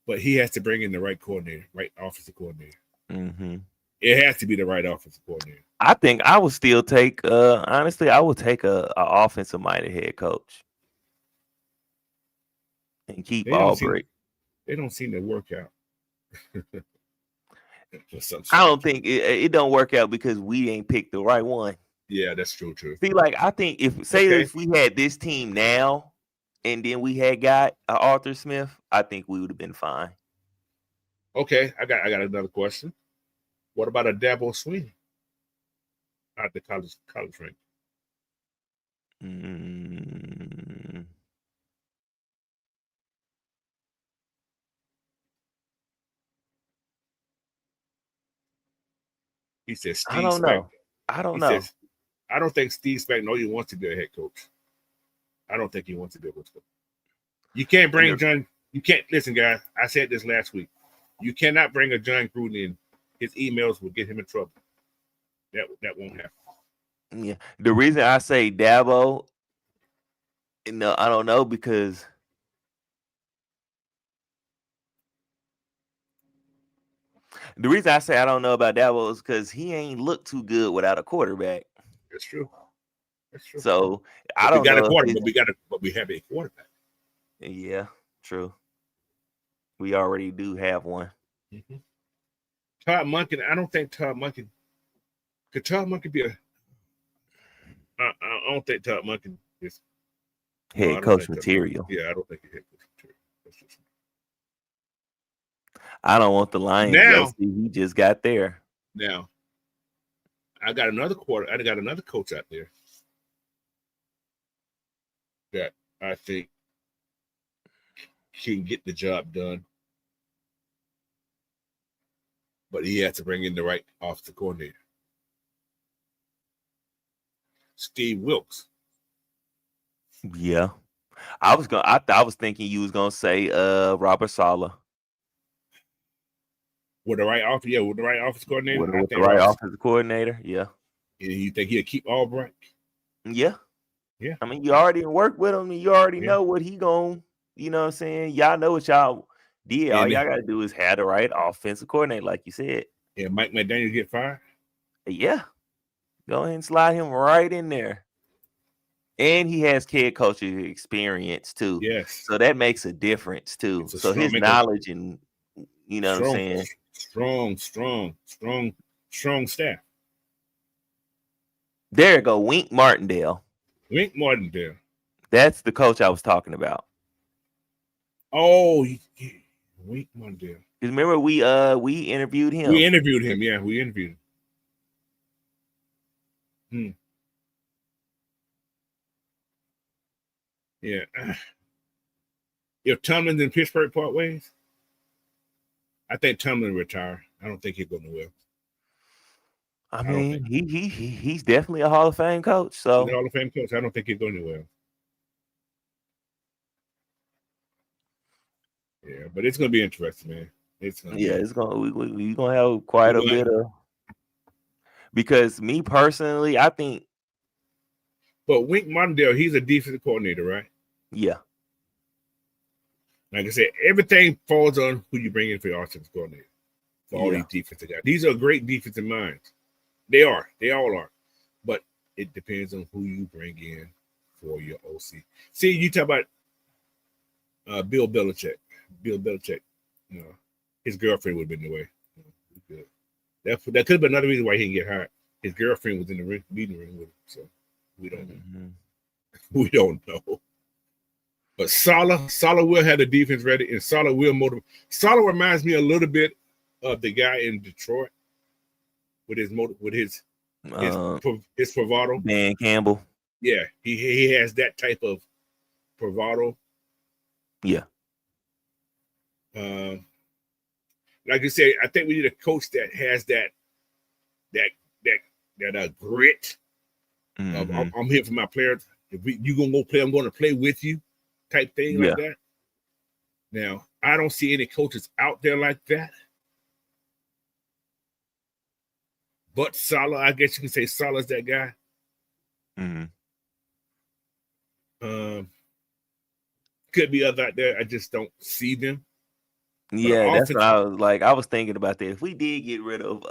but he has to bring in the right coordinator, right offensive coordinator. Mm-hmm. It has to be the right offensive coordinator. I think I would still take. Honestly, I would take a offensive minded head coach and keep Albrecht. They don't seem to work out. I don't think it don't work out because we ain't picked the right one. Yeah, that's true. See, like I think if we had this team now, and then we had got Arthur Smith, I think we would have been fine. Okay, I got another question. What about a Dabo Sweeney out the college rank? He says Steve I don't know. I don't know. Says, I don't think Steve Spagnuolo wants to be a head coach. I don't think he wants to be a head coach. You can't bring John. You can't listen, guys. I said this last week. You cannot bring a John Gruden in. His emails will get him in trouble. That won't happen. Yeah. The reason I say Dabo, no, I don't know because the reason I say I don't know about Dabo is because he ain't looked too good without a quarterback. That's true. So I don't know. But we have a quarterback. Yeah, true. We already do have one. Mm-hmm. Todd Monken. I don't think Todd Monken. Could Todd Monken be a? I don't think Todd Monken is head coach material. Yeah, I don't think he's head coach material. I don't want the Lions. Now he just got there. Now, I got another coach out there that I think can get the job done, but he has to bring in the right offensive coordinator. Steve Wilkes. Yeah, I was thinking you was gonna say Robert Saleh. With the right office, with the right office coordinator. With the right offensive coordinator, yeah. You think he'll keep Albrecht? Yeah. Yeah. I mean, you already work with him, and you already know what he going. You know what I'm saying? Y'all know what y'all did. All y'all got to do is have the right offensive coordinator, like you said. Yeah, Mike McDaniel get fired? Yeah. Go ahead and slide him right in there. And he has head coaching experience too. Yes. So that makes a difference too. So his knowledge and you know what I'm saying? Strong staff. There you go. Wink Martindale. Wink Martindale. That's the coach I was talking about. Oh, Wink Martindale. Remember we interviewed him. We interviewed him. Yeah, we interviewed him. Yeah. If Tomlin's in Pittsburgh part ways, I think Tomlin retire. I don't think he'll go nowhere. I mean, he's definitely a Hall of Fame coach. So he's a Hall of Fame coach. I don't think he'll go anywhere. Yeah, but it's gonna be interesting, man. It's gonna have quite a bit of, because me personally, I think. But Wink Martindale, he's a defensive coordinator, right? Yeah. Like I said, everything falls on who you bring in for your offensive coordinator. For all these defensive guys, these are great defensive minds. They all are. But it depends on who you bring in for your OC. See, you talk about Bill Belichick. Bill Belichick, his girlfriend would have been in the way. That could have been another reason why he didn't get hired. His girlfriend was in the meeting room with him, so we don't know. We don't know. But Saleh will have the defense ready, and Saleh will motivate. Saleh reminds me a little bit of the guy in Detroit with his bravado. Dan Campbell. Yeah, he has that type of bravado. Yeah. Like you said, I think we need a coach that has that grit of I'm here for my players. If you gonna go play, I'm going to play with you, type thing like that. Now, I don't see any coaches out there like that. But Saleh, I guess you can say Saleh's that guy. Could be other out there. I just don't see them. Yeah, that's what I was like. I was thinking about that. If we did get rid of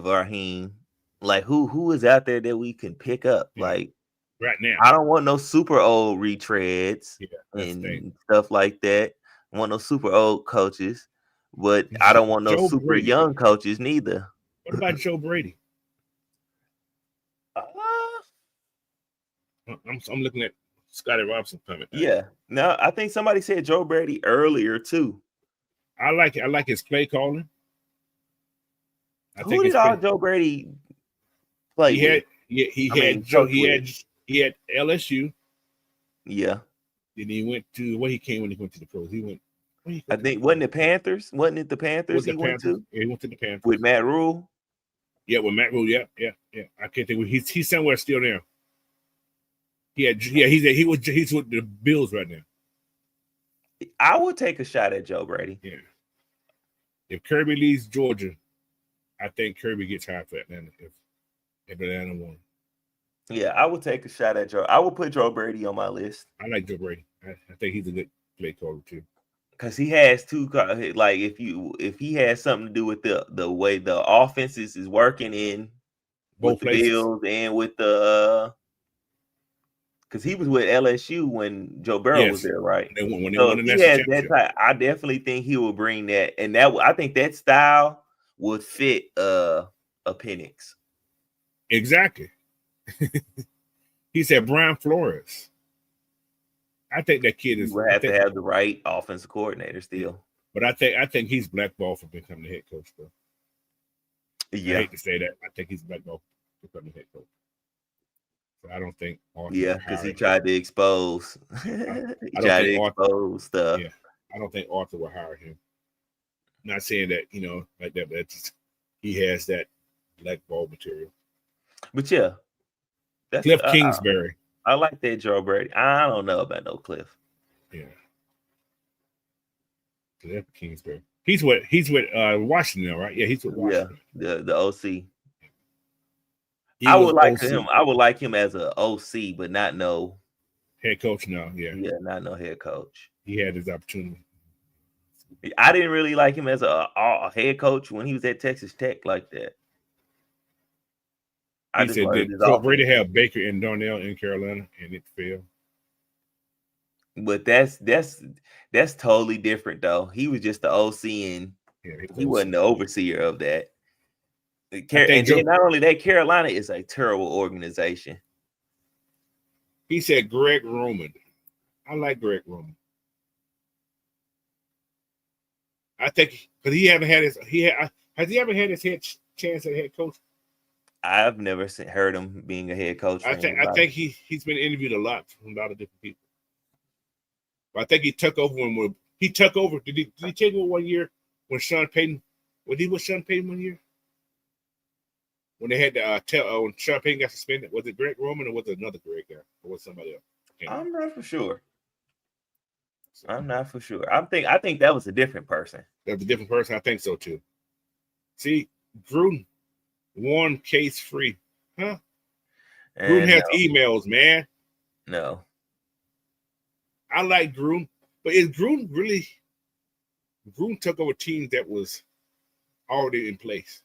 Raheem, like who is out there that we can pick up? Yeah. Like right now, I don't want no super old retreads and stuff like that. I want no super old coaches, but I don't want no Joe super Brady. Young coaches neither. What about Joe Brady? I'm looking at Scotty Robinson comment. Yeah. No, I think somebody said Joe Brady earlier too. I like it. I like his play calling. Who did Joe Brady play with? He had LSU. Yeah. Then he went to when he went to the pros. I think wasn't it Panthers? Wasn't it the Panthers went to? Yeah, he went to the Panthers with Matt Rule. Yeah, with Matt Rule. Yeah. I can't think. He's somewhere still there. He's with the Bills right now. I would take a shot at Joe Brady. Yeah. If Kirby leaves Georgia, I think Kirby gets hired for Atlanta if Atlanta won. Yeah, I would take a shot at Joe. I would put Joe Brady on my list. I like Joe Brady. I think he's a good play caller too. Because he has two, like if he has something to do with the way the offenses is working in both the Bills and with the because he was with LSU when Joe Burrow was there, right? When they won the national championship. I definitely think he will bring that, and I think that style would fit a Penix. Exactly. He said Brian Flores. I think that kid is. You would have to have the right offensive coordinator still. But I think he's blackballed for becoming the head coach, though. Yeah. I hate to say that. I think he's blackballed for becoming the head coach. So I don't think Arthur. Yeah, because he tried to expose. Expose stuff. Yeah, I don't think Arthur will hire him. I'm not saying that like that, but just, he has that blackball material. But yeah, that's Cliff Kingsbury. I like that Joe Brady. I don't know about no Cliff. Yeah, Cliff Kingsbury. He's with Washington now, right? Yeah, he's with Washington. Yeah, the OC. I would like him. I would like him as an OC, but not no head coach. No, yeah, not no head coach. He had his opportunity. I didn't really like him as a head coach when he was at Texas Tech like that. He said, "Did Joe Brady have Baker and Darnell in Carolina, and it failed?" But that's totally different, though. He was just the OC, and he wasn't the overseer of that. And then not only that, Carolina is a terrible organization. He said Greg Roman. I like Greg Roman. I think because he haven't had has he ever had his chance at head coach? I've never heard him being a head coach. I think he's been interviewed a lot from a lot of different people. But I think he took over when he took over. Did he take over 1 year when Sean Payton? Was he with Sean Payton 1 year? When they had to when Sean Payton got suspended, was it Greg Roman or was it another Greg guy or was somebody else? I'm not for sure. I think that was a different person. That was a different person. I think so too. See, Gruden, one case free, huh? Gruden has emails, man. No, I like Gruden, but is Gruden really? Gruden took over teams that was already in place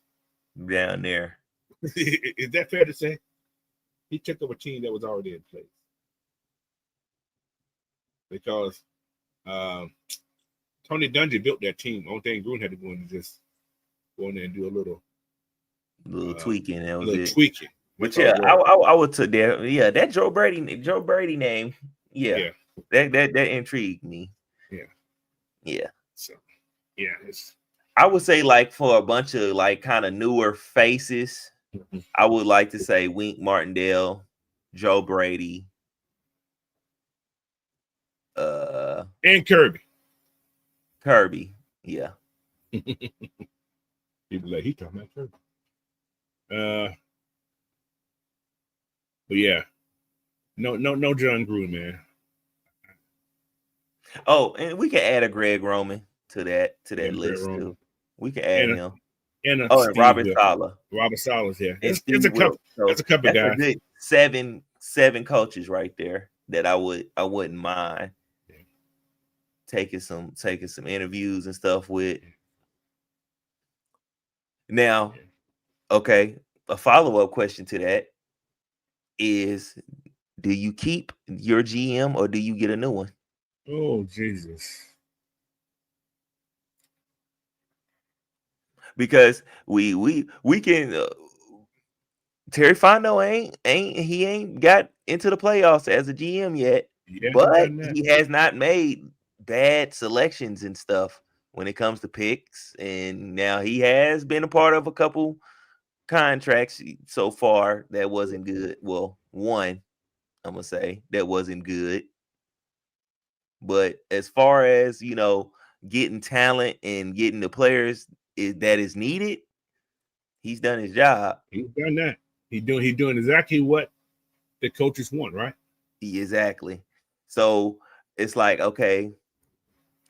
down there. Is that fair to say? He took over a team that was already in place because Tony Dungy built that team. Only thing Gruden had to go in and just go in there and do a little tweaking. That was it. Tweaking. But yeah, I would take that. Yeah, that Joe Brady name. Yeah. That intrigued me. Yeah. So yeah, I would say like for a bunch of like kind of newer faces. I would like to say Wink Martindale, Joe Brady, and Kirby. Kirby. Yeah. People like he talking about Kirby. But yeah, no John Gruden, man. Oh, and we can add a Greg Roman to that list Roman. too. We can add him. And and Robert Saleh. Robert Saleh, yeah. And It's a couple. So that's a couple that's guys. A good seven coaches right there that I wouldn't mind taking some interviews and stuff with. Now, okay, a follow-up question to that is, do you keep your GM or do you get a new one? Oh, Jesus. Because we can Terry Fontenot ain't got into the playoffs as a GM yet, but he has not made bad selections and stuff when it comes to picks, and now he has been a part of a couple contracts so far that wasn't good. Well, one, I'm gonna say that wasn't good, but as far as getting talent and getting the players that is needed, he's done his job. He's done that. He's doing exactly what the coaches want, right? Exactly. So it's like, okay,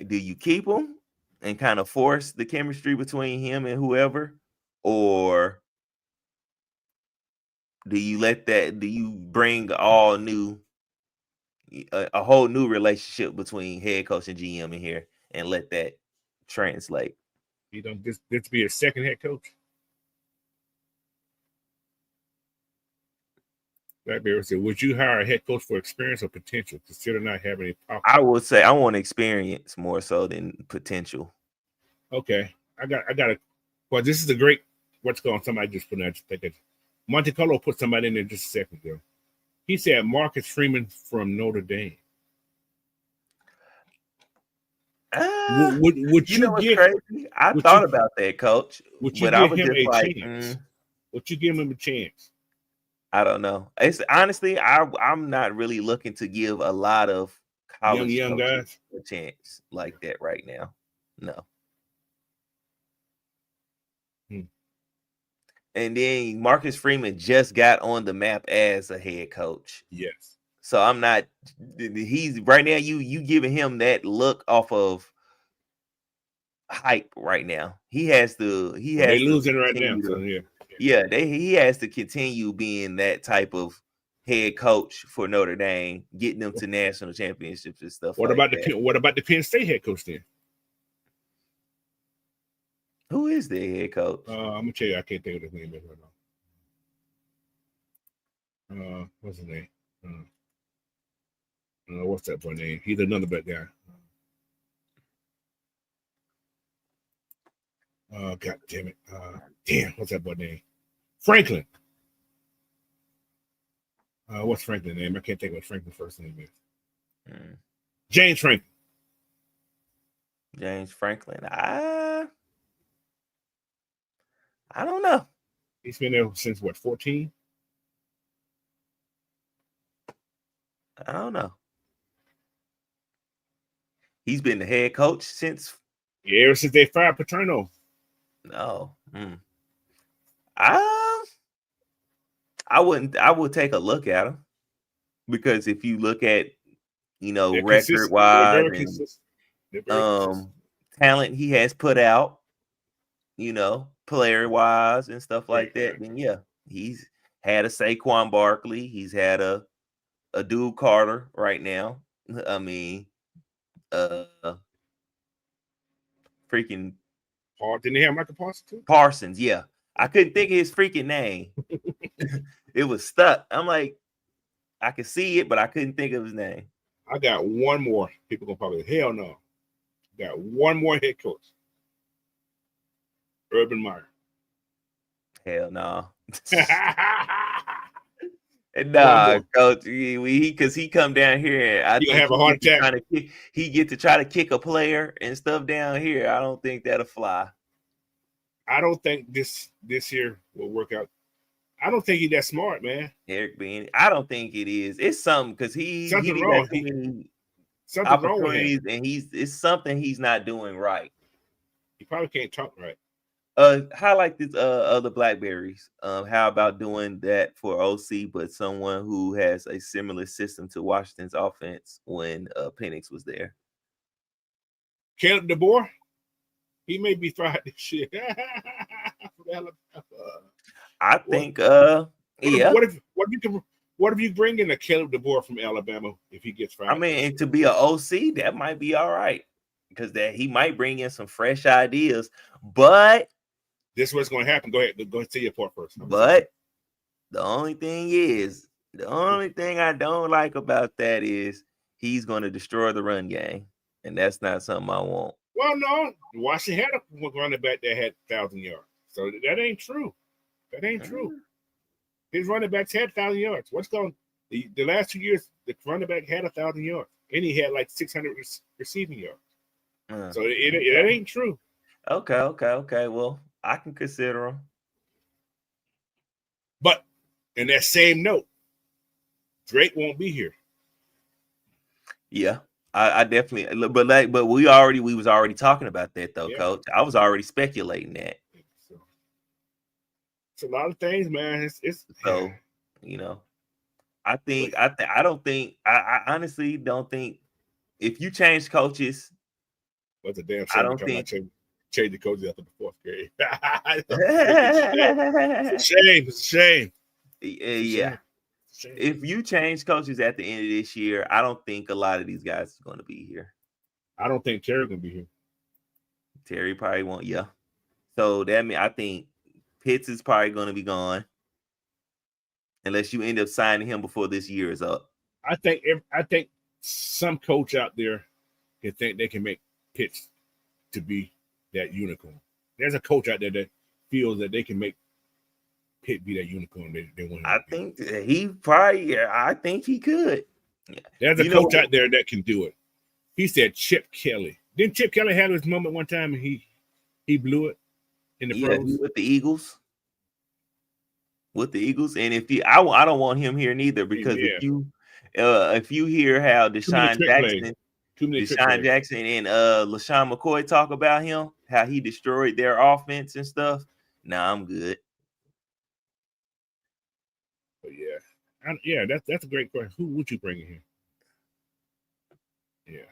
do you keep him and kind of force the chemistry between him and whoever, or do you bring all new, a whole new relationship between head coach and GM in here and let that translate? You don't just be a second head coach. Blackberry said, would you hire a head coach for experience or potential? Consider not having any power. I would say I want experience more so than potential. Okay. I got a well, this is a great what's going on. Somebody just put in, I just think Monte Carlo put somebody in there just a second ago. He said Marcus Freeman from Notre Dame. Would you give crazy? I thought about that, coach. Would you give him a chance? Would you give him a chance? I don't know. It's honestly, I'm not really looking to give a lot of college young guys a chance like that right now. No. And then Marcus Freeman just got on the map as a head coach. Yes. So I'm not. He's right now. You giving him that look off of hype right now. He has to. They're losing right now. So yeah. Yeah, he has to continue being that type of head coach for Notre Dame, getting them to national championships and stuff. What about the Penn State head coach then? Who is the head coach? I'm gonna tell you, I can't think of his name right now. What's his name? What's that boy name? He's another bad guy. God damn it. What's that boy name? Franklin. What's Franklin's name? I can't think of what Franklin's first name is. James Franklin. James Franklin. I don't know. He's been there since what, 14? I don't know. He's been the head coach since. Yeah, ever since they fired Paterno. No. I would take a look at him, because if you look at record wise and talent he has put out, player wise and stuff like that, then yeah, he's had a Saquon Barkley, he's had a dude Carter right now. I mean, freaking didn't they have Michael Parsons too? Parsons, yeah. I couldn't think of his freaking name. It was stuck. I'm like, I could see it, but I couldn't think of his name. I got one more. People gonna probably hell no. Got one more head coach. Urban Meyer. Hell no. Nah, coach. Because he come down here. I think have a heart attack. He get to try to kick a player and stuff down here. I don't think that'll fly. I don't think this here will work out. I don't think he's that smart, man. Eric Bean. I don't think it is. It's something because he wrong. Something's wrong with him. And it's something he's not doing right. He probably can't talk right. Highlight this other Blackberries. How about doing that for OC, but someone who has a similar system to Washington's offense when Penix was there? Caleb DeBoer, he may be fired this year. I think what if you bring in a Caleb DeBoer from Alabama if he gets fired? I mean, to be an OC, that might be all right because that he might bring in some fresh ideas, but this is what's going to happen. Go ahead say your part first. But the only thing I don't like about that is he's going to destroy the run game, and that's not something I want. Well, no, Washington had a running back that had 1,000 yards, so that ain't true. That ain't true. His running backs had 1,000 yards. What's going the last 2 years? The running back had 1,000 yards, and he had like 600 receiving yards. So it ain't true. Okay. Well, I can consider him. But in that same note, Drake won't be here. Yeah, I definitely. But we was already talking about that though, Coach. I was already speculating that. So, it's a lot of things, man. It's so I honestly don't think if you change coaches. What's a damn shame? I don't think. Change the coaches after the fourth grade. It's a shame. Yeah. If you change coaches at the end of this year, I don't think a lot of these guys are going to be here. I don't think Terry's going to be here. Terry probably won't. Yeah. So that means I think Pitts is probably going to be gone unless you end up signing him before this year is up. I think some coach out there can think they can make Pitts to be that unicorn. There's a coach out there that feels that they can make Pitt be that unicorn they want. I think he probably. I think he could. There's a coach out there that can do it. He said Chip Kelly. Didn't Chip Kelly have his moment one time and he blew it in the pros with the Eagles? With the Eagles, and I don't want him here neither because if you hear how Deshaun Jackson and LaShawn McCoy talk about him, how he destroyed their offense and stuff. Nah, I'm good. But that's a great question. Who would you bring in here? Yeah.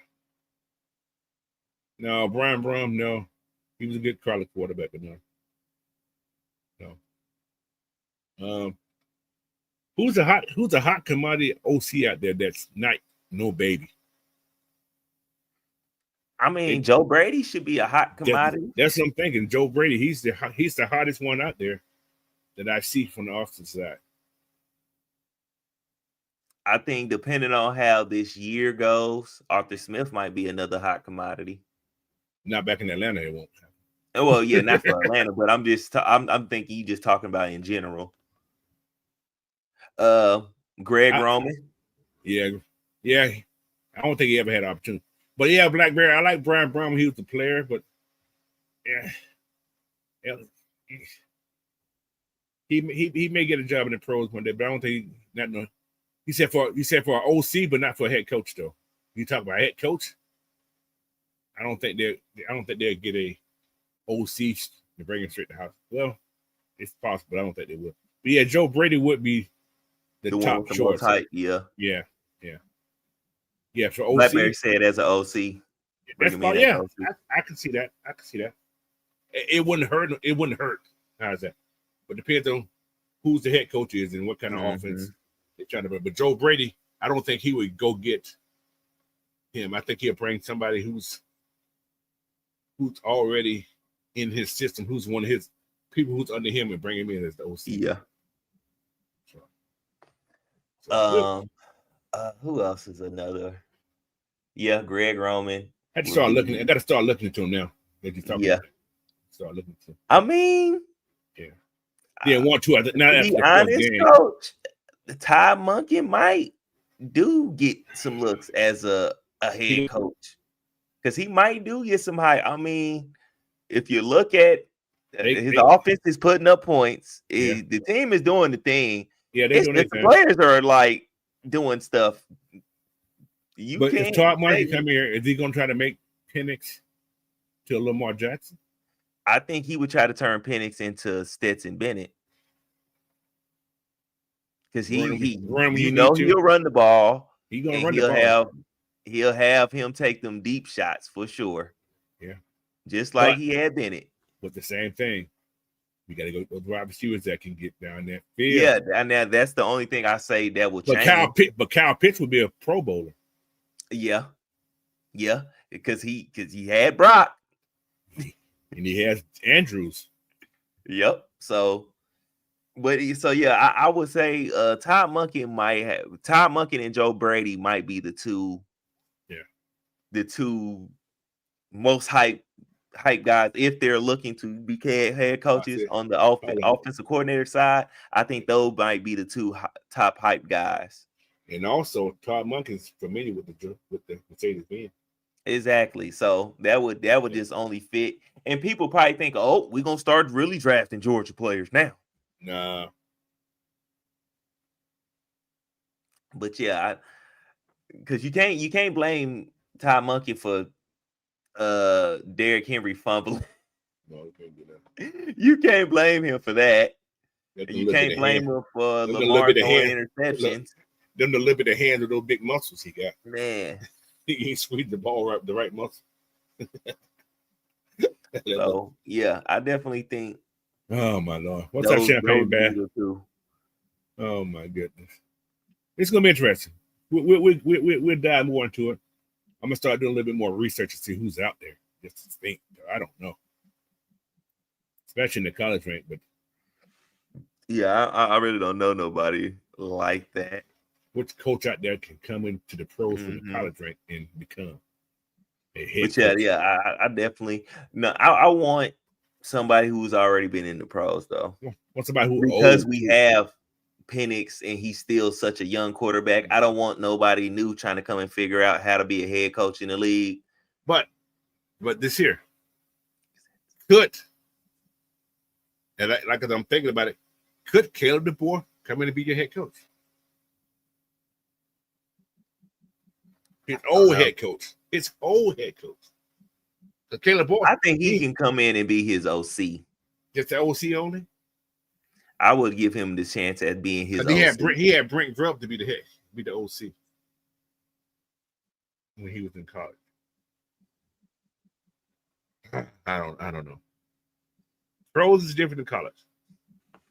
No, Brian Brum, no. He was a good college quarterback, but no. Who's a hot commodity OC out there that's not no baby? I mean, Joe Brady should be a hot commodity. That's what I'm thinking. Joe Brady, he's the hottest one out there that I see from the offensive side. I think depending on how this year goes, Arthur Smith might be another hot commodity. Not back in Atlanta, it won't happen. Well, yeah, not for Atlanta, but I'm thinking you just talking about in general. Greg Roman. Yeah. I don't think he ever had an opportunity. But yeah, Blackberry, I like Brian Brown when he was the player, but he may get a job in the pros one day, but I don't think he said for an OC, but not for a head coach though. You talk about a head coach, I don't think they'll get a OC to bring him straight to the house. Well, it's possible, but I don't think they will. But yeah, Joe Brady would be the top choice. Yeah. Yeah, for OC. Blackberry said as an OC. That's about, yeah. I can see that. It wouldn't hurt. How's that? But depends on who's the head coach is and what kind of offense they're trying to bring. But Joe Brady, I don't think he would go get him. I think he'll bring somebody who's already in his system, who's one of his people who's under him, and bring him in as the OC. Yeah. Who else is another? Yeah, Greg Roman. I got to start looking into him now. Start looking into him. I mean, yeah, 1-2. Now to be honest, Coach, the Ty Monkey might do get some looks as a head coach because he might do get some hype. I mean, if you look at his offense is putting up points. The team is doing the thing. Yeah, the players are like doing stuff. But if Todd Monken come here, is he going to try to make Penix to a Lamar Jackson? I think he would try to turn Penix into Stetson Bennett. Because he'll run the ball. He's gonna run the ball. He'll have him take them deep shots for sure. Yeah, just like he had Bennett. But the same thing, we got to go with those wide receivers that can get down that field. Yeah, and that's the only thing I say that will change. Kyle Pitts would be a Pro Bowler. Yeah, because he had Brock and he has Andrews. Yep. I would say Todd Monken and Joe Brady might be the two most hype guys if they're looking to be head coaches on the offensive coordinator side. I think those might be the two top hype guys. And also, Todd Monken's familiar with the Mercedes-Benz. Exactly. So that would just only fit. And people probably think, oh, we're gonna start really drafting Georgia players now. Nah. But yeah, because you can't blame Todd Monken for Derrick Henry fumbling. No, you can't do that. You can't blame him for that. You can't blame him for Lamar throwing interceptions. Them to live in the hands with those big muscles he got. Man. He squeezed the ball right the right muscle. So yeah, I definitely think. Oh my Lord! What's that champagne bag? Oh my goodness! It's gonna be interesting. We'll dive more into it. I'm gonna start doing a little bit more research to see who's out there. Just to think, I don't know, especially in the college rank. But yeah, I really don't know nobody like that. Which coach out there can come into the pros from the college rank and become a head coach? I definitely I want somebody who's already been in the pros though. Want somebody who because we have Penix and he's still such a young quarterback. I don't want nobody new trying to come and figure out how to be a head coach in the league. But this year could, and like as I'm thinking about it, could Caleb DeBoer come in and be your head coach? His old head coach. So Caleb DeBoer, I think he can come in and be his OC. Just the OC only? I would give him the chance at being his OC. He had Brent Grubb to be the OC when he was in college. I don't know. Pros is different than college.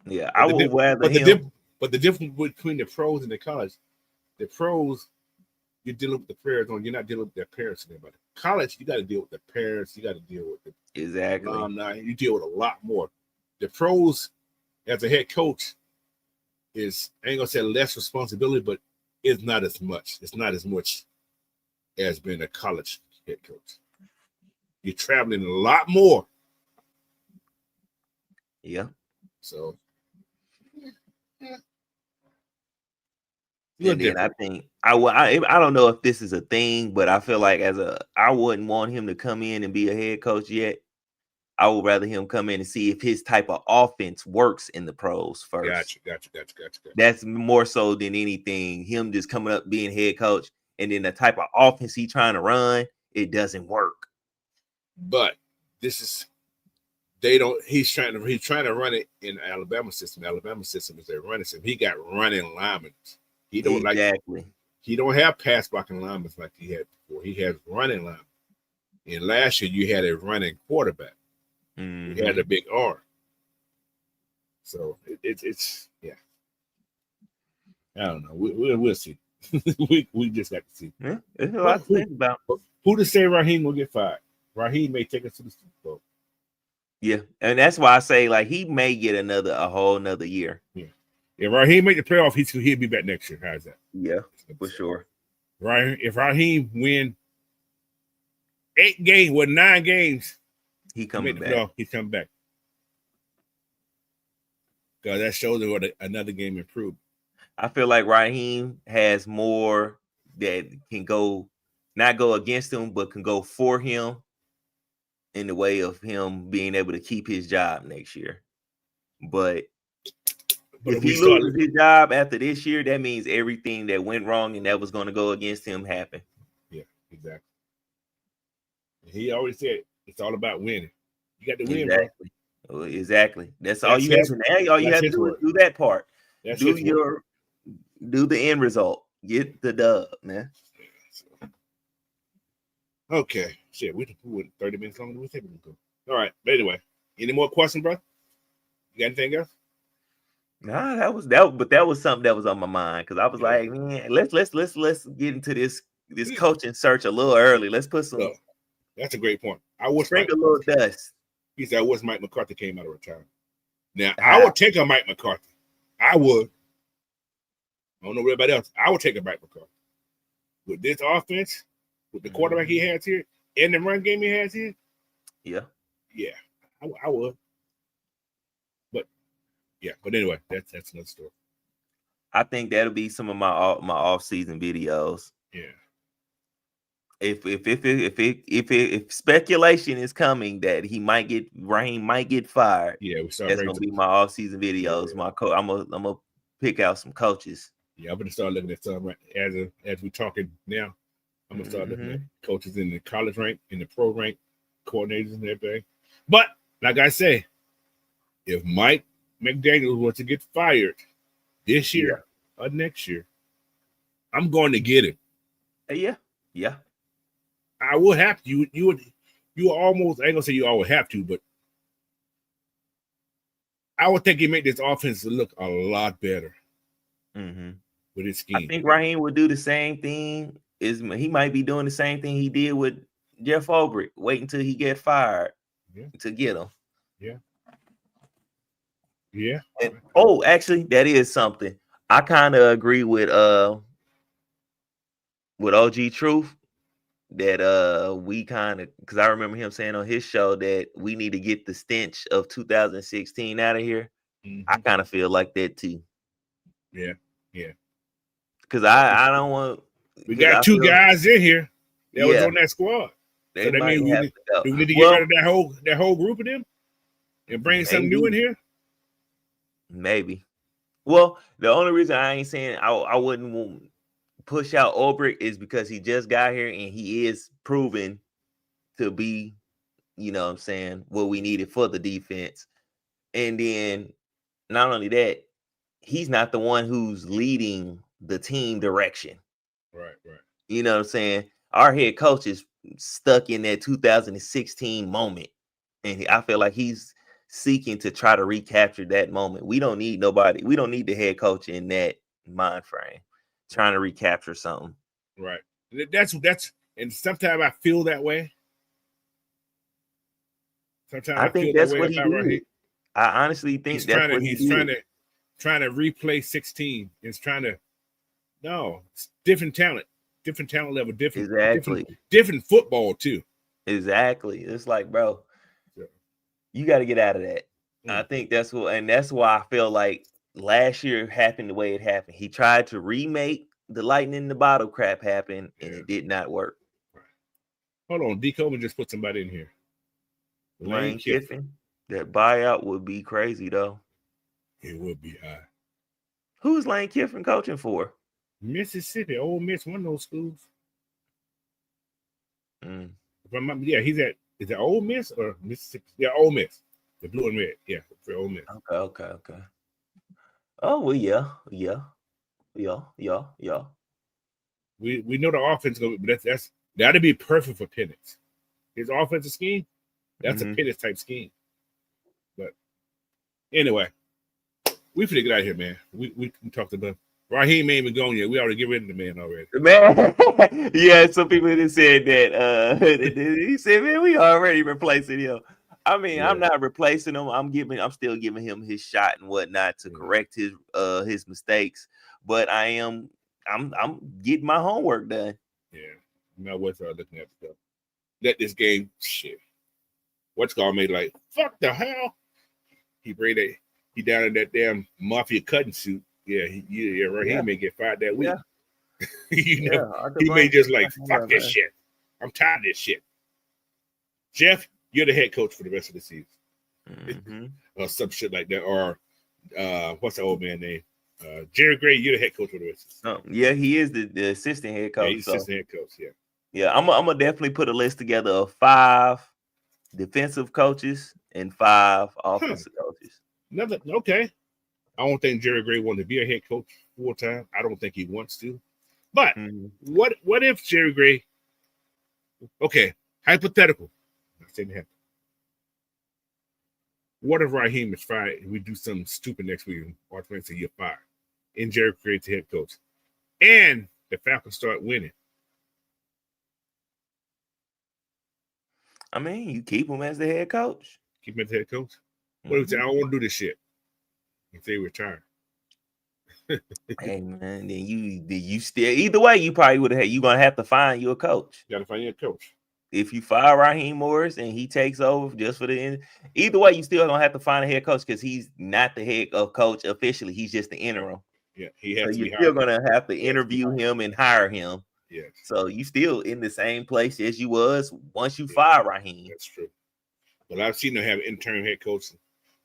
Yeah, I would rather him. But the difference between the pros and the college, the pros, you're dealing with the players you're not dealing with their parents and everybody. College, you got to deal with the parents, you got to deal with the you deal with a lot more. The pros, as a head coach, I ain't gonna say less responsibility, but it's not as much. It's not as much as being a college head coach. You're traveling a lot more. Yeah. So and then I think I don't know if this is a thing, but I feel like I wouldn't want him to come in and be a head coach yet. I would rather him come in and see if his type of offense works in the pros first. Gotcha. That's more so than anything. Him just coming up being head coach, and then the type of offense he's trying to run, it doesn't work. But he's trying to run it in the Alabama system. The Alabama system is a running system. He got running linemen. He don't he don't have pass blocking linemen like he had before. He has running linemen. And last year you had a running quarterback. He had a big arm. So it's yeah. I don't know. We'll see. we just got to see. Yeah, there's a lot to think about. Who to say Raheem will get fired? Raheem may take us to the Super Bowl. Yeah, and that's why I say like he may get a whole another year. Yeah. If Raheem make the playoff, he'll be back next year. How's that? Yeah, for sure. Right. If Raheem win 9 games, he's coming back. He's coming back. Because that shows what another game improved. I feel like Raheem has more that can not go against him, but can go for him in the way of him being able to keep his job next year. But if he loses his job after this year, that means everything that went wrong and that was going to go against him happened. Exactly. He always said it's all about winning. You got to win, Exactly. bro. Exactly. That's all you have to. Now, all you have to do is do that part. Do the end result. Get the dub, man. Yeah, so. Okay. Shit, we went 30 minutes longer than we said we would go. All right. But anyway, any more questions, bro? You got anything else? Nah, that was something that was on my mind because I was like, man, let's get into this coaching search a little early. Let's put some. So, that's a great point. I wish sprinkle a little dust. He said, I wish Mike McCarthy came out of retirement. Now, I would take a Mike McCarthy. I would. I don't know everybody else. I would take a Mike McCarthy. With this offense, with the quarterback he has here, and the run game he has here. Yeah. Yeah, I would. But anyway, that's another story. I think that'll be some of my off-season videos. Yeah. If speculation is coming that Raheem might get fired, that's gonna be my off-season videos. Yeah. I'm gonna pick out some coaches. Yeah, I'm gonna start looking at some as we're talking now. I'm gonna start looking at coaches in the college rank, in the pro rank, coordinators and everything. But like I say, if Mike McDaniels was to get fired this year or next year, I'm going to get him. Yeah. I would have to. You almost, I ain't gonna say you always have to, but I would think he make this offense look a lot better with his scheme. I think Raheem would do the same thing. He might be doing the same thing he did with Jeff Ulbrich. Wait until he get fired to get him. Yeah. And, actually, that is something. I kind of agree with OG Truth that we kind of, because I remember him saying on his show that we need to get the stench of 2016 out of here. I kind of feel like that too. Yeah. Because I don't want. We got two guys in here that was on that squad. So that means we need to get rid of that whole group of them and bring something new in here. Maybe. Well, the only reason I ain't saying I wouldn't push out Ulbrich is because he just got here and he is proven to be, what I'm saying, what we needed for the defense. And then not only that, he's not the one who's leading the team direction. Right. You know what I'm saying? Our head coach is stuck in that 2016 moment. And I feel like he's seeking to try to recapture that moment. We don't need nobody. We don't need the head coach in that mind frame trying to recapture something. Right. That's and sometimes I feel that way. Sometimes I think that's what he did. I honestly think he's trying to replay 16. It's trying to it's different talent level, different football too. Exactly. It's like, bro, you got to get out of that. I think that's why I feel like last year happened the way it happened. He tried to remake the lightning in the bottle crap happen, and it did not work. Right. Hold on, D. Coleman just put somebody in here. Lane Kiffin. That buyout would be crazy though. It would be high. Who's Lane Kiffin coaching for? Mississippi, Ole Miss, one of those schools. He's at. Is it Ole Miss or Mississippi? Yeah, Ole Miss. The blue and red. Yeah, for Ole Miss. Okay. Oh well, yeah. We know the offense, but that'd be perfect for Penix. His offensive scheme, that's a Penix type scheme. But anyway, we finna get out of here, man. We talked about Raheem ain't even gone yet. We already get rid of the man already. Man, yeah. Some people have said that. He said, "Man, we already replacing him." I mean, I'm not replacing him. I'm still giving him his shot and whatnot to correct his mistakes. But I'm getting my homework done. Yeah, now what's looking at stuff? Let this game shit. What's called me like fuck the hell? He down in that damn mafia cutting suit. Yeah, He may get fired that week. Yeah. He may just like fuck this shit. I'm tired of this shit. Jeff, you're the head coach for the rest of the season, or some shit like that. Or what's the old man name? Jerry Gray, you're the head coach for the rest of the season. Yeah, he is the assistant head coach. Yeah, he's assistant head coach. Yeah. Yeah, I'm gonna definitely put a list together of 5 defensive coaches and 5 offensive coaches. Okay. I don't think Jerry Gray wanted to be a head coach full time. I don't think he wants to. But what if Jerry Gray? Okay, hypothetical. I said that. What if Raheem is fired and we do something stupid next week and our friends say you're fired, and Jerry Gray's the head coach, and the Falcons start winning? I mean, you keep him as the head coach. Keep him as the head coach. What if he say, I don't want to do this shit? If they retire. Hey man, then you still either way you probably would have you gonna have to find you a coach. You gotta find you a coach. If you fire Raheem Morris and he takes over just for the end, either way you still gonna have to find a head coach because he's not the head coach officially. He's just the interim. Yeah, he has. So you're still gonna have to interview him and hire him. Yes. So you still in the same place as you was once you fire Raheem. That's true. But I've seen them have interim head coach.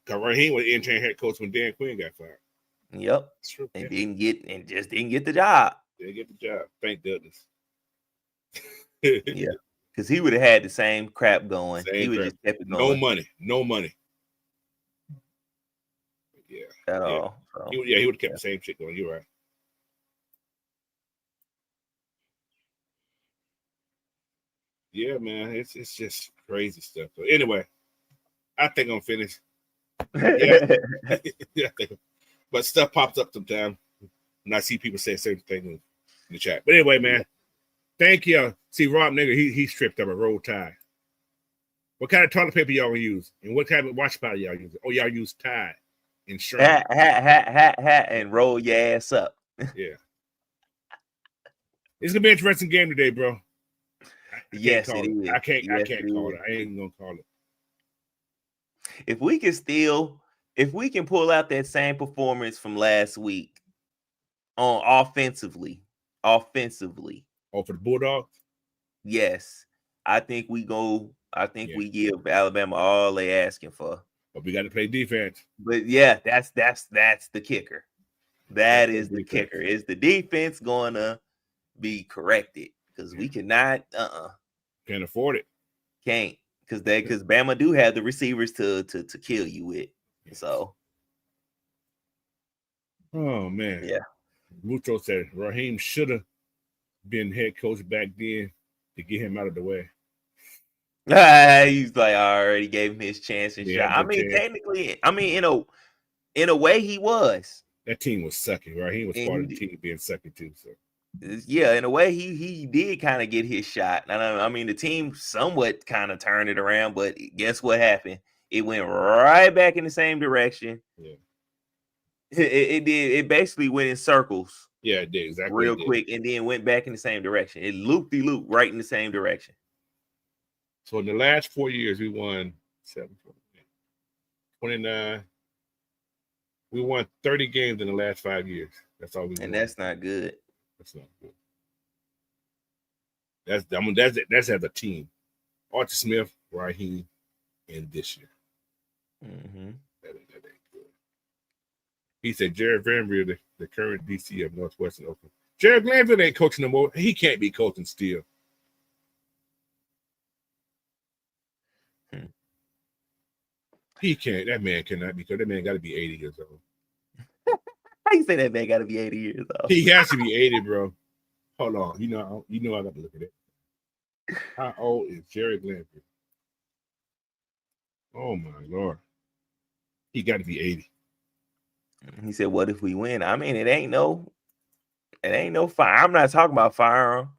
Because Raheem was interim head coach when Dan Quinn got fired. Yep. That's true. And didn't get the job. Didn't get the job. Thank goodness. Yeah. Because he would have had the same crap going. He would just kept it going. No money. Yeah. At all. So. He would have kept the same shit going. You're right. Yeah, man. It's just crazy stuff. But anyway, I think I'm finished. Yeah. But stuff pops up sometimes. And I see people say certain things in the chat. But anyway, man. Thank you. See, Rob Nigger, he stripped up a roll tie. What kind of toilet paper y'all gonna use? And what kind of wash powder y'all use? Oh, y'all use Tide and Sherman. Hat, and roll your ass up. Yeah. It's gonna be an interesting game today, bro. Yes, it is. I can't call it. I ain't gonna call it. If we can pull out that same performance from last week on offensively. Oh, for the Bulldogs? Yes. I think we give Alabama all they asking for. But we got to play defense. But yeah, that's the kicker. That is the kicker. Is the defense going to be corrected? Because we cannot can't afford it. Can't. Because Bama do have the receivers to kill you with. So. Oh man. Yeah. Muto said Raheem should have been head coach back then to get him out of the way. He's like, I already gave him his chance and shot. I mean, chance. Technically, in a way, he was. That team was sucking, right? He was part of the team being sucking too. So yeah, in a way, he did kind of get his shot. I mean, the team somewhat kind of turned it around, but guess what happened? It went right back in the same direction. Yeah. It did. It basically went in circles. Yeah, it did exactly. Real quick, and then went back in the same direction. It looped right in the same direction. So in the last 4 years, we won 29. We won 30 games in the last 5 years. That's all we won. And that's not good. That's not good. That's as a team. Archie Smith, Raheem, and this year. Mm-hmm. That ain't good. He said Jared Vanderbilt, the current DC of Northwestern Oakland. Jared Glanville ain't coaching no more. He can't be coaching still. He can't. That man cannot, because that man got to be 80 years old. How you say that man got to be 80 years old? He has to be 80, bro. Hold on. I got to look at it. How old is Jared Glanville? Oh my Lord. He got to be 80. He said, what if we win? I mean, it ain't no fire. I'm not talking about firearm.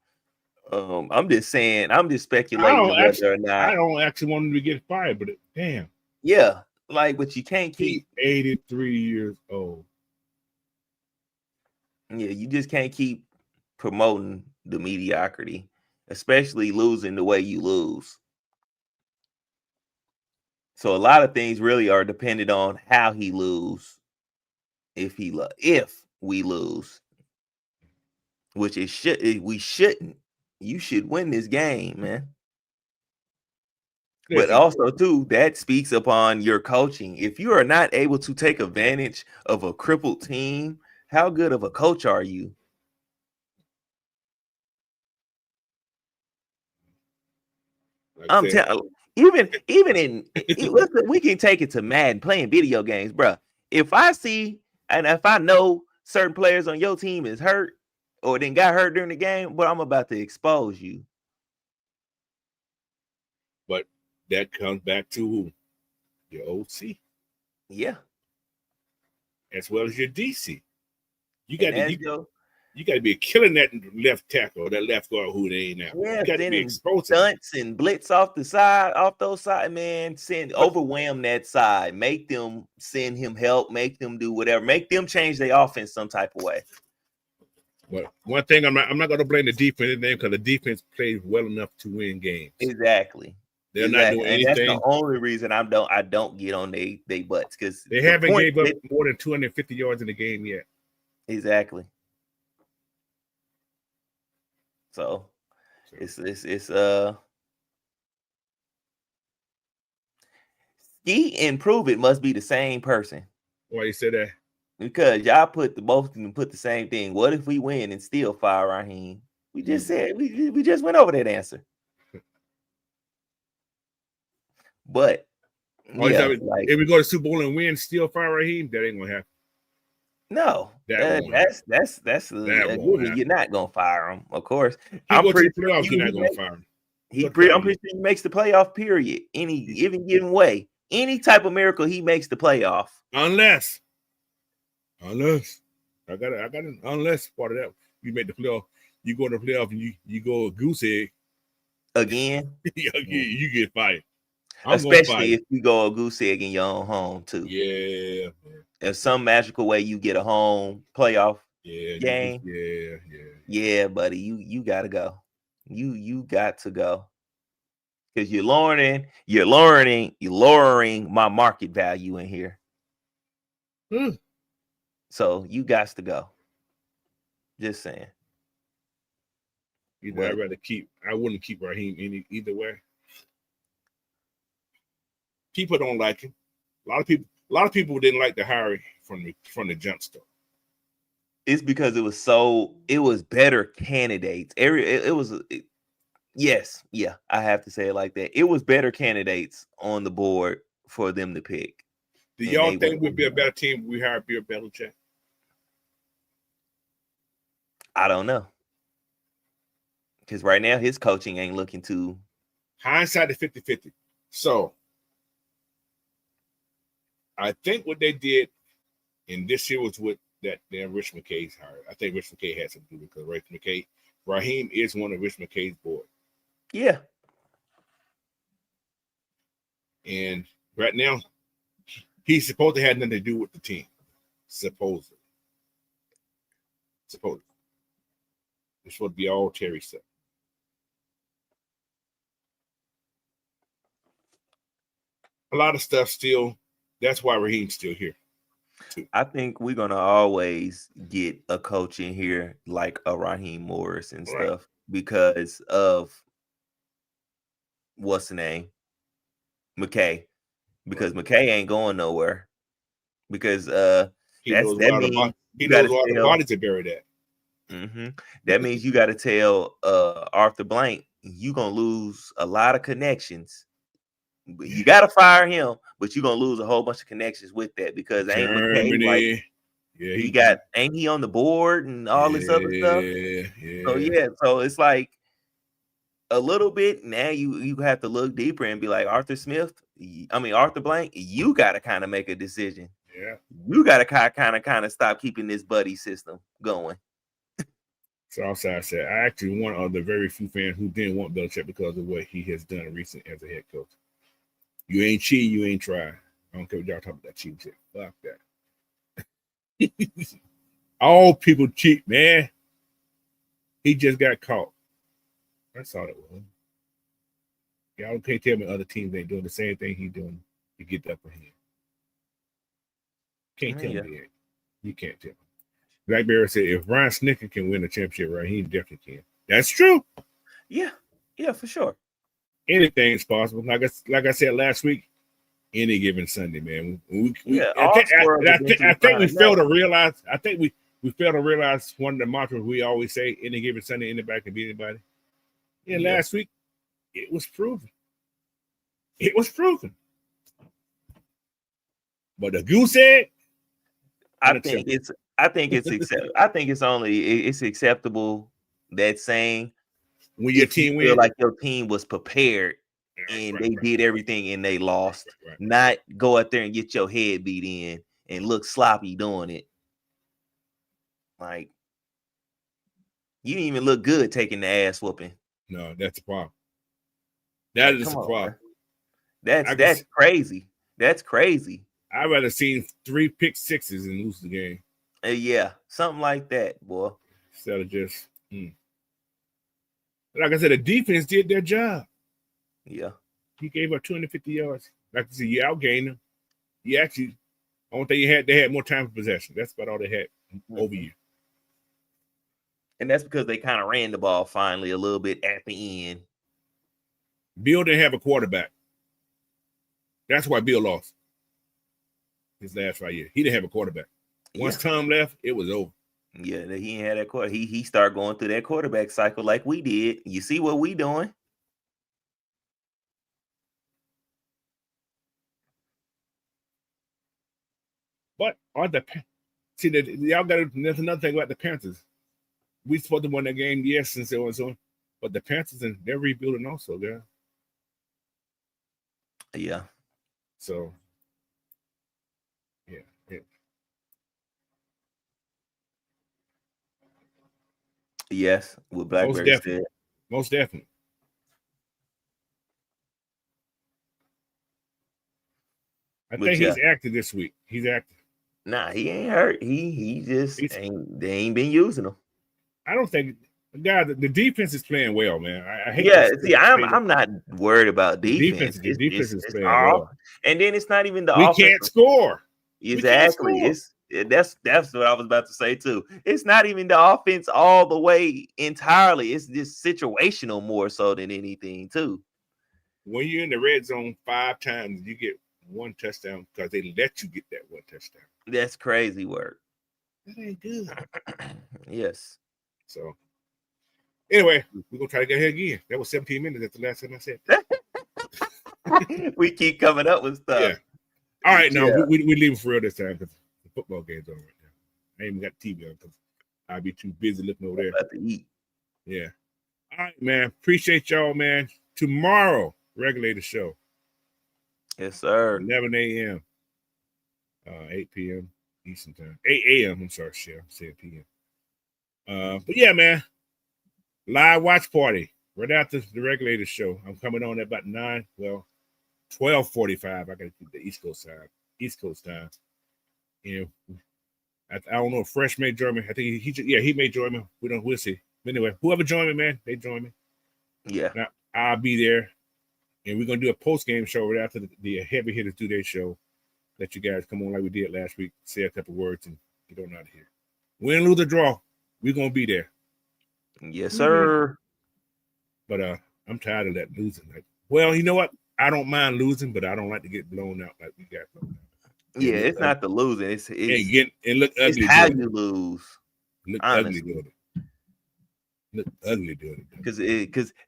I'm just speculating whether or not. I don't actually want him to get fired, but damn. Yeah, but you can't keep. He's 83 years old. Yeah, you just can't keep promoting the mediocrity, especially losing the way you lose. So a lot of things really are dependent on how he lose. If we lose, which we shouldn't. You should win this game, man. But also, too, that speaks upon your coaching. If you are not able to take advantage of a crippled team, how good of a coach are you? Like I'm telling even in we can take it to Madden playing video games, bro. If I see and if I know certain players on your team is hurt or then got hurt during the game, but I'm about to expose you. But that comes back to who? Your OC. Yeah. As well as your DC. You got to you got to be killing that left tackle or that left guard who they ain't now. Yeah, you got to be exposing stunts and blitz off the side, off those side, man. Overwhelm that side, make them send him help, make them do whatever, make them change their offense some type of way. But one thing I'm not going to blame the defense because the defense plays well enough to win games. Exactly. They're not doing anything. And that's the only reason I don't get on they butts because they haven't gave up more than 250 yards in the game yet. Exactly. So it's Ski and Prove It must be the same person. Why you say that? Because y'all both of them put the same thing. What if we win and still fire Raheem? We just said we just went over that answer. But if we go to Super Bowl and win, still fire Raheem, that ain't gonna happen. No, that's you're not gonna fire him, of course. I'm pretty sure you're not gonna fire him. I'm pretty sure he makes the playoff. Period. Even given way, any type of miracle, he makes the playoff. Unless I got an unless part of that. You make the playoff. You go to the playoff and you go a goose egg again. You get fired. Especially if you go a goose egg in your own home too. Yeah. In some magical way, you get a home playoff game. Yeah, buddy. You gotta go. You got to go. Because you're lowering my market value in here. So you got to go. Just saying. I wouldn't keep Raheem either way. People don't like him. A lot of people didn't like the hire from the jump start. It's because it was better candidates. I have to say it like that. It was better candidates on the board for them to pick. Do y'all think we'd be a better team if we hired Bill Belichick? I don't know. Because right now his coaching ain't looking too. Hindsight is 50-50. So I think what they did in this year was what that damn Rich McKay's hired. I think Rich McKay had something to do because Raheem is one of Rich McKay's boys. Yeah. And right now, he's supposed to have nothing to do with the team. Supposedly. It's supposed to be all Terry stuff. A lot of stuff still. That's why Raheem's still here. Too. I think we're gonna always get a coach in here like a Raheem Morris and stuff because of what's the name? McKay. Because McKay ain't going nowhere. Because he knows why the bodies are buried at. Mm-hmm. That means you got to tell Arthur Blank you're gonna lose a lot of connections. You got to fire him, but you're gonna lose a whole bunch of connections with that because ain't McKay ain't he on the board and all this other stuff? Yeah. So it's like a little bit now. You have to look deeper and be like Arthur Blank. You got to kind of make a decision. Yeah, you got to kind of stop keeping this buddy system going. Southside said, I actually one of the very few fans who didn't want Belichick because of what he has done recently as a head coach. You ain't cheating, you ain't trying. I don't care what y'all talking about that cheating shit. Fuck that. All people cheat, man. He just got caught. That's all it was. Y'all can't tell me other teams ain't doing the same thing he doing to get that for him. Can't tell me that. You can't tell me. Blackberry said, if Ryan Snicker can win a championship, right, he definitely can. That's true. Yeah, for sure. Anything is possible. Like I said last week, any given Sunday, man. I think we fail to realize. I think we fail to realize one of the mantras we always say: any given Sunday, anybody can beat anybody. Yeah, last week it was proven. It was proven. But the goose egg, I think it's acceptable that saying when your team you feel wins, like your team was prepared and they did everything and they lost, not go out there and get your head beat in and look sloppy doing it. Like, you didn't even look good taking the ass whooping. No, that's the problem. That is the problem. That's crazy. That's crazy. I'd rather seen 3 pick sixes and lose the game. Yeah, something like that, boy. Instead of just, like I said, the defense did their job. Yeah. He gave up 250 yards. Like I said, you outgained them. You actually, only thing they had more time for possession. That's about all they had over you. And that's because they kind of ran the ball finally a little bit at the end. Bill didn't have a quarterback. That's why Bill lost his last 5 years. He didn't have a quarterback. Once Tom left, it was over. Yeah, he ain't had that quarter. He started going through that quarterback cycle like we did. You see what we doing? But see that y'all got there's another thing about the Panthers. We supposed to win that game, yes, and so on and so on. But the Panthers and they're rebuilding also, yeah. Yeah. So yeah. Yes, what Blackberry said. Most definitely. I think he's active this week. He's active. Nah, he ain't hurt. He just ain't. They ain't been using him. I don't think. God, the defense is playing well, man. I hate. Yeah, see, I'm not worried about defense. The defense is playing well, and then it's not even the offense. We can't score. Exactly. That's what I was about to say too. It's not even the offense all the way entirely. It's just situational more so than anything too. When you're in the red zone 5 times, you get 1 touchdown because they let you get that 1 touchdown. That's crazy work. That ain't good. Yes. So anyway, we're gonna try to get here again. That was 17 minutes. That's the last time I said that. We keep coming up with stuff. Yeah. All right, now we leave for real this time because the football game's on right now. I ain't even got the TV on because I'll be too busy looking over there. About to eat. Yeah. All right, man. Appreciate y'all, man. Tomorrow, regulate the show. Yes, sir. 11 a.m. 8 p.m. Eastern time. 8 a.m. I'm sorry, Shell. 7 p.m. But yeah, man. Live watch party right after the regulator show. I'm coming on at about 12:45. I got to keep the East Coast time. And I don't know if Fresh may join me. I think he may join me. We'll see. But anyway, whoever join me, man, they join me. Yeah. Now, I'll be there. And we're going to do a post-game show right after the Heavy Hitters Do Their show. Let you guys come on like we did last week, say a couple words, and get on out of here. Win, lose, or draw, we're going to be there. Yes, sir. But I'm tired of that losing. Like, well, you know what? I don't mind losing, but I don't like to get blown out like we got blown out. Yeah, it's not the losing. It's look ugly. It's how you lose. Look ugly doing it. Look ugly doing it. Because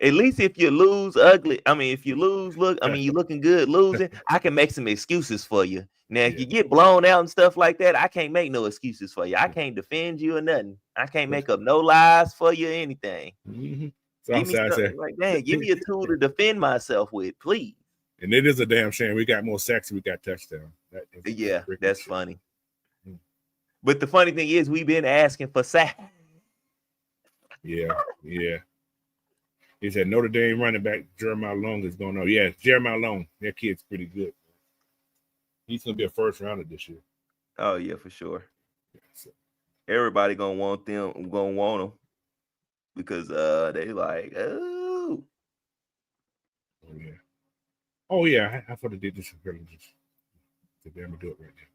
at least if you lose ugly, if you lose, you're looking good losing, I can make some excuses for you. Now, if you get blown out and stuff like that, I can't make no excuses for you. I can't defend you or nothing. I can't make up no lies for you or anything. Mm-hmm. Give me something like that. Give me a tool to defend myself with, please. And it is a damn shame. We got more sacks than we got touchdowns. That's funny. Mm-hmm. But the funny thing is, we've been asking for sacks. Yeah. He said Notre Dame running back Jeremiah Long is going on. Yeah, Jeremiah Long. That kid's pretty good. He's gonna be a first rounder this year. Oh yeah, for sure. Yeah, so. Everybody gonna want them, because they like, oh yeah. Oh yeah, I thought I did this earlier. I'm gonna do it right now.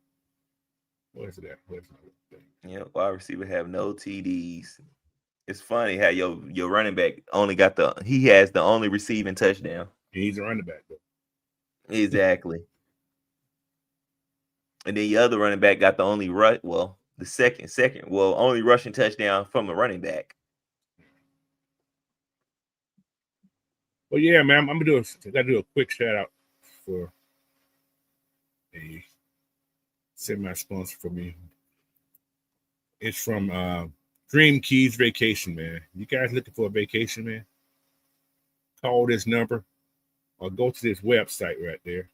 Where's it at? Yeah, wide receiver have no TDs. It's funny how your running back only got he has the only receiving touchdown. He's a running back though. Exactly. And then the other running back got the only only rushing touchdown from the running back. Well, yeah, man, I gotta do a quick shout out for a semi-sponsor for me. It's from Dream Keys Vacation, man. You guys looking for a vacation, man? Call this number or go to this website right there.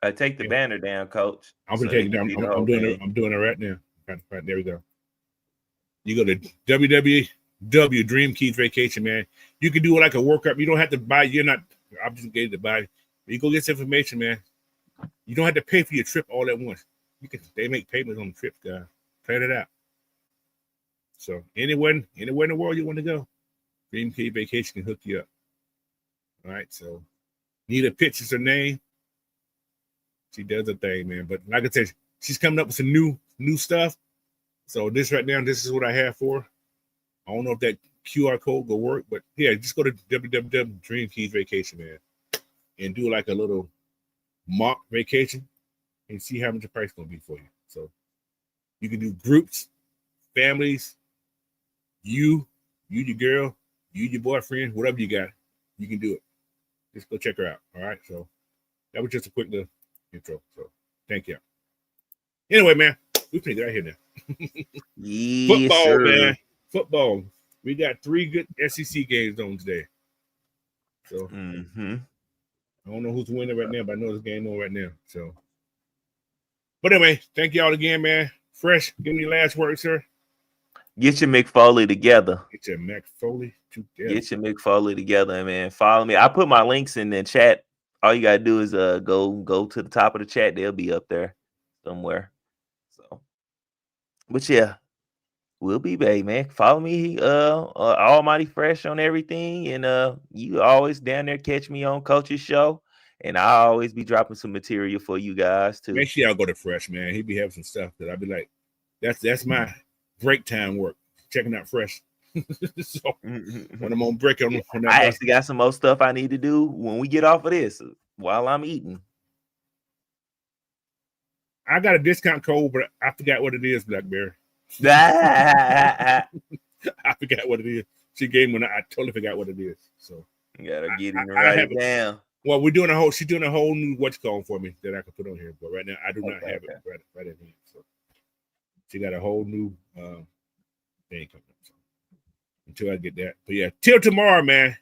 I take the banner down, Coach. I'm gonna take it down. I'm doing it. I'm doing it right now. Right, there we go. You go to www. Dream Keys Vacation, man. You can do like a workup. You don't have to buy. You're not obligated to buy. You go get this information, man. You don't have to pay for your trip all at once. They make payments on the trip, guys. Plan it out. So anywhere in the world you want to go, Dream Keys Vacation can hook you up. All right. So need a picture, her name. She does a thing, man. But like I said, she's coming up with some new stuff. So this right now, this is what I have for her. I don't know if that QR code will work, but yeah, just go to www. Dream Keys Vacation, man, and do like a little mock vacation and see how much the price is gonna be for you. So you can do groups, families, you, your girl, your boyfriend, whatever you got, you can do it. Just go check her out. All right. So that was just a quick little intro. So thank you. Anyway, man, we can get out here now. Yes, Football, sir. man. Football. We got 3 good SEC games on today. So I don't know who's winning right now, but I know there's a game on right now. So, but anyway, thank y'all again, man. Fresh, give me your last word, sir. Get your McFoley together. Get your McFoley together. Get your McFoley together, man. Follow me. I put my links in the chat. All you gotta do is go to the top of the chat. They'll be up there somewhere. So, but yeah, we'll be back, man. Follow me, Almighty Fresh on everything, and you always down there catch me on Coach's show, and I'll always be dropping some material for you guys too. Make sure y'all go to Fresh, man. He be having some stuff that I'll be like, that's my break time work. Checking out Fresh. So when I'm on break, I actually got some more stuff I need to do when we get off of this while I'm eating. I got a discount code, but I forgot what it is, Blackberry. I forgot what it is. She gave me I totally forgot what it is. So you gotta get it and write it down. Well, she's doing a whole new what's called for me that I can put on here. But right now I do not have it right in here. So she got a whole new thing coming up. So until I get that. But yeah, till tomorrow, man.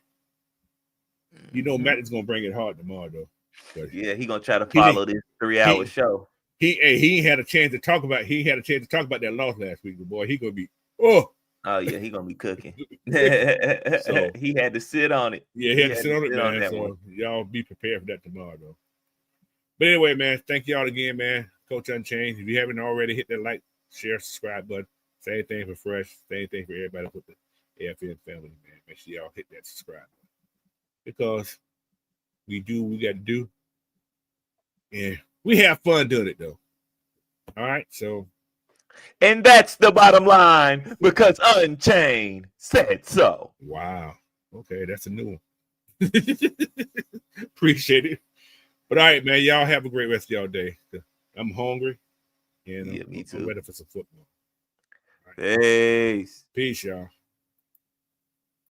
You know Matt is gonna bring it hard tomorrow though. But yeah, he gonna try to follow this 3-hour show. He ain't had a chance to talk about that loss last week. The boy, he gonna be oh yeah, he gonna be cooking. So he had to sit on it. Yeah, he had to sit on it, man. So y'all be prepared for that tomorrow though. But anyway, man, thank y'all again, man. Coach Unchained. If you haven't already, hit that like, share, subscribe button. Same thing for Fresh. Same thing for everybody with the AFN family, man. Make sure y'all hit that subscribe button. Because we do what we got to do. And we have fun doing it, though. All right, so. And that's the bottom line, because Unchained said so. Wow. Okay, that's a new one. Appreciate it. But all right, man, y'all have a great rest of y'all day. I'm hungry. And yeah, me too. I'm ready for some football. Right. Peace. Peace, y'all.